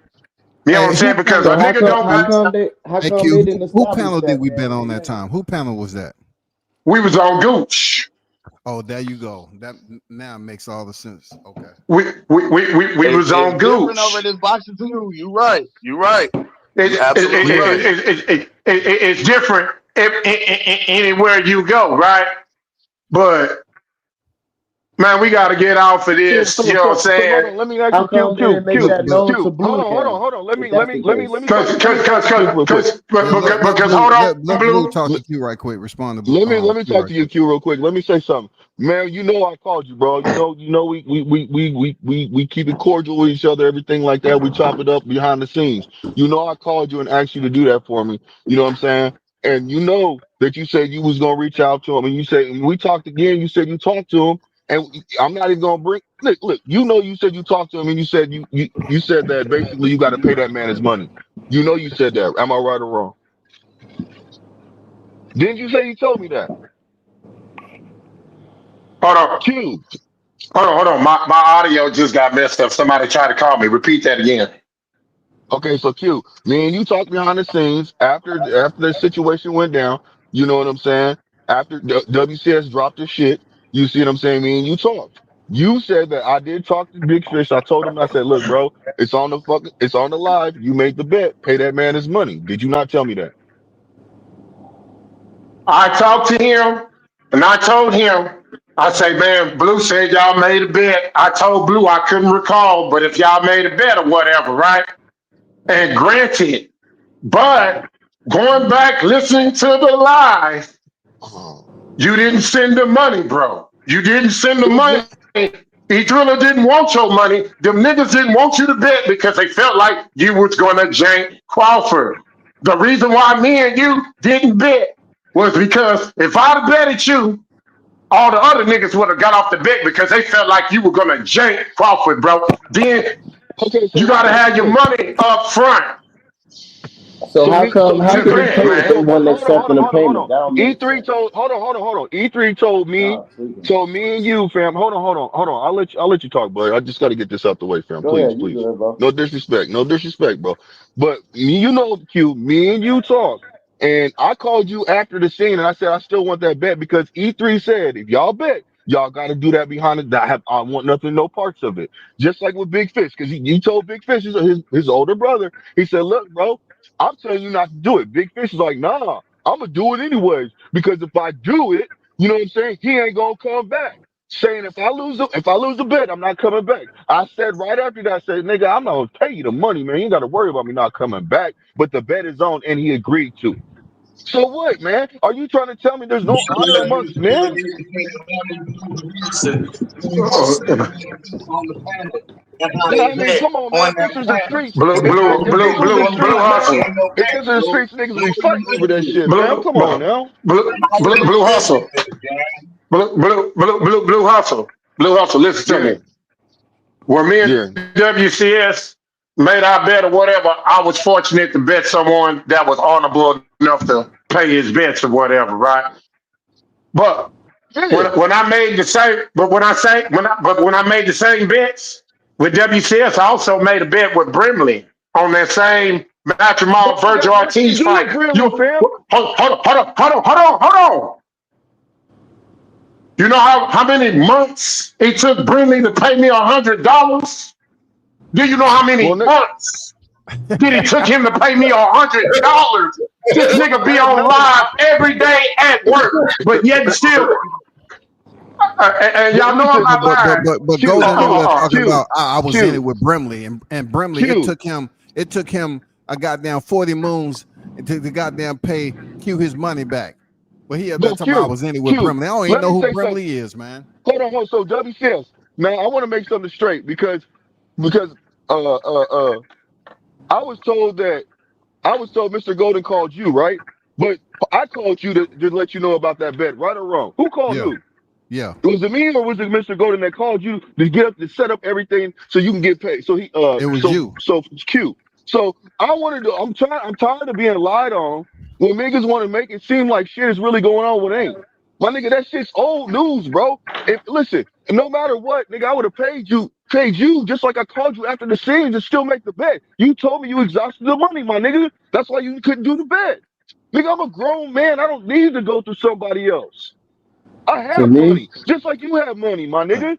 You know what Hey, I'm who saying? Because panel? a So how nigga come don't how bet. come they how Hey, come Q, they didn't who establish panel did that, we man, bet with on the that name? time? Who panel was that? We was on Gooch. Oh, there you go. That now makes all the sense. Okay. We was It's on different over Gooch. this boxing too. You right. You right. You absolutely Yeah. right. It's different anywhere you go, right? But man, we got to get off of So, this. You so, know what I'm so, so, hold saying? on. Let me ask How you, Q, come they Q, didn't make Q, that But known Q. to Hold Blue on, hold on, then? hold on. Let If me, let that's me, the let me, let case. me talk. Let me talk to Q real quick. Because Blue hold on, let Blue Blue. talk to Q right quick. Respond to Let me Q talk right to you, quick. Q, real quick. Let me say something, man. You know I called you, bro. We keep it cordial with each other, everything like that. We chop it up behind the scenes. You know I called you and asked you to do that for me. You know what I'm saying? And you know that you said you was gonna reach out to him, and you said and we talked again. You said you talked to him, and I'm not even gonna bring. Look. You know you said you talked to him, and you said you said that basically you got to pay that man his money. You know you said that. Am I right or wrong? Didn't you say you told me that? Hold on, Q. hold on. My audio just got messed up. Somebody tried to call me. Repeat that again. Okay, so Q, me and you talked behind the scenes after the situation went down. You know what I'm saying? After WCS dropped his shit, you see what I'm saying? Me and you talked. You said that I did talk to Big Fish. I told him, I said, look, bro, it's on the live. You made the bet. Pay that man his money. Did you not tell me that? I talked to him and I told him, I say, man, Blue said y'all made a bet. I told Blue I couldn't recall, but if y'all made a bet or whatever, right? And granted, but going back listening to the live, Oh. you didn't send the money, bro. You didn't send the money. Exactly. E Thriller didn't want your money. Them niggas didn't want you to bet because they felt like you was gonna jank Crawford. The reason why me and you didn't bet was because if I'd have betted you, all the other niggas would have got off the bet because they felt like you were gonna jank Crawford, bro. Then Okay, you so gotta so have your look, money up front So how come so how to could me, he bet, pay so if they man. wasn't accepting the hold payment? on. That don't make E3 sense. told hold on. E3 told me, Nah, tweaking. and you, fam. Hold on. I'll let you talk, bud. I just got to get this out the way, fam. Go Please, ahead, you please. good, bro. No disrespect, bro. But you know, Q, me and you talk, and I called you after the scene, and I said I still want that bet because E3 said if y'all bet. Y'all got to do that behind it. I want nothing, no parts of it. Just like with Big Fish, because he told Big Fish, his older brother, he said, "Look, bro, I'm telling you not to do it." Big Fish is like, "Nah, I'm gonna do it anyways because if I do it, you know what I'm saying? He ain't gonna come back." Saying if I lose the bet, I'm not coming back. I said right after that, I said, "Nigga, I'm not gonna pay you the money, man. You ain't got to worry about me not coming back." But the bet is on, and he agreed to it. So what, man? Are you trying to tell me there's no honor amongst men? On the planet. That's how Yeah, they I mean, bet come on, on man. that This is the planet. streets. Blue, blue, If blue, this was the blue, blue streets, man. hustle. If this is the streets, niggas be fighting over that shit, fam. Blue, Come on now. blue hustle. Blue hustle. Blue hustle. Listen to Yeah, me. When me and yeah, WCS made our bet or whatever, I was fortunate to bet someone that was honorable enough to pay his bets or whatever, right? But yeah. when I made the same, but when I made the same bets with WCS, I also made a bet with Brimley on that same That Matrimonial ain't Virgil got nothing to Ortiz do fight. with Brimley, fam. Hold on. You know how many months it took Brimley to pay me $100? Do you know how Well, many months did it took him to pay me $100? This well, nigga be on no. live every day at work, but yet and still And But y'all know I'm listen, not lying. But Q, Golden over there talking Q, about I was in it Q, with Brimley and Brimley Q. it took him a goddamn 40 moons to goddamn pay Q his money back. But he up there But talking about I Q, was in it with Q. Brimley. I don't even Let know me who say something. Brimley is, man. Hold on. So WCS. Now I want to make something straight because uh uh uh I was told Mr. Golden called you, right? But I called you to let you know about that bet, right or wrong? Who called Yeah, who? yeah. Was it me or was it Mr. Golden that called you to get up to set up everything so you can get paid? So It was you. Q. So I'm tired of being lied on when niggas want to make it seem like shit is really going on when it ain't. My nigga, that shit's old news, bro. If listen, no matter what, nigga, I would have paid you just like I called you after the scene to still make the bet. You told me you exhausted the money, my nigga. That's why you couldn't do the bet. Nigga, I'm a grown man. I don't need to go through somebody else. I To have me, money, just like you have money, my nigga.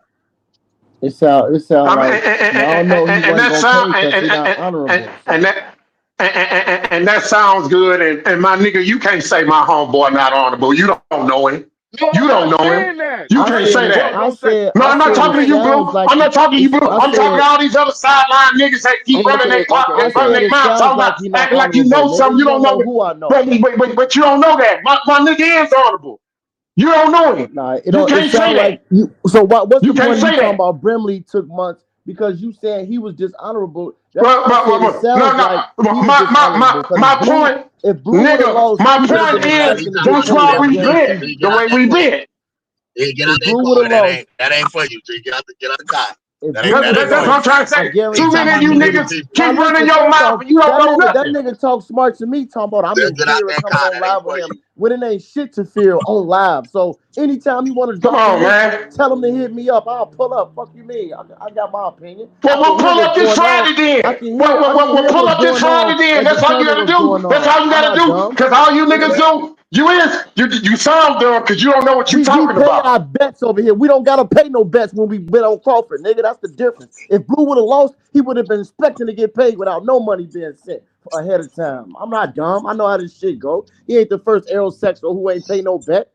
it sound I mean, like y'all know he and wasn't that gonna sound pay because he not and, honorable. and So that and that sounds good. And my nigga, you can't say my homeboy not honorable. You don't know him. No, You I'm don't not know him. saying that. You I That can't ain't said say the it. point. that. What I'm saying, No, what I'm I'm not I said saying talking it to is, you, Blue. sounds like I'm not talking to you, Blue. I I'm talking to said all these other sideline niggas that keep running their I running said their it mouth, sounds talking like about he not acting like you honorable, know nigga. something You you don't don't know know. who I know. But you don't know that. My nigga is honorable. You don't know him. Nah, it You don't. It can't say sound that. like you. So what's You the can't point of you say talking that. about Brimley took months because you saying he was dishonorable? That's why I said it No, sounds like no. he was dishonorable because My point, if Blue would have nigga, lost, my he would have point been is expecting to get that's paid. why I we guarantee bid you. the way we bid. If Blue would have lost, That ain't for you, G. Get out the car. if Blue would have That's what I'm lost, trying to I say. Too guarantee many of you you he would have. niggas Now keep running listen, your first mouth off, and you don't know that nothing. nigga talk smart to me, talking about I'm Just in get out fear of that coming car. on That ain't live for with him you. when it ain't shit to fear on live. So anytime you want to Come drop the on, link, man. tell him to hit me up. I'll pull up. Fuck you mean? I got my opinion. I Well, can we'll hear pull what's up this going on. Friday then. I can We'll hear pull what's up this going on Friday then. and That's all you determine gotta what's do. going That's on. all you I'm gotta not do. dumb. Cause all you niggas do, you sound dumb because you don't know what you We talking pay about. our bets over here. We don't gotta pay no bets when we bet on Crawford, nigga. That's the difference. If Blue would have lost, he would have been expecting to get paid without no money being sent ahead of time. I'm not dumb. I know how this shit go. He ain't the first aerosexual who ain't pay no bet.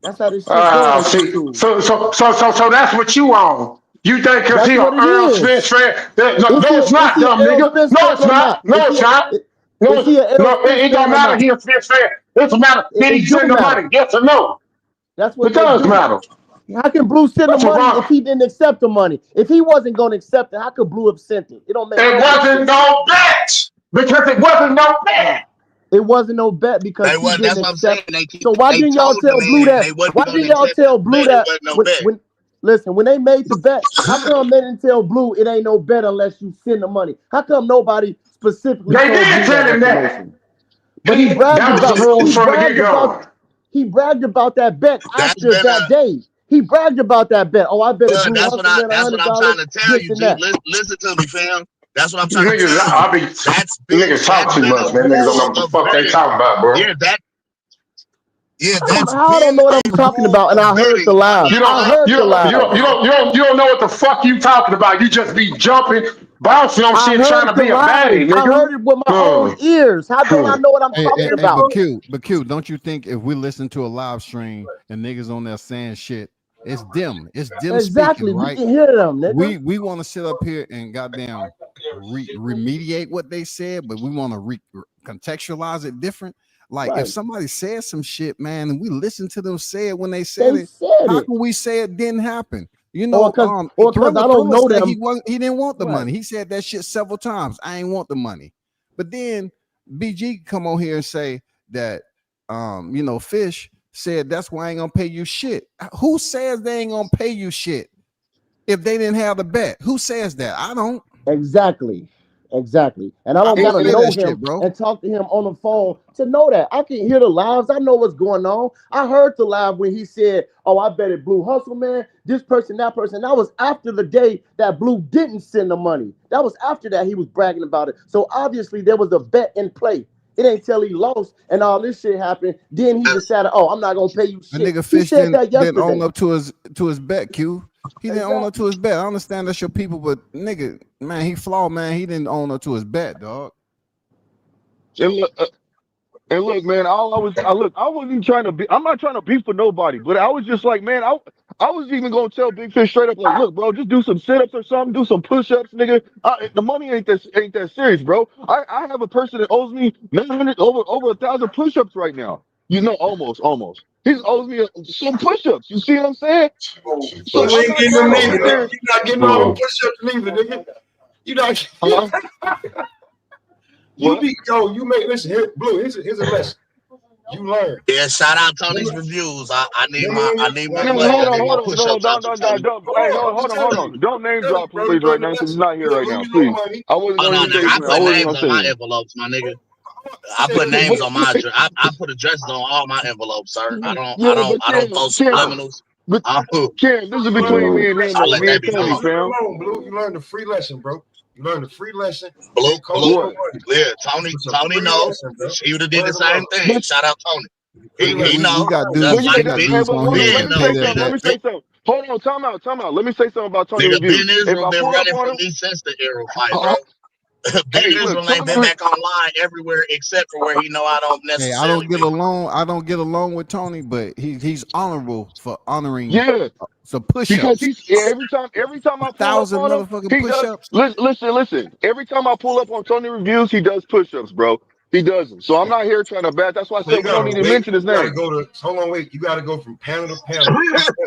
That's how this shit go on See, YouTube. so that's what you on. You think because That's he a what it Earl Spence is. fan? No, it's Is not, he an dumb Errol nigga. Spence No, fan it's or not. not? No, it's not. Is he an Errol Spence It don't fan or matter. not? He a Spence fan. It's a matter. Did he It do send the matter. money? Yes or no? That's It what they does do. matter. How can Blue send the That's what money if wrong. he didn't accept the money? If he wasn't going to accept it, how could Blue have sent it? It don't make It no wasn't sense. no bet because it wasn't no bet. Nah, it wasn't no bet because They he was. didn't That's what I'm saying. accept. So why They didn't y'all told the tell Blue man that? they wasn't Why gonna didn't y'all accept tell the Blue bet. It that wasn't no bet. when listen when they made the bet? How come they didn't tell Blue it ain't no bet unless you send the money? How come nobody specifically They told did Blue that tell him that. information? But he bragged That was the about rules from the get go. he bragged about that bet That's after been that a. day. He bragged about that bet. Oh, I bet if But Blue Hustle win that's what I'm $100, trying to tell this you, and G. that. Listen to me, fam. That's what I'm These trying to niggas, tell you. I be niggas talk That's too been a much, man. Niggas don't know rule what the of fuck they betting. talking about, bro. Yeah, that yeah, that's How I don't been know what a I'm talking rule about, and of I heard the betting on live. You this don't, I heard you the don't, you platform, don't, you live. bro. don't, you don't, you don't know what the fuck you talking about. You just be jumping, bouncing on I shit, trying heard to the be a live. baddie, I nigga. heard it with my own Hmm. ears. How don't I Hmm. know what I'm talking But about? Q, don't you think if we listen to a live stream and niggas on there saying shit, it's them speaking, Exactly. We right? can hear them, nigga. We want to sit up here and goddamn remediate what they said, but we want to contextualize it different. Like if Right. somebody said some shit, man, and we listen to them say it when they said They it, said how it. can we say it didn't happen? You Or know, cause I don't Thriller know said them. he didn't want the Right. money. He said that shit several times. I ain't want the money. But then BG come on here and say that Fish said that's why I ain't gonna pay you shit. Who says they ain't gonna pay you shit if they didn't have the bet? Who says that? I don't. Exactly. Exactly. And I I don't don't gotta say know that shit, him bro. and talk to him on the phone to know that. I can hear the lives. I know what's going on. I heard the live when he said, "Oh, I bet it Blue Hustle, man. This person, that person." That was after the day that Blue didn't send the money. That was after that he was bragging about it. So obviously there was a bet in play. It ain't till he lost and all this shit happened. Then he decided, "Oh, I'm not gonna pay you A shit." nigga He Fish said that didn't own yesterday. up to his bet, Q. He didn't own up to Exactly. his bet. I understand that's your people, but nigga, man, he flawed, man. He didn't own up to his bet, dog. And look, And look, man, I wasn't even trying to be. I'm not trying to beef for nobody, but I was just like, man, I was even gonna tell Big Fish straight up, like, look, bro, just do some sit ups or something, do some push ups, nigga. The money ain't that serious, bro. I have a person that owes me 900 over 1,000 push ups right now. You know, almost. He owes me some push ups. You see what I'm saying? So You I'm ain't not getting trying them to neither, sit nigga. there. You not getting all them push-ups neither, nigga. You not. Huh? You What? need you make listen here, Blue. Here's a lesson. You learn. Yeah, shout out Tony's Remember, reviews. I need remember when my No, money. hold I hold on, on, need hold my hold on, on. push No, ups no, out no, you, no, Tony. don't. hold Hey, on. I'm just hold telling you. on. Don't name Tell you, drop him, bro. You please, right learn the now, because he's lesson. not here Look, right when now. you loan Please. money, I wasn't Oh gonna no, even nigga, say his I name. I put wasn't names gonna on say my him. envelopes, my nigga. I I said, put look, names But on my listen, I put addresses on all my envelopes, sir. yeah, but I don't post Cam, subliminals. but I Cam, this is you learn the between free me and him, lesson, I though. let bro. Me that and be Just Tony, known. leave it fam. alone, Blue. You learn the free lesson, bro. You learn the free lesson. It Blue, ain't cost blue, no What? money. yeah. Tony, It's a Tony free know. lesson, bro. He would have did the Learn to same love. thing. But Shout out Tony. Free He lesson. We know. got but Just dudes. yeah, We like got hey, dudes but on hold here on. that Let can me Ben pay say know. that something. Let back. me say something. Hold on. Time out. Let me say something about Tony Nigga, Ben reviews. If Israel I been pull up running on from him, me since the Arrow fight, bro. uh, Ben hey, look, Israel ain't been back online everywhere except for where he know I don't Hey, I necessarily don't get be. along. I don't get along with Tony, but he's honorable for honoring yeah. some Because push-ups. every time I pull up 1,000 on him, motherfucking he does. push-ups. Listen. Every time I pull up on Tony reviews, he does push-ups, bro. He does them. So I'm not here trying to bat. That's why I So said you we don't gotta need to wait. mention his You gotta name. go to hold on, wait. You gotta go from panel to panel.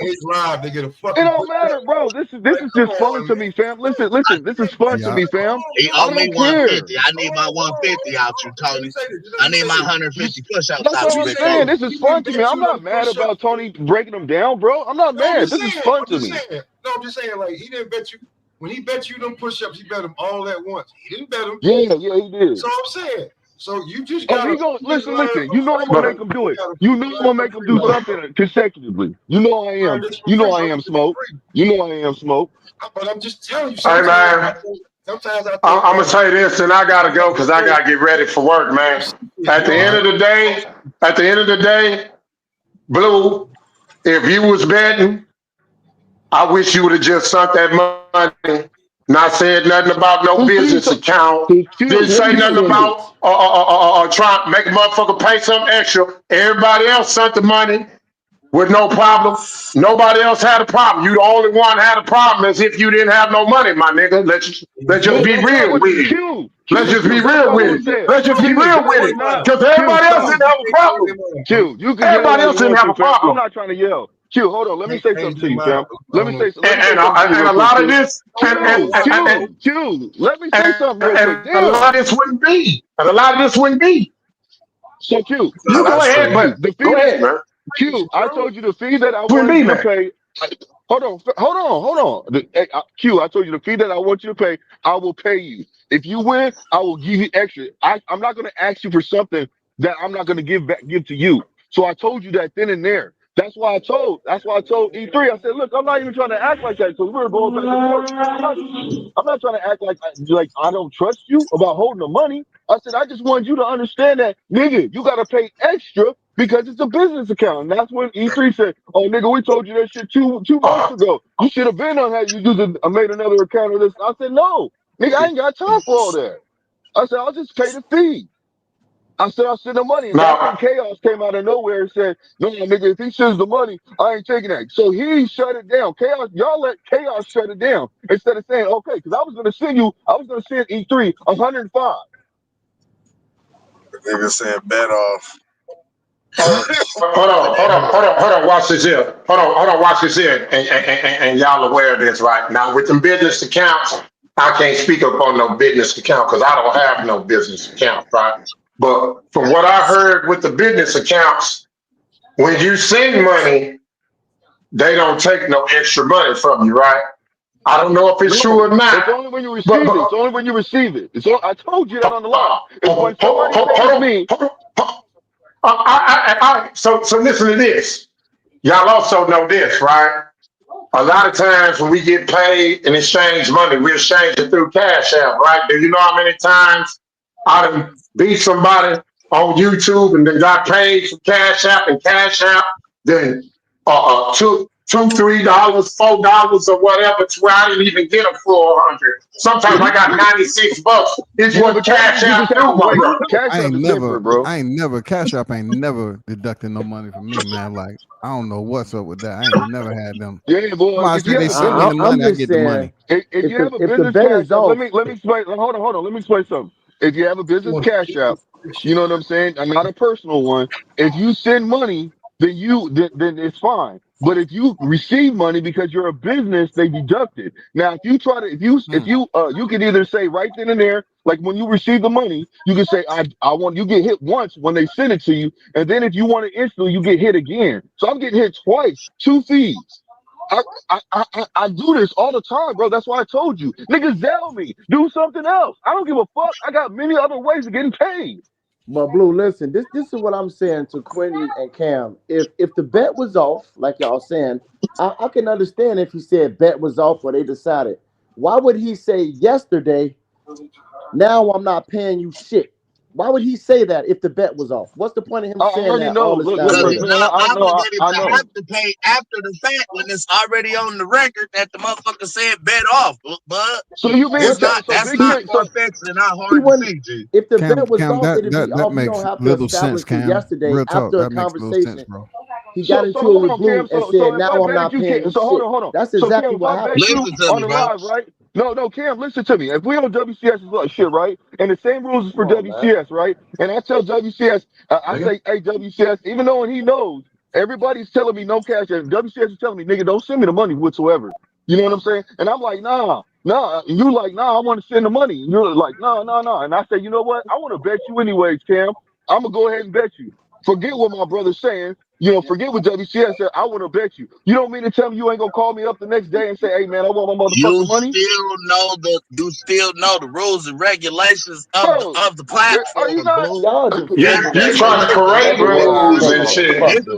His live, they get a It fucking don't push matter, up. bro. This Like, is come just fun on, to man. me, fam. I, Listen. This is fun to Yeah. me, fam. he I owe me don't care. 150. I need my 150 out you, Let me Tony. say this. Let I me need say my this. 150 push-ups That's out Let all you, me I'm big say saying. this. homie. This is He didn't fun to me. bet I'm you not them mad push about ups. Tony breaking them down, bro. I'm not No, I'm mad. just This is saying. fun I'm to just me. saying. No, I'm just saying. Like he didn't bet you when he bet you them push ups. He bet them all at once. He didn't bet them. Yeah, he did. So I'm saying. So you just Oh, gotta he going learn listen. a You know I'm gonna make framework. him do You it. gotta You know I'm learn gonna the make him free do lesson. something consecutively. You know I Learn am. this for You know free, I bro. am This is for smoke. free. You know I am smoke. But I'm just telling you. Hey man, Sometimes I think I'm gonna that say this, and I gotta go because I gotta get ready for work, man. At the All end right. of the day, Blue, if you was betting, I wish you would have just sunk that money. Not said nothing about no You business so account. Q, Didn't let say me nothing send it. about trying to make a motherfucker pay something extra. Everybody else sent the money with no problem. Nobody else had a problem. You the only one had a problem as if you didn't have no money, my nigga. Let's just No, be that's not real what with it. Let's just be That's real not with what I it. said. Let's just be Q, real that with was it. not Because Q, everybody else stop. didn't have a problem. Q, you can yell Everybody all else you didn't want have to, a fam. I'm problem. not trying to yell. Q, hold on. Let me say something to you, fam. Let me say And, something to you and real a quick, lot of Q. this, Q. Let me say something real and quick. a Damn. lot of this wouldn't be. And a lot of this wouldn't be. So Q, You Nah, go that's ahead, true. but the fee go that ahead, man. Q, I told you the fee that I Wouldn't wanted be, you to man. pay. Hold on. Q, I told you the fee that I want you to pay, I will pay you. If you win, I will give you extra. I'm not going to ask you for something that I'm not going to give to you. So I told you that then and there. That's why I told E3. I said, look, I'm not even trying to act like that because we were going back and forth. I'm not trying to act like I don't trust you about holding the money. I said, I just want you to understand that, nigga, you got to pay extra because it's a business account. And that's when E3 said, oh, nigga, we told you that shit two months ago. You should have been on that. You just made another account of this. I said, no, nigga, I ain't got time for all that. I said, I'll just pay the fee. I said, I'll send the money. And that's when Now, Chaos came out of nowhere and said, no, nigga, if he sends the money, I ain't taking that. So he shut it down. Y'all let Chaos shut it down instead of saying, okay, because I was going to send E3 105. Nigga said bet off. hold on, watch this here. Hold on, watch this here. And y'all aware of this, right? Now, with them business accounts, I can't speak up on no business account because I don't have no business account, right? But from what I heard with the business accounts, when you send money, they don't take no extra money from you, right? I don't know if it's true No, or not, it's only when you but, receive it. It's only when you receive it. I told you that on the live. It's when somebody hold pays on. me. So listen to this. Y'all also know this, right? A lot of times when we get paid and exchange money, we exchange it through Cash App, right? Do you know how many times I done beat somebody on YouTube and then got paid for Cash App and Cash App then took $2, $3, $4 or whatever to where I didn't even get a full 100. Sometimes I got $96. It's Yeah, what but that Cash means you App just have do, to my wait. brother. Cash App is different, bro. Cash App ain't never deducting no money from me, man. Like, I don't know what's up with that. I ain't never had them. Yeah, boy. Somebody If you said they have a send me business, the I'm money, I just get the saying, money. if if you have a the business bet cash is app, off, let me explain. Hold on. Let me explain something. If you have a business cash app, you know what I'm saying, and not a personal one. If you send money, then it's fine. But if you receive money because you're a business, they deduct it. Now, if you try to, if you you can either say right then and there, like when you receive the money, you can say I want, you get hit once when they send it to you, and then if you want it instantly, you get hit again. So I'm getting hit twice, 2 fees. I do this all the time, bro. That's why I told you. Niggas Zell me. Do something else. I don't give a fuck. I got many other ways of getting paid. but Blue, listen, this is what I'm saying to Quentin and Cam. If the bet was off, like y'all saying, I can understand if he said bet was off or they decided. Why would he say yesterday, now I'm not paying you shit? Why would he say that if the bet was off? What's the point of him I saying already that know. all this Look, time look, Because look, he's later? man. not I know. obligated I to have know. to pay after the fact when it's already on the record that the motherfucker said bet off, bud. So you mean What so, so That's big he not thing? far So fetched and not he hard to wouldn't see, G. if the Cam, bet was Cam, off, that it'd be that that off. You don't makes have to little sense, establish it Cam. yesterday Real talk, after a that makes little sense, conversation. bro. He got so into it hold with on, Cam. Blue and So said, if I now I'm betted not you, paying Cam. you So hold shit. on, hold on. That's So exactly Cam, if what I bet happened. you Listen to on me, the bro. live, right? No, Cam, listen to me. If we on WCS is like shit, right? And the same rules is Come for on, man. WCS, right? And I tell WCS, I say, hey, WCS, even though he knows, everybody's telling me no cash, and WCS is telling me, nigga, don't send me the money whatsoever. You know what I'm saying? And I'm like, nah. And you like, nah, I want to send the money. And you're like, nah. And I say, you know what? I want to bet you anyways, Cam. I'm gonna go ahead and bet you. Forget what my brother's saying. You know, forget what WCS said. I want to bet you. You don't mean to tell me you ain't gonna call me up the next day and say, hey man, I want my motherfucking money? You still know the rules and regulations of Bro, the are you platform, not? bro. Y'all just You, funny, you man. trying to create Every day I rules say and something. shit. Fuck This is dude.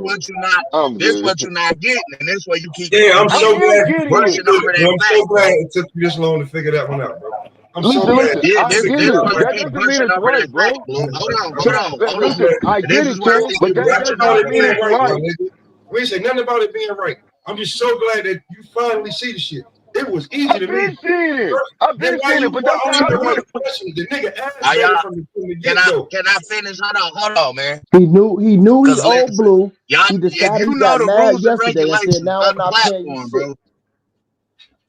I'm good. what you're not getting, and this way you keep Yeah, I'm I so fucking am glad. getting it. brushing over that I'm fact, so glad bro. it took you this long to figure that one out, bro. I'm so Listen, glad. Yeah, I You get figured this it it, out why but you right that now. keep doesn't mean brushing it's over right, that fact, bro. bro. Cam, I'm just listen, glad. I And this get is it, why Cam, you but keep We that ain't does brushing about not it over mean being that. it's right, my right. nigga. We ain't say nothing about it being right. I'm just so glad that you finally see the shit. It was easy I've to me. been seeing it. I've Then been why seeing you it, but that's I not don't how even to do want it. to question it. The nigga ass Are better y'all? from the get go. Can I finish? Hold on, man. He knew he Cause owed listen, Blue. y'all, He if decided you he know got the mad rules and yesterday and said, regulations now of I'm the not paying you platform, shit. bro.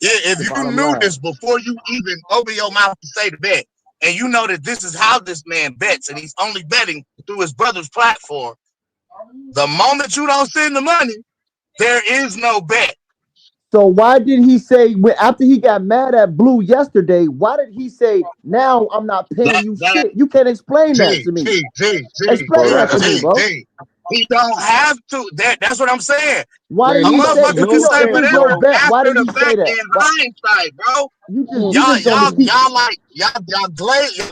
Yeah, if The you bottom knew line. this before you even open your mouth to say the bet, and you know that this is how this man bets, and he's only betting through his brother's platform, the moment you don't send the money, there is no bet. So why did he say after he got mad at Blue yesterday? Why did he say now I'm not paying you That shit? You can't explain that G to me. G G G Explain Well, that to that's me, G bro. G. He don't have to. That's what I'm saying. Why did Man, A you he got say some motherfucker if can it's low say if sense, it's no whatever bro. bet? Why after did the he say fact that? in Why hindsight, bro. you just don't keep Y'all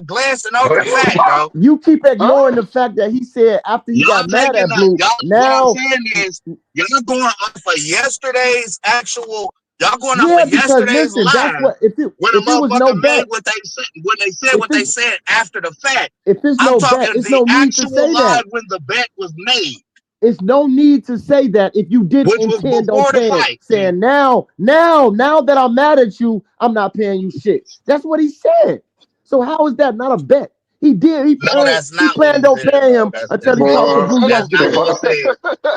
glancing over the fact, bro. you keep ignoring Huh? the fact that he said after he Y'all got mad taking at Blue. what I'm Now, saying is y'all going off of yesterday's actual. Y'all going off yeah, of because yesterday's listen, that's live what if it when a if it was no motherfucker made bet, what they said when they said if what they it's said after the fact. if it's I'm no bet, talking it's the no need to actual say live that. when the bet was made, It's no need to say that if you didn't which was intend on before the paying. fight. Saying now that I'm mad at you, I'm not paying you shit. That's what he said. So how is that not a bet? He did. He No, planned. that's He not what planned he on said, paying bro. him until he talked to boy. Blue That's not yesterday. If what I, he said.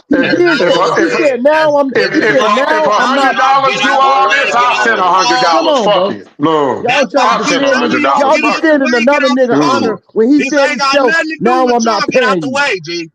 He if That's did not if say what I, he that. He if I, said said. now I'm. if He If if, said I, y'all if now a I'm hundred not. dollars get do out the all way, this, get I'll out send the Come $100. on, Fuck bro. it, no, Y'all trying to I'll send defend me. $100. Y'all Fuck it. defending another nigga Mm. honor when he This said ain't got himself. nothing to do Now with I'm y'all. not Get out paying the you. way, G.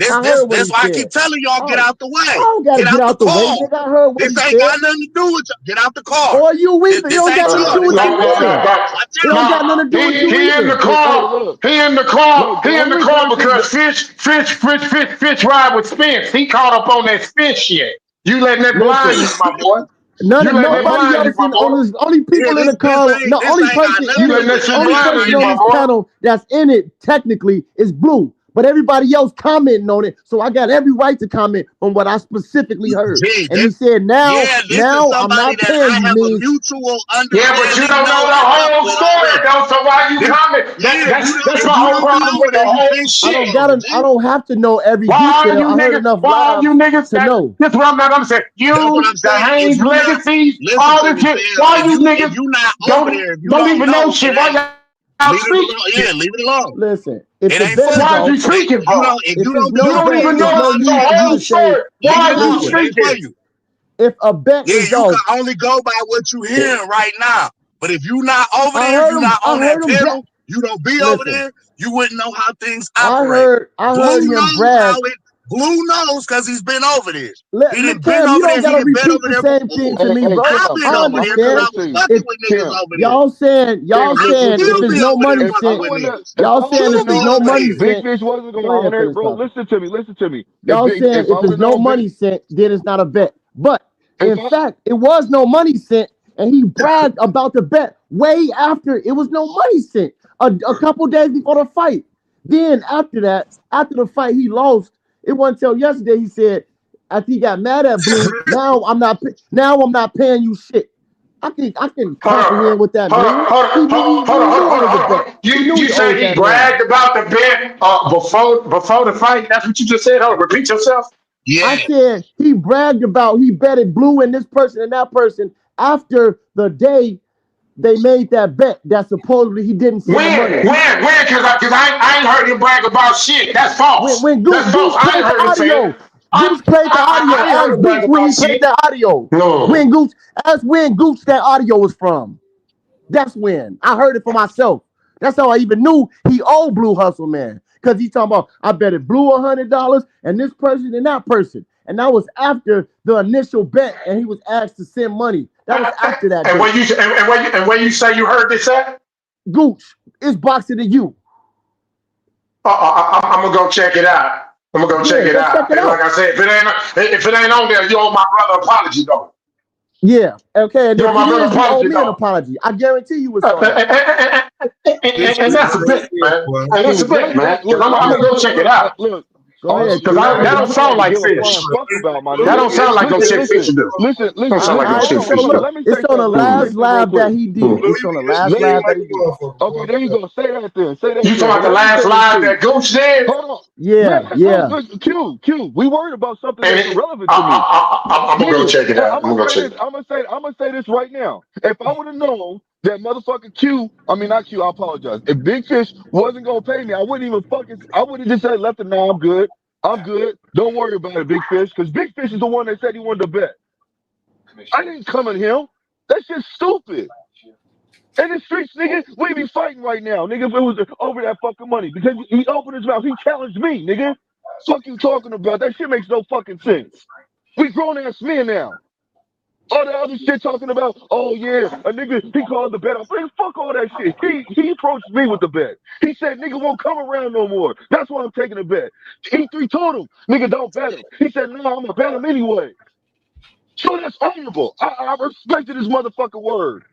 I heard what he This why I said. keep telling y'all get Oh, out the I way. don't gotta Get get out the out the way, car. nigga. I heard what This he ain't said. got nothing to do with you. Get out the car. Or you either. It This don't ain't got nothing to y'all. do with This you ain't No, either. watch It don't out. got nothing to do with you he in the either. Hey, car. look, He in the look, car. He in don't the we car go to the because Fish ride with Spence. He caught up on that Spence shit. You letting that blind Listen, you, my boy. none You of letting that nobody blind you, else my in on boy. this only Yeah, people in the car. The this only ain't got person nothing You in to it, do letting that with shit you. only This blind person you, on my this ain't boy. panel that's in it technically is Blue. but everybody else commenting on it. So I got every right to comment on what I specifically heard. Gee, And he said, now this is I'm somebody not that paying I you have a means. mutual Yeah, but you understanding. don't know the I fuck whole with story, already. though. So why you This, comment? yeah, That's if my you whole don't be problem over with the there, you whole think shit. I don't have to know every Why all detail. you I heard niggas? enough Why all you lives niggas? to know. This is what I'm saying. that's what I'm You, the saying. If Haynes you not legacies, listen all to this me, shit. Phil, Why you if niggas you not over don't there, if you don't don't even know know, shit? it Why ain't y'all leave it speak? alone. Yeah, leave it alone. Listen, if It the ain't bet for is Why you. you off, speaking for? If if you there's don't be You no don't over bet, there, even you there's know no don't the need for understand you whole to shit. say, story. Leave Why it are you alone. listen, It ain't for speaking? you. if a bet Yeah, is you can off, only go by what you hearing right now. But if you not over there, if you not I on that heard him pedal, you don't be over listen, there, you wouldn't know how things I operate. heard him brag. Blue knows because he's been over there. He Look, done been Cam, you over don't there. He gotta done been repeat over the there same thing before. to me, Hey, bro. I've Tim, been I Tim, over I'm there because understand. I finna was tell you, fucking If with niggas Tim, over there. y'all saying Tim, look, look, if Still look. there's be no over there money If I fucking sent, with wouldn't have, niggas. if y'all I saying would if have Still be there's no known over money that there. Big sent, Fish wasn't gonna go ahead, honor it, finish bro. talking. Listen to me, listen to me. Y'all saying If if I would there's have no known money Big, sent, then it's not a bet. But if in I, fact, it was no money sent, and he bragged about the bet way after it was no money sent. A couple days before the fight. Then after that, after the fight, he lost. It wasn't until yesterday he said, after he got mad at Blue, now I'm not paying you shit. I can Hold on, comprehend what that hold on, means. hold on, He knew hold on, he knew hold it on, was a hold bet. on. He knew You he owed say he that man. bragged about the bet before the fight? That's what you just said. Hold on, repeat yourself. I Yeah. said he bragged about he betted Blue and this person and that person after the day they made that bet that supposedly he didn't send the money. When? Because I ain't heard him brag about shit. That's false. When That's false. Goose I ain't played the heard him say it. audio, Goose played the audio. I ain't heard Ask him brag Goose when about he played shit. that audio. No. When Goose ask when Goose that audio was from. That's when I heard it for myself. That's how I even knew he owed Blue Hustle Man. Because he talking about I bet it Blue $100 and this person and that person. And that was after the initial bet, and he was asked to send money. That was after that And date. when you say you heard this at, Gooch, it's boxing to you. I'm gonna go check it out. I'm gonna go check Yeah, it go check out. it And like out. I said, if it ain't on there, you owe my brother an apology though. Yeah. Okay. And You owe if it my brother an is, you owe apology me an though. apology. I guarantee you it's And, on there. that's a bet, man. And that's a dude, bet, man. Because look, I'm gonna go check it out. look. Go All ahead, those Because Q. stories that don't you don't sound even like give a fish. flying fuck about, my That nigga. don't sound like no Listen, shit fish listen, to do. listen, Don't listen, sound like listen. no All Hold right. shit on, So fish hold to on. look, do. Let me say it's on the something. Let me say last something real live that quick. he did. It's on the last Let me. live that he did. Okay, there you go. Say that then. Say that You talking then. about But the let me last say this live to you. that Gooch did? Hold on. Yeah, Man, look, yeah. look, Q. We worried about something And that's irrelevant to me. I'm gonna go Nigga, check it out. I'm I'm gonna gonna go say check this. it out. I'm gonna say this right now. If I would have known that motherfucking I mean not Q, I apologize. If Big Fish wasn't gonna pay me, I wouldn't even I would have just said left it now. I'm good. I'm good. Don't worry about it, Big Fish, because Big Fish is the one that said he wanted to bet. I didn't come at him. That shit's stupid. In the streets, nigga, we be fighting right now, nigga, if it was over that fucking money. Because he opened his mouth, he challenged me, nigga. Fuck you talking about? That shit makes no fucking sense. We grown ass men now. All the other shit talking about, oh yeah, a nigga, he called the bet. Man, fuck all that shit. He approached me with the bet. He said, nigga won't come around no more. That's why I'm taking the bet. E3 told him, nigga, don't bet him. He said, no, I'm gonna bet him anyway. So that's honorable. I respected his motherfucking word.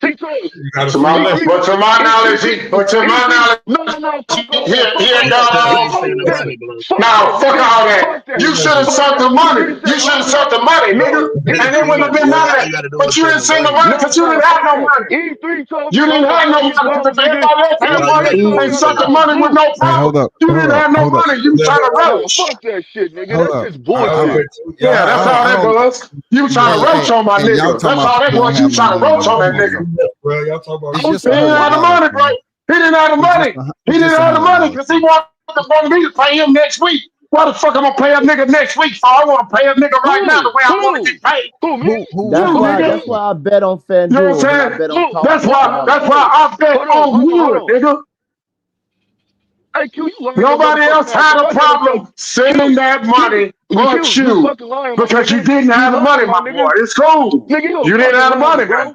He told You gotta To see the my, lesson. but to my knowledge, E3, no, fuck all that, he fuck had all that, gone on. Ain't fuck saying no that, shit, bro. fuck Now, that, fuck nigga, all that. fuck that, You should have fuck sent the that. money. He You said, should have oh sent the no, money, nigga. no, And there wouldn't E3 have been Boy, none of all that. you gotta do But is you send didn't the send the money. money because you didn't have fuck no that. money. E3 told me You didn't on the have no fucking money because phone, if nigga. anybody else had All you money gotta do is and send sent the the money. money with Blue. no Hey, problem, you didn't have no hold up, money. You trying to Nah, roach. fuck that shit, nigga. hold That's up. just I bullshit. bet you. Yeah, that's all I that don't. was. You trying to roach on my Y'all nigga. talking That's about all that people don't was. You have no trying to money, roach on man. that Come on, nigga. man. Bro, y'all talk about It's some just He a didn't hundred have the shit. dollars, money, bro. man. He didn't have the money. He It's didn't just have the money $100, because he man. wanted me to pay him next week. Why the fuck I'm gonna pay a nigga next week? So I want to pay a nigga right now the Who? way I want to Who? get paid. Who, me? You, That's why nigga. Me? I bet on You know what FanDuel and then I I'm saying? bet on Who? Talk Bet Who? That's tomorrow. why I bet on Hold wood, on. nigga. Hey, Q, you lying your Nobody motherfucking else ass. had All a I gotta tell problem sending Q, that Q, money but you you fucking lying, my because you nigga. didn't You have the money, lying, my my boy. nigga. It's cool. Nigga, you a You didn't fucking have the liar, money, man. bro.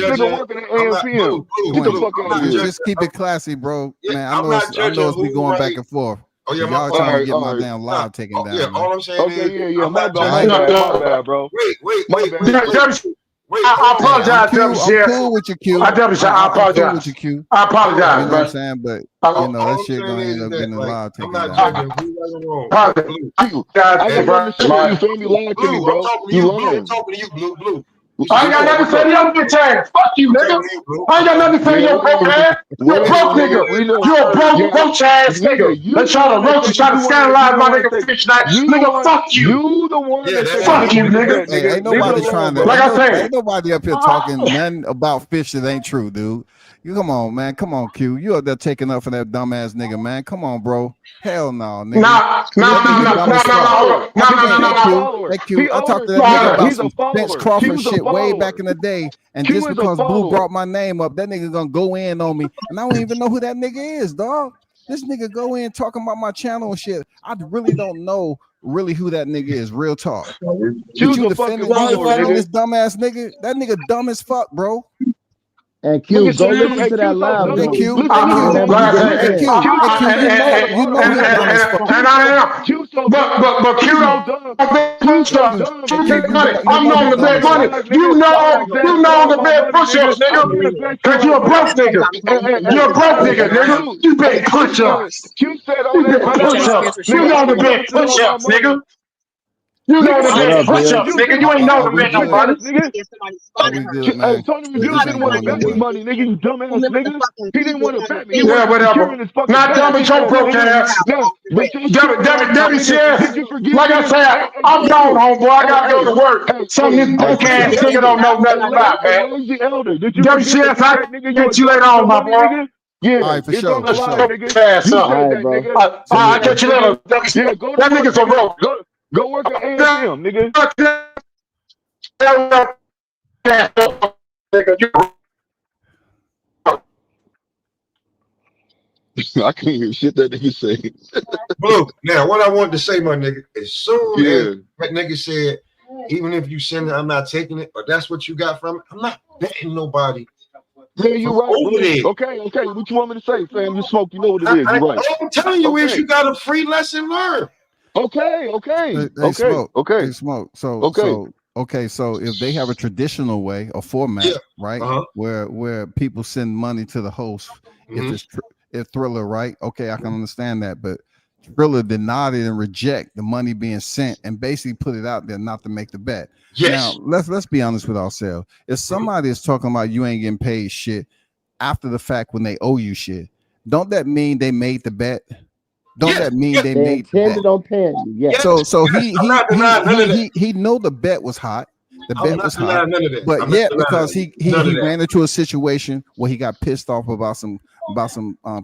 judging. nigga working at I'm not AMPM. Get the fuck I'm out of not here. Just keep it classy, bro. Yeah, Man, I'm not I know judging it's be who going back right. and forth. Oh yeah, my Y'all fault. trying to get All my right. damn Nah, live taken yeah, down, man. all I'm saying Okay, is yeah. I'm My not bad, judging. my bad, bro. Wait, My bad. hold I on. Hey, apologize, double I'm share. cool with you, I Q. double share. I I'm cool with you, apologize. Q. I Hold You apologize, know what I'm man. saying? But I that All I'm shit saying gonna end is up that getting like live I'm taken not down, judging man. who right or wrong. apologize, Blue, I got nothing to say to you, fam. You lied to me, blue. I'm bro. talking to You you, blue. I'm lying. talking to you, blue. I ain't got What's nothing to say up? to your bitch ass. Fuck you, I'm talking nigga. to you, blue. I ain't I'm got talking nothing to to say to you. Yeah, your broke ass. You're a broke nigga. we know. You're a broke, Yeah, roach ass nigga, nigga. They you the try one to that roach you, said that try to scandalize you the my one that nigga said fish night. you the Nigga, one fuck you. Yeah, that that's said you how Fuck could you, make a nigga. bet, Hey, nigga. ain't Leave it nobody alone, trying to Like bro. I said, ain't nobody up here talking nothing about fish that ain't true, dude. You come on, man. Come on, Q. You up there taking up for that dumbass nigga, man. Come on, bro. Hell no, nigga. nah, That nigga dumb as fuck. hold on. I, Nigga, hey, he's a Q. follower. Hey, Q. I talked to that No, nigga hold about He's on. a some Vince follower. Crawford Q's a shit way follower. back in the day. And Q just is a because Blue follower. brought my name up, that nigga gonna go in on me. And I don't even know who that nigga is, dog. This nigga go in talking about my channel and shit. I really don't know really who that nigga is. Real talk. But Q's you a fucking defending warlord, nigga. this dumbass nigga. That nigga dumb as fuck, bro. And Q, Nigga, go so listen to that Q's so live, dumb. Hey bro. Q, Listen, hey let me Q, tell Whenever you you what get Q a hey said. chance. Q, Q hey so Q. You know hold he on, dumb as fuck. Q so Q so dumb. But Q Q so don't dumb. Q bet so Q, dumb. hey Q, money. you I'm know he known to dumb bet as money. fuck. Dog ass nigga. Dog ass You nigga. Get know all to my bet money, nigga. push-ups, I nigga. put a back Cause check you right a now. broke nigga. Hey, You a broke hey, nigga, hey, nigga. Q. You Hey, bet Q said, push-ups. Q said all You that bet money I got, push-ups. You nigga, know I to put bet 100% of all my push-ups, money. nigga. You know to Nigga, What bet up, Tony Bill? push-ups, Reviews nigga. didn't You want ain't to know Are to offer we me bet no good? nobody. credits, nigga. Are we good, Hey, man? Tony This Reviews this didn't ain't want to going bet me nowhere. money, nigga, you dumbass nigga. He didn't want to bet me. He Yeah, wanted to secure whatever. in his fucking Now, dumb bag, it bitch your ass broke nigga. ass. Now, but your stupid ass, Debbie nigga, says, did you forget, like I nigga? said, Hey, I'm Q, gone, Q. homeboy. I Hey, gotta go hey, to work. hey, Something hey, this hey, broke lazy ass nigga elder. don't know Hey, nothing about, man. lazy elder. Did you Debbie forget says, that you I said, nigga, you catch a you dumb later with on, your my money, boy. nigga? All Yeah, right, for it's sure, on the for live, sure. nigga. Ass You up. All said right, that, bro. nigga. I Stupid ass catch you nigga. later. Debbie says, Yeah, go to that work, nigga's a nigga. broke. Go work at AFM, nigga. I can't hear shit that nigga say. Blue. Now, what I wanted to say, my nigga, as soon as Yeah. that nigga said, even if you send it, I'm not taking it, or that's what you got from it, I'm not betting nobody Yeah, from you right, over bro. there. Okay, okay. What you want me to say, fam? You smoke, you know what it is. You right. All I'm telling you is Okay. you got a free lesson learned. Okay, okay, They okay, smoke. okay, They smoke. So okay. okay. So if they have a traditional way or format, Yeah. right, Uh-huh. where people send money to the host, Mm-hmm. if Thriller, right, okay, I can understand that, but Thriller denied it and reject the money being sent and basically put it out there not to make the bet. Now Yes. let's be honest with ourselves. If somebody is talking about you ain't getting paid shit after the fact when they owe you shit, don't that mean they made the bet? Don't Yes. that mean Yes. they They made the bet? intended on paying you. Yes. Yes. So Yes. I'm not denying none of that. he know the bet was hot. The I'm bet not was hot, denying none of that. but I'm not yet denying because none of he that. ran into a situation where he got pissed off about some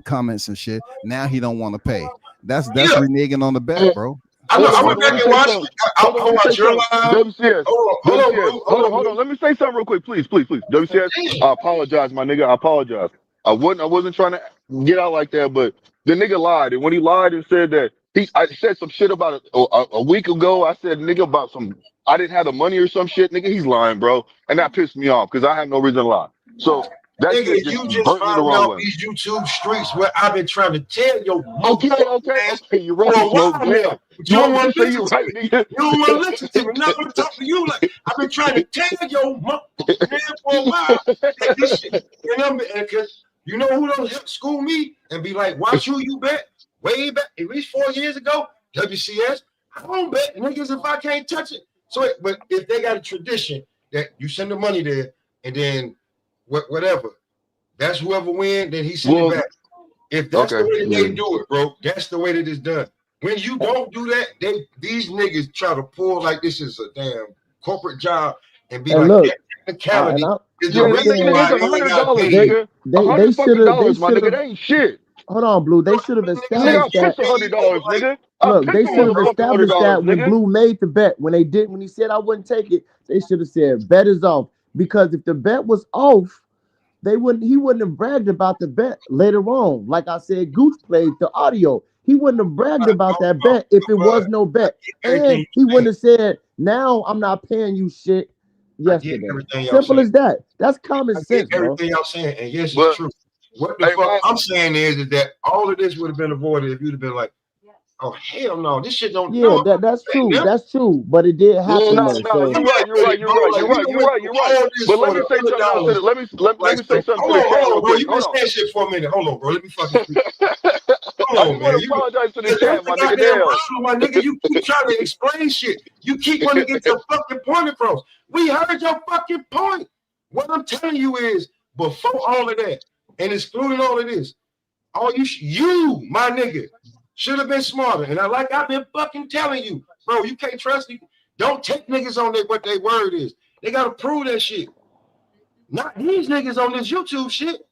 comments and shit. Now he don't want to pay. That's Yeah. reneging on the bet, bro. I know. Hold I on, went hold on. Let back me and say watched something. it. I, Hold on, I let me say watched your something. live. WCS, Hold on, WCS. bro. Hold on. Let me say something real quick, please, please, please. WCS, I apologize, my nigga. I apologize. I wasn't trying to get out like that, but the nigga lied, and when he lied and said that I said some shit about it a week ago. I said nigga about I didn't have the money or some shit. Nigga, he's lying, bro, and that pissed me off because I have no reason to lie. So that Nigga, shit just you just burnt me the finding wrong out way. these YouTube streets where I've been trying to tell your Okay, motherfucking okay, ass okay. You're for right, a Smoke. while now. Damn. But you You don't want me to want to say listen you're to right, me. nigga? You don't want to listen to me. Now I'm going to talk to you like I've been trying to tell your motherfucking ass for a while that this shit. And cause you know who don't help school me and be like, watch who you bet way back, at least 4 years ago, WCS. I don't bet niggas if I can't touch it. So, but if they got a tradition that you send the money there and then whatever, that's whoever win, then he send it Well, back. If that's the okay, way that yeah. they do it, bro, that's the way that it's done. When you don't do that, these niggas try to pull like this is a damn corporate job and be And like look, that technicality is the Yeah, that reason nigga, saying why it's they ain't got $100, paid. nigga. they should have $100, my nigga. That ain't shit. hold on, Blue. They should have Nigga, I established piss that. $100, nigga. I Look, piss they a should have motherfucking established $100, that when nigga. Blue made the bet. When he said I wouldn't take it, they should have said bet is off. Because if the bet was off, he wouldn't have bragged about the bet later on. Like I said, Gooch played the audio. He wouldn't have bragged about that bet if it was no bet. Everything And you he wouldn't saying. have said, now I'm not paying you shit I get yesterday. everything y'all Simple saying. as that. That's common I get sense, bro. everything y'all saying, and yes, it's But, true. What the hey, fuck I'm saying is that all of this would have been avoided if you'd have been like, oh hell no, this shit don't Yeah, no. that's Hey, true. man, That's true. But it did no, happen no, though. no. So You're right. You're with right. it, You're bro. right. Like You're we right. done You're went right. through You're right. all this But let for me the say something else to $100. the, let Like, me say something to the chat hold real on, bro. quick. You been Hold on. saying shit for a minute. Hold on, bro. Let me fucking speak. I Hold just on, want man. to apologize to the That's chat, the my nigga. goddamn Damn. problem, my nigga. You keep trying to explain shit. You keep wanting to get your fucking point across. We heard your fucking point. What I'm telling you is, before all of that, and excluding all of this, all you, my nigga, should have been smarter. And I've been fucking telling you, bro, you can't trust me. Don't take niggas on what their word is. They gotta prove that shit. Not these niggas on this YouTube shit.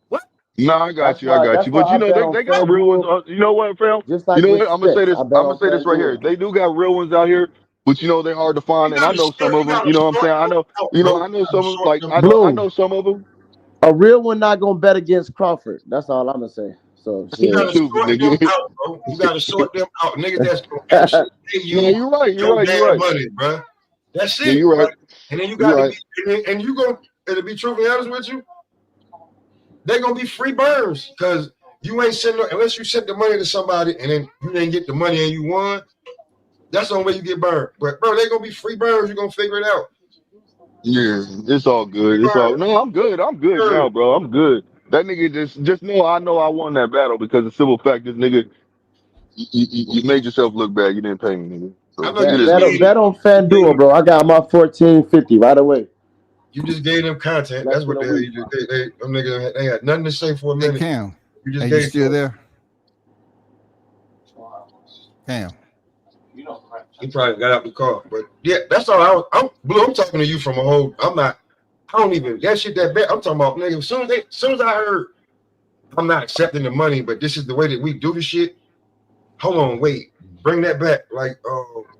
What? No, I got you. I got that's you. why But I you know, bet on they got real ones. FanDuel, You know what, fam? just You like know with what? I'm gonna say scripts. this. I bet I'm gonna on say this right here. FanDuel. They do got real ones out here, but you know they're hard to find, You and I gotta know some of them. You know what I'm saying? out, You know, bro. I You know gotta some of short like them. I Blue, know some of them. a real one not gonna bet against Crawford. That's all I'm gonna say. So You shit. gotta Stupid sort them nigga. out, bro. You gotta sort them out, niggas that's gonna actually pay No, you you're right. You're your right. You're damn right. money, bro. That's Yeah, it, you're bro. right. And then you You're got to right. be, and you gonna, and to be truthfully honest with you, they're gonna be free burns because you ain't sending unless you sent the money to somebody and then you didn't get the money and you won. That's the only way you get burned. But bro, they're gonna be free burns. You're gonna figure it out. Yeah, it's all Free good. It's all burns. no. I'm good. I'm good Sure. now, bro. I'm good. That nigga just know. I know I won that battle because the simple fact is, nigga, you made yourself look bad. You didn't pay me, nigga. I So know you it Bet is just what bet it on gave is. bet on you gave FanDuel, them, bro. I got my 1450 right away. you just gave them content. Less That's than what a the hell week. you just they them niggas they had nothing to say for a Hey minute. Cam, You just hey, you gave it to still them. there? Cam. He probably got out the car. But yeah, that's all I'm Blue, I'm talking to you from a whole I'm not I don't even that shit that bad. I'm talking about nigga. As soon as I heard I'm not accepting the money, but this is the way that we do the shit. Hold on, wait, bring that back. Like,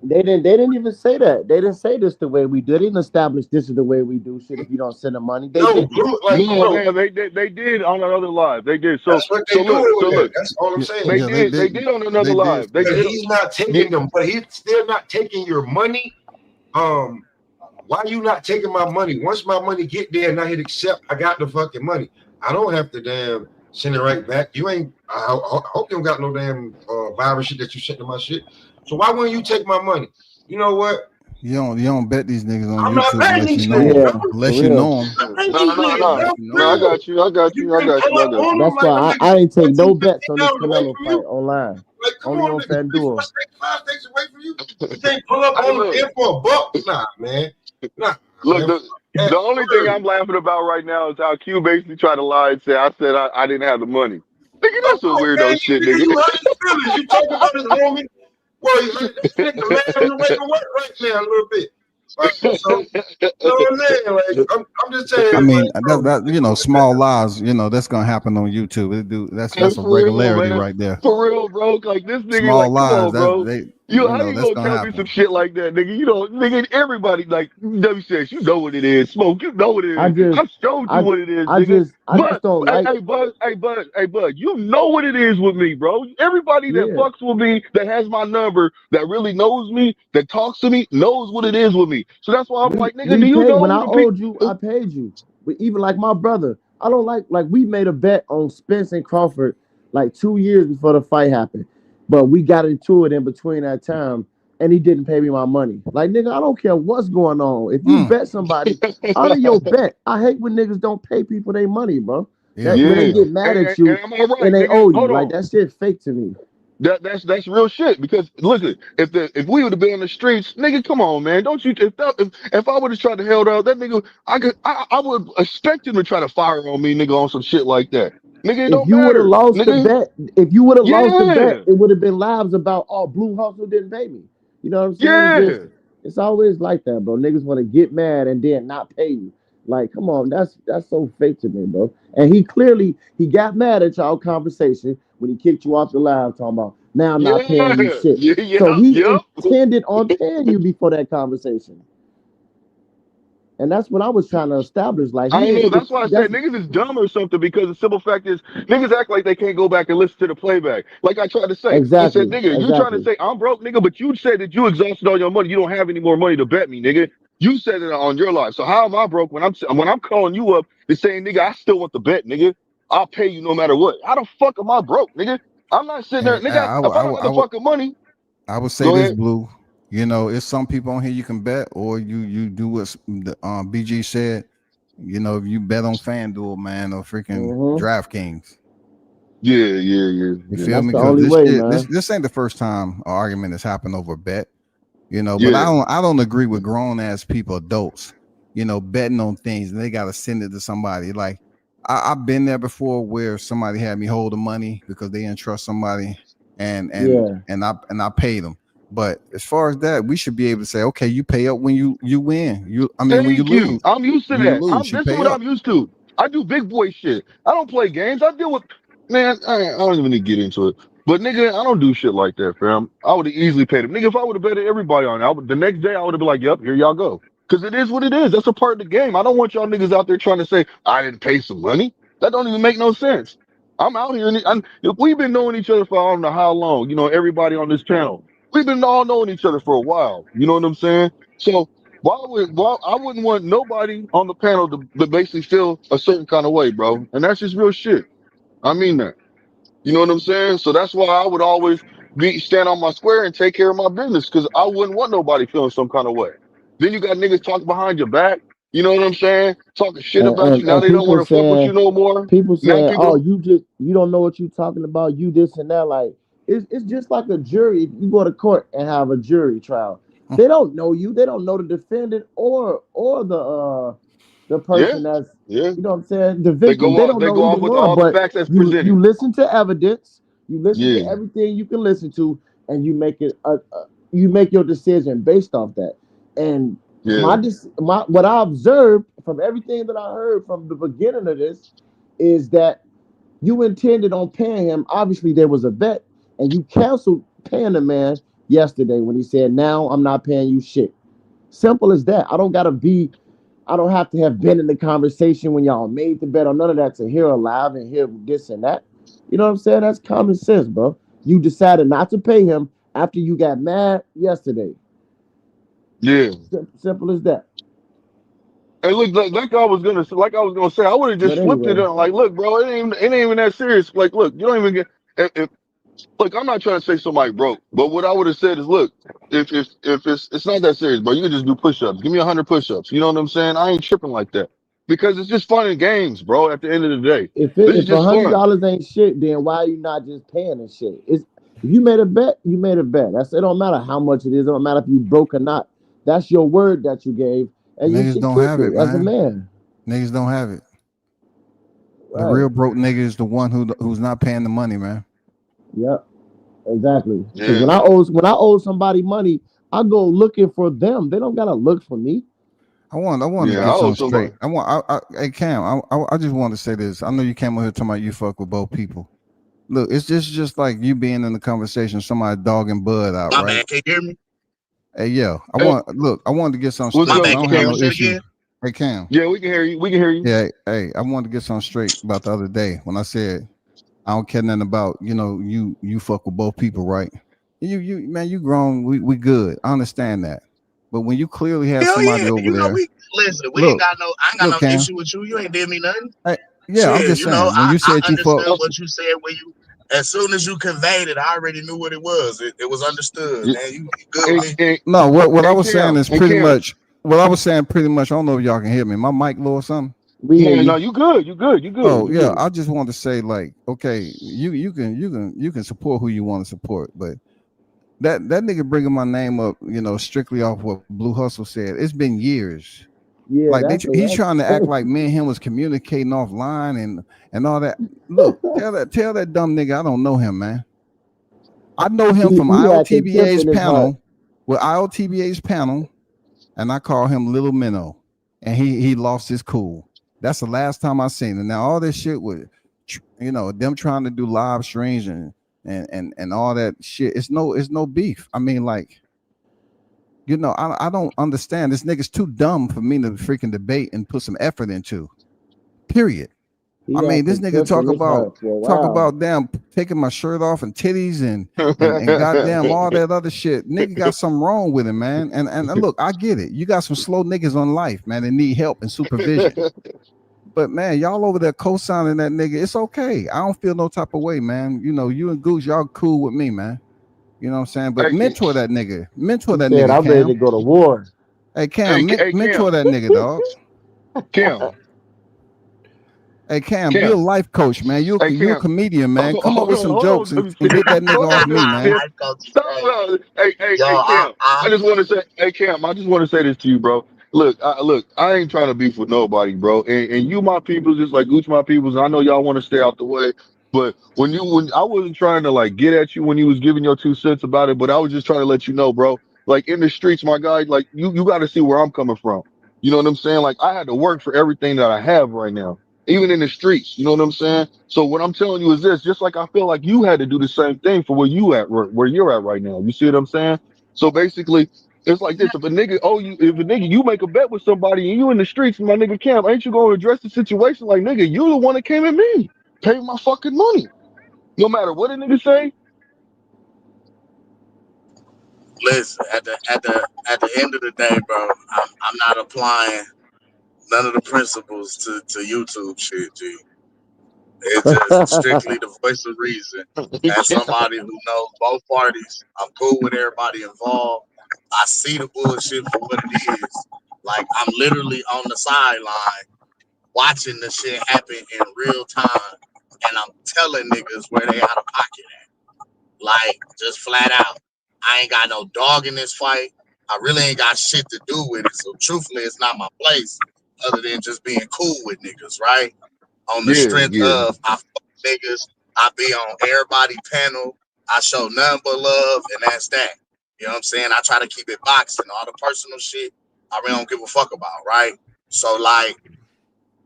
They didn't even say that. They didn't say this the way we do. They didn't establish this is the way we do shit if you don't send the money. They no, didn't. Blue, like, No, bro, man, they did on another live. They did. that's what they do over So there. look, That's all I'm Yeah, saying. they yeah, did on another they did live. They say But that. did. he's not Yeah, taking them. But he's still not taking your money. Um, why you not taking my money? Once my money get there and I hit accept, I got the fucking money. I don't have to damn send it right back. You ain't. I hope you don't got no damn virus shit that you sent to my shit. So why wouldn't you take my money? You know what? You don't bet these niggas on I'm not YouTube betting unless you these know niggas, them. bro. Yeah, for Unless you real. know them. I'm not betting no, these no, niggas, no, bro. Unless you For know no. I them. real. got you. I got You you. I can't got pull you. I up got on you. them That's like them why niggas I ain't take 14, no 15 bets on this miles away Canelo from fight you. online. Like, come Only on, on nigga. 3, 4 FanDuel. states, 5 states away from you. You can't pull up Hey, on look. there for a buck. Nah, man. Nah, Look, man. Fuck the that only thing word. I'm laughing about right now is how Q basically tried to lie and say I said I didn't have the money. Nigga, that's some Okay, weirdo shit, nigga, nigga. you hurt his feelings. You talking about his homie. Well, this nigga laughing away from work right now a little bit. Right? So, you know what I'm saying? Like, I'm just I saying, mean, like, bro, small lies, that's gonna happen on YouTube. And That's a for real, regularity man. right there. For real, bro. Like this nigga, Small like, come lies, on, bro. How you that's gonna gonna tell me some happen. shit like that, nigga? You know, nigga, everybody like WCS, you know what it is. Smoke, you know what it I is. just, I've showed you I, what it is, I nigga. just, I just But don't like. hey, bud, you know what it is with me, bro. Everybody that Yeah, fucks with me, that has my number, that really knows me, that talks to me, knows what it is with me. So that's why I'm we like, nigga, we do you paid know when who I the owed you. I people? paid you. But even like my brother, I don't like we made a bet on Spence and Crawford like 2 years before the fight happened, but we got into it in between that time, and he didn't pay me my money. Like nigga, I don't care what's going on. If you Mm, bet somebody, honor your bet. I hate when niggas don't pay people their money, bro. yeah, That when they yeah. Yeah. get mad at And you am I and right, they nigga? owe you, Hold like on. that shit fake to me. That's real shit. Because listen, if we would have been on the streets, nigga, come on, man. Don't you if I would have tried to held out that nigga, I would expect him to try to fire on me, nigga, on some shit like that. Nigga, it If don't you would have matter, lost the nigga. bet, if you would have lost the bet, Yeah, it would have been lives about, oh, Blue Hustle didn't pay me. You know what I'm saying? yeah, It's always like that, bro. Niggas want to get mad and then not pay you. Like, come on, that's so fake to me, bro. And he got mad at y'all conversation when he kicked you off the live, talking about now I'm not paying you yeah, shit. yeah, So yep, he yep. intended on paying you before that conversation, and that's what I was trying to establish. Like I he don't know. didn't. That's why I That's said niggas is dumb or something because the simple fact is niggas act like they can't go back and listen to the playback. Like I tried to say, I said, exactly, nigga, you trying to exactly. say I'm broke, nigga, but you said that you exhausted all your money. You don't have any more money to bet me, nigga. You said it on your life. So how am I broke when I'm calling you up and saying, nigga, I still want the bet, nigga. I'll pay you no matter what. How the fuck am I broke, nigga? I'm not sitting there, And nigga. If I don't have the fucking money, I would say go this, ahead. Blue. It's some people on here you can bet, or you do what the BG said. If you bet on FanDuel, man, or freaking Hmm. DraftKings. Yeah, yeah, yeah, You yeah, feel That's me? the Because only this way, shit, this man. this ain't the first time an argument has happened over a bet. But I yeah. don't agree with grown ass people, adults, betting on things and they gotta send it to somebody. Like I've been there before where somebody had me hold the money because they didn't trust somebody and and Yeah. and I paid them. But as far as that, we should be able to say, okay, you pay up when you win. When you Thank you. lose. I'm used to When you that. lose, you This is pay what up. I'm used to. I do big boy shit. I don't play games. I deal with man. I don't even need to get into it. But nigga, I don't do shit like that, fam. I would have easily paid him. Nigga, if I would have betted everybody on it, the next day I would have been like, "Yep, here y'all go." Because it is what it is. That's a part of the game. I don't want y'all niggas out there trying to say I didn't pay some money. That don't even make no sense. I'm out here, we've been knowing each other for I don't know how long. You know, everybody on this panel, we've been all knowing each other for a while. You know what I'm saying? So why I wouldn't want nobody on the panel to basically feel a certain kind of way, bro. And that's just real shit. I mean that. You know what I'm saying? So that's why I would always stand on my square and take care of my business because I wouldn't want nobody feeling some kind of way. Then you got niggas talking behind your back. You know what I'm saying? Talking shit and, about you. and Now and they don't want people to fuck with saying you no more. people Now saying, people "Oh, don't. you don't know what you talking about. You this and that." Like it's just like a jury. If you go to court and have a jury trial, they don't know you. They don't know the defendant or the Yeah, person that's, yeah. you know what I'm saying, the victim. They don't They know go either off with one. all the But facts that's you presented. listen to evidence. You listen to Yeah, everything you can listen to, and you make you make your decision based off that. And yeah, my what I observed from everything that I heard from the beginning of this is that you intended on paying him. Obviously, there was a bet, and you canceled paying the man yesterday when he said, "Now I'm not paying you shit." Simple as that. I don't have to have been in the conversation when y'all made the bet or none of that to hear alive and hear this and that. You know what I'm saying? That's common sense, bro. You decided not to pay him after you got mad yesterday. yeah. Simple as that. And look, like I was gonna say, I would have But just flipped it anyway, on. Like, look, bro, it ain't even that serious. Like, look, you don't even get. Look, I'm not trying to say somebody broke, but what I would have said is, look, if it's not that serious, bro, you can just do push-ups. Give me 100 push-ups. You know what I'm saying? I ain't tripping like that because it's just fun and games, bro. At the end of the day, this is if just fun. $100 ain't shit, then why are you not just paying the shit? It's if you made a bet, you made a bet. That's it. Don't matter how much it is. It don't matter if you broke or not. That's your word that you gave, and you Niggas should don't keep have it it, as a man. man. Niggas don't have it. The Right. real broke nigga is the one who's not paying the money, man. Yep. Exactly. Because Yeah, when I owe somebody money, I go looking for them. They don't gotta look for me. I want to yeah. I get owe something straight. somebody. Hey Cam, I just want to say this. I know you came over here talking about you fuck with both people. Look, it's just like you being in the conversation, somebody dogging Bud out, My right? bad. Can you hear me? Hey, yeah, Hey, I wanted to get something what's My straight because up, bad. I Can don't you have hear Cam? me no say it issue. again? Hey, Cam, Yeah, we can hear you. We can hear you. yeah, hey, I wanted to get something straight about the other day when I said I don't care nothing about you fuck with both people, right? You man, you grown, we good. I understand that, but when you clearly have Hell somebody yeah. over You know, there, we listen, we ain't look, got no I ain't got look, no Cam, issue with you. You ain't did me nothing. hey, yeah, I'm Shit, just you know, saying when you I said you fuck. understood what you said when you as soon as you conveyed it, I already knew what it was. It was understood, Yeah, man. You good with Hey, me. hey, No, what I hey, was saying Cam. is Hey, pretty Cam. much what I was saying. Pretty much, I don't know if y'all can hear me. My mic low or something. We hear No, no, you. you good. You good. You good. Oh You yeah, good. I just want to say like, okay, you can support who you want to support, but that nigga bringing my name up, strictly off what Blue Hustle said. It's been years. Yeah, Like he's that's trying to act like me and him was communicating offline and all that. Look, tell that dumb nigga I don't know him, man. I know him from he had contempt IOTBA's in his heart. panel with IOTBA's panel, and I call him Little Minnow, and he lost his cool. That's the last time I seen him. Now all this shit with, them trying to do live streams and all that shit. It's no beef. I mean, like, I don't understand. This nigga's too dumb for me to freaking debate and put some effort into. Period. I He mean, had this nigga contempt in his heart for a talk while. about damn taking my shirt off and titties and goddamn all that other shit. Nigga got something wrong with him, man. And look, I get it. You got some slow niggas on life, man, that need help and supervision. But man, y'all over there co-signing that nigga, it's okay. I don't feel no type of way, man. You and Goose, y'all cool with me, man. You know what I'm saying? But Hey, mentor that nigga. Mentor He that said, nigga, "I'm ready to Cam. go to war." Hey, Cam, hey, mentor Cam, that nigga, dog. Cam, Hey Cam, be a Cam, life coach, man. hey, You a Cam. comedian, man. Come up with some Hold jokes on. Let me and finish. get that nigga Hold off on. me, Nah, man. Cam. life coach is Stop. crazy. Hey, Yo, hey, Cam. I I just want to say, hey, Cam. I just want to say this to you, bro. Look. I ain't trying to beef with nobody, bro. And you, my people, just like Gooch, my peoples. I know y'all want to stay out the way, but when I wasn't trying to like get at you when you was giving your 2 cents about it, but I was just trying to let you know, bro. Like in the streets, my guy. Like you got to see where I'm coming from. You know what I'm saying? Like I had to work for everything that I have right now, even in the streets. You know what I'm saying? So what I'm telling you is this: just like I feel like you had to do the same thing for where you're at right now. You see what I'm saying? So basically, it's like this: if a nigga you make a bet with somebody and you in the streets, my nigga Cam, ain't you gonna address the situation like nigga? You the one that came at me. pay my fucking money. No matter what a nigga say. Listen, at the end of the day, bro, I'm not applying none of the principles to YouTube shit, G. It's just strictly the voice of reason. As somebody who knows both parties, I'm cool with everybody involved. I see the bullshit for what it is. Like, I'm literally on the sideline watching the shit happen in real time, and I'm telling niggas where they out of pocket at. Like, just flat out. I ain't got no dog in this fight. I really ain't got shit to do with it. So truthfully, it's not my place other than just being cool with niggas, right? On the Yeah, strength yeah. of I fuck niggas, I be on everybody panel, I show nothing but love, and that's that. You know what I'm saying? I try to keep it boxing. All the personal shit, I really don't give a fuck about, right? So, like,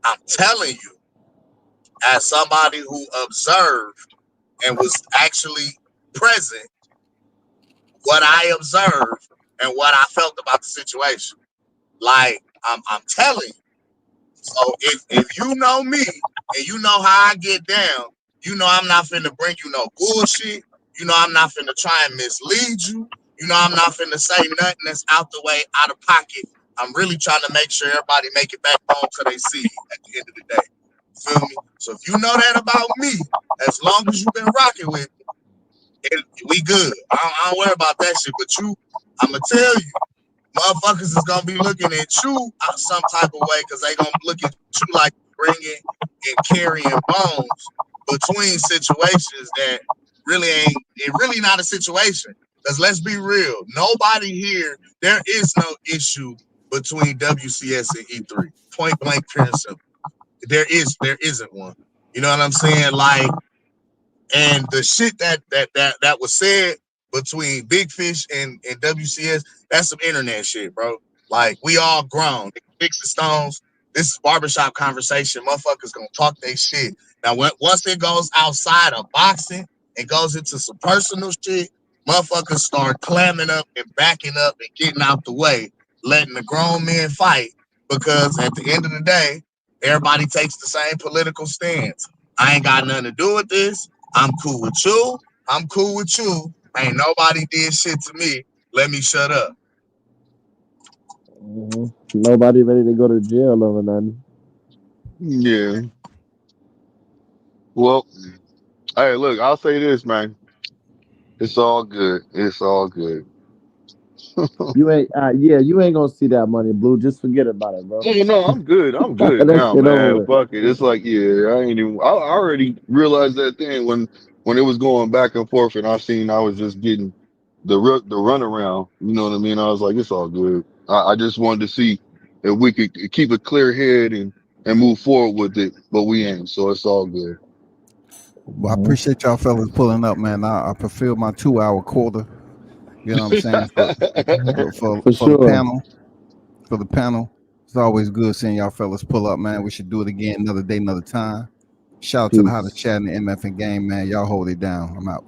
I'm telling you, as somebody who observed and was actually present, what I observed and what I felt about the situation. Like, I'm telling you. So if you know me and you know how I get down, you know I'm not finna bring you no bullshit. You know I'm not finna try and mislead you. You know I'm not finna say nothing that's out the way, out of pocket. I'm really trying to make sure everybody make it back home till they see at the end of the day. Feel me? So if you know that about me, as long as you've been rocking with me, we good. I don't worry about that shit. But I'ma tell you, motherfuckers is gonna be looking at you some type of way because they gonna look at you like bringing and carrying bones between situations that really ain't. It really not a situation. Because let's be real, nobody here. There is no issue between WCS and E3. Point blank, pure and simple. There isn't one. You know what I'm saying? Like, and the shit that was said between Big Fish and WCS, that's some internet shit, bro. Like, we all grown. Sticks and stones. This is barbershop conversation. Motherfuckers gonna talk their shit. Now, once it goes outside of boxing and goes into some personal shit, motherfuckers start clamming up and backing up and getting out the way, letting the grown men fight. Because at the end of the day, everybody takes the same political stance. I ain't got nothing to do with this. I'm cool with you. I'm cool with you. Ain't nobody did shit to me. Let me shut up. Nobody ready to go to jail over nothing. Yeah. Well, hey, look, I'll say this, man. It's all good. It's all good. You ain't, you ain't gonna see that money, Blue. Just forget about it, bro. Oh no, I'm good. I'm good That now, shit over man. with. Fuck it. It's like, yeah, I ain't even. I already realized that thing when it was going back and forth, and I was just getting the runaround. You know what I mean? I was like, it's all good. I just wanted to see if we could keep a clear head and move forward with it, but we ain't. So it's all good. Well, I appreciate y'all fellas pulling up, man. I fulfilled my 2 hour quota. You know what I'm saying? For For the sure. panel. For the panel. It's always good seeing y'all fellas pull up, man. We should do it again another day, another time. Shout out to the hottest Peace. chat in the MF and game, man. Y'all hold it down. I'm out.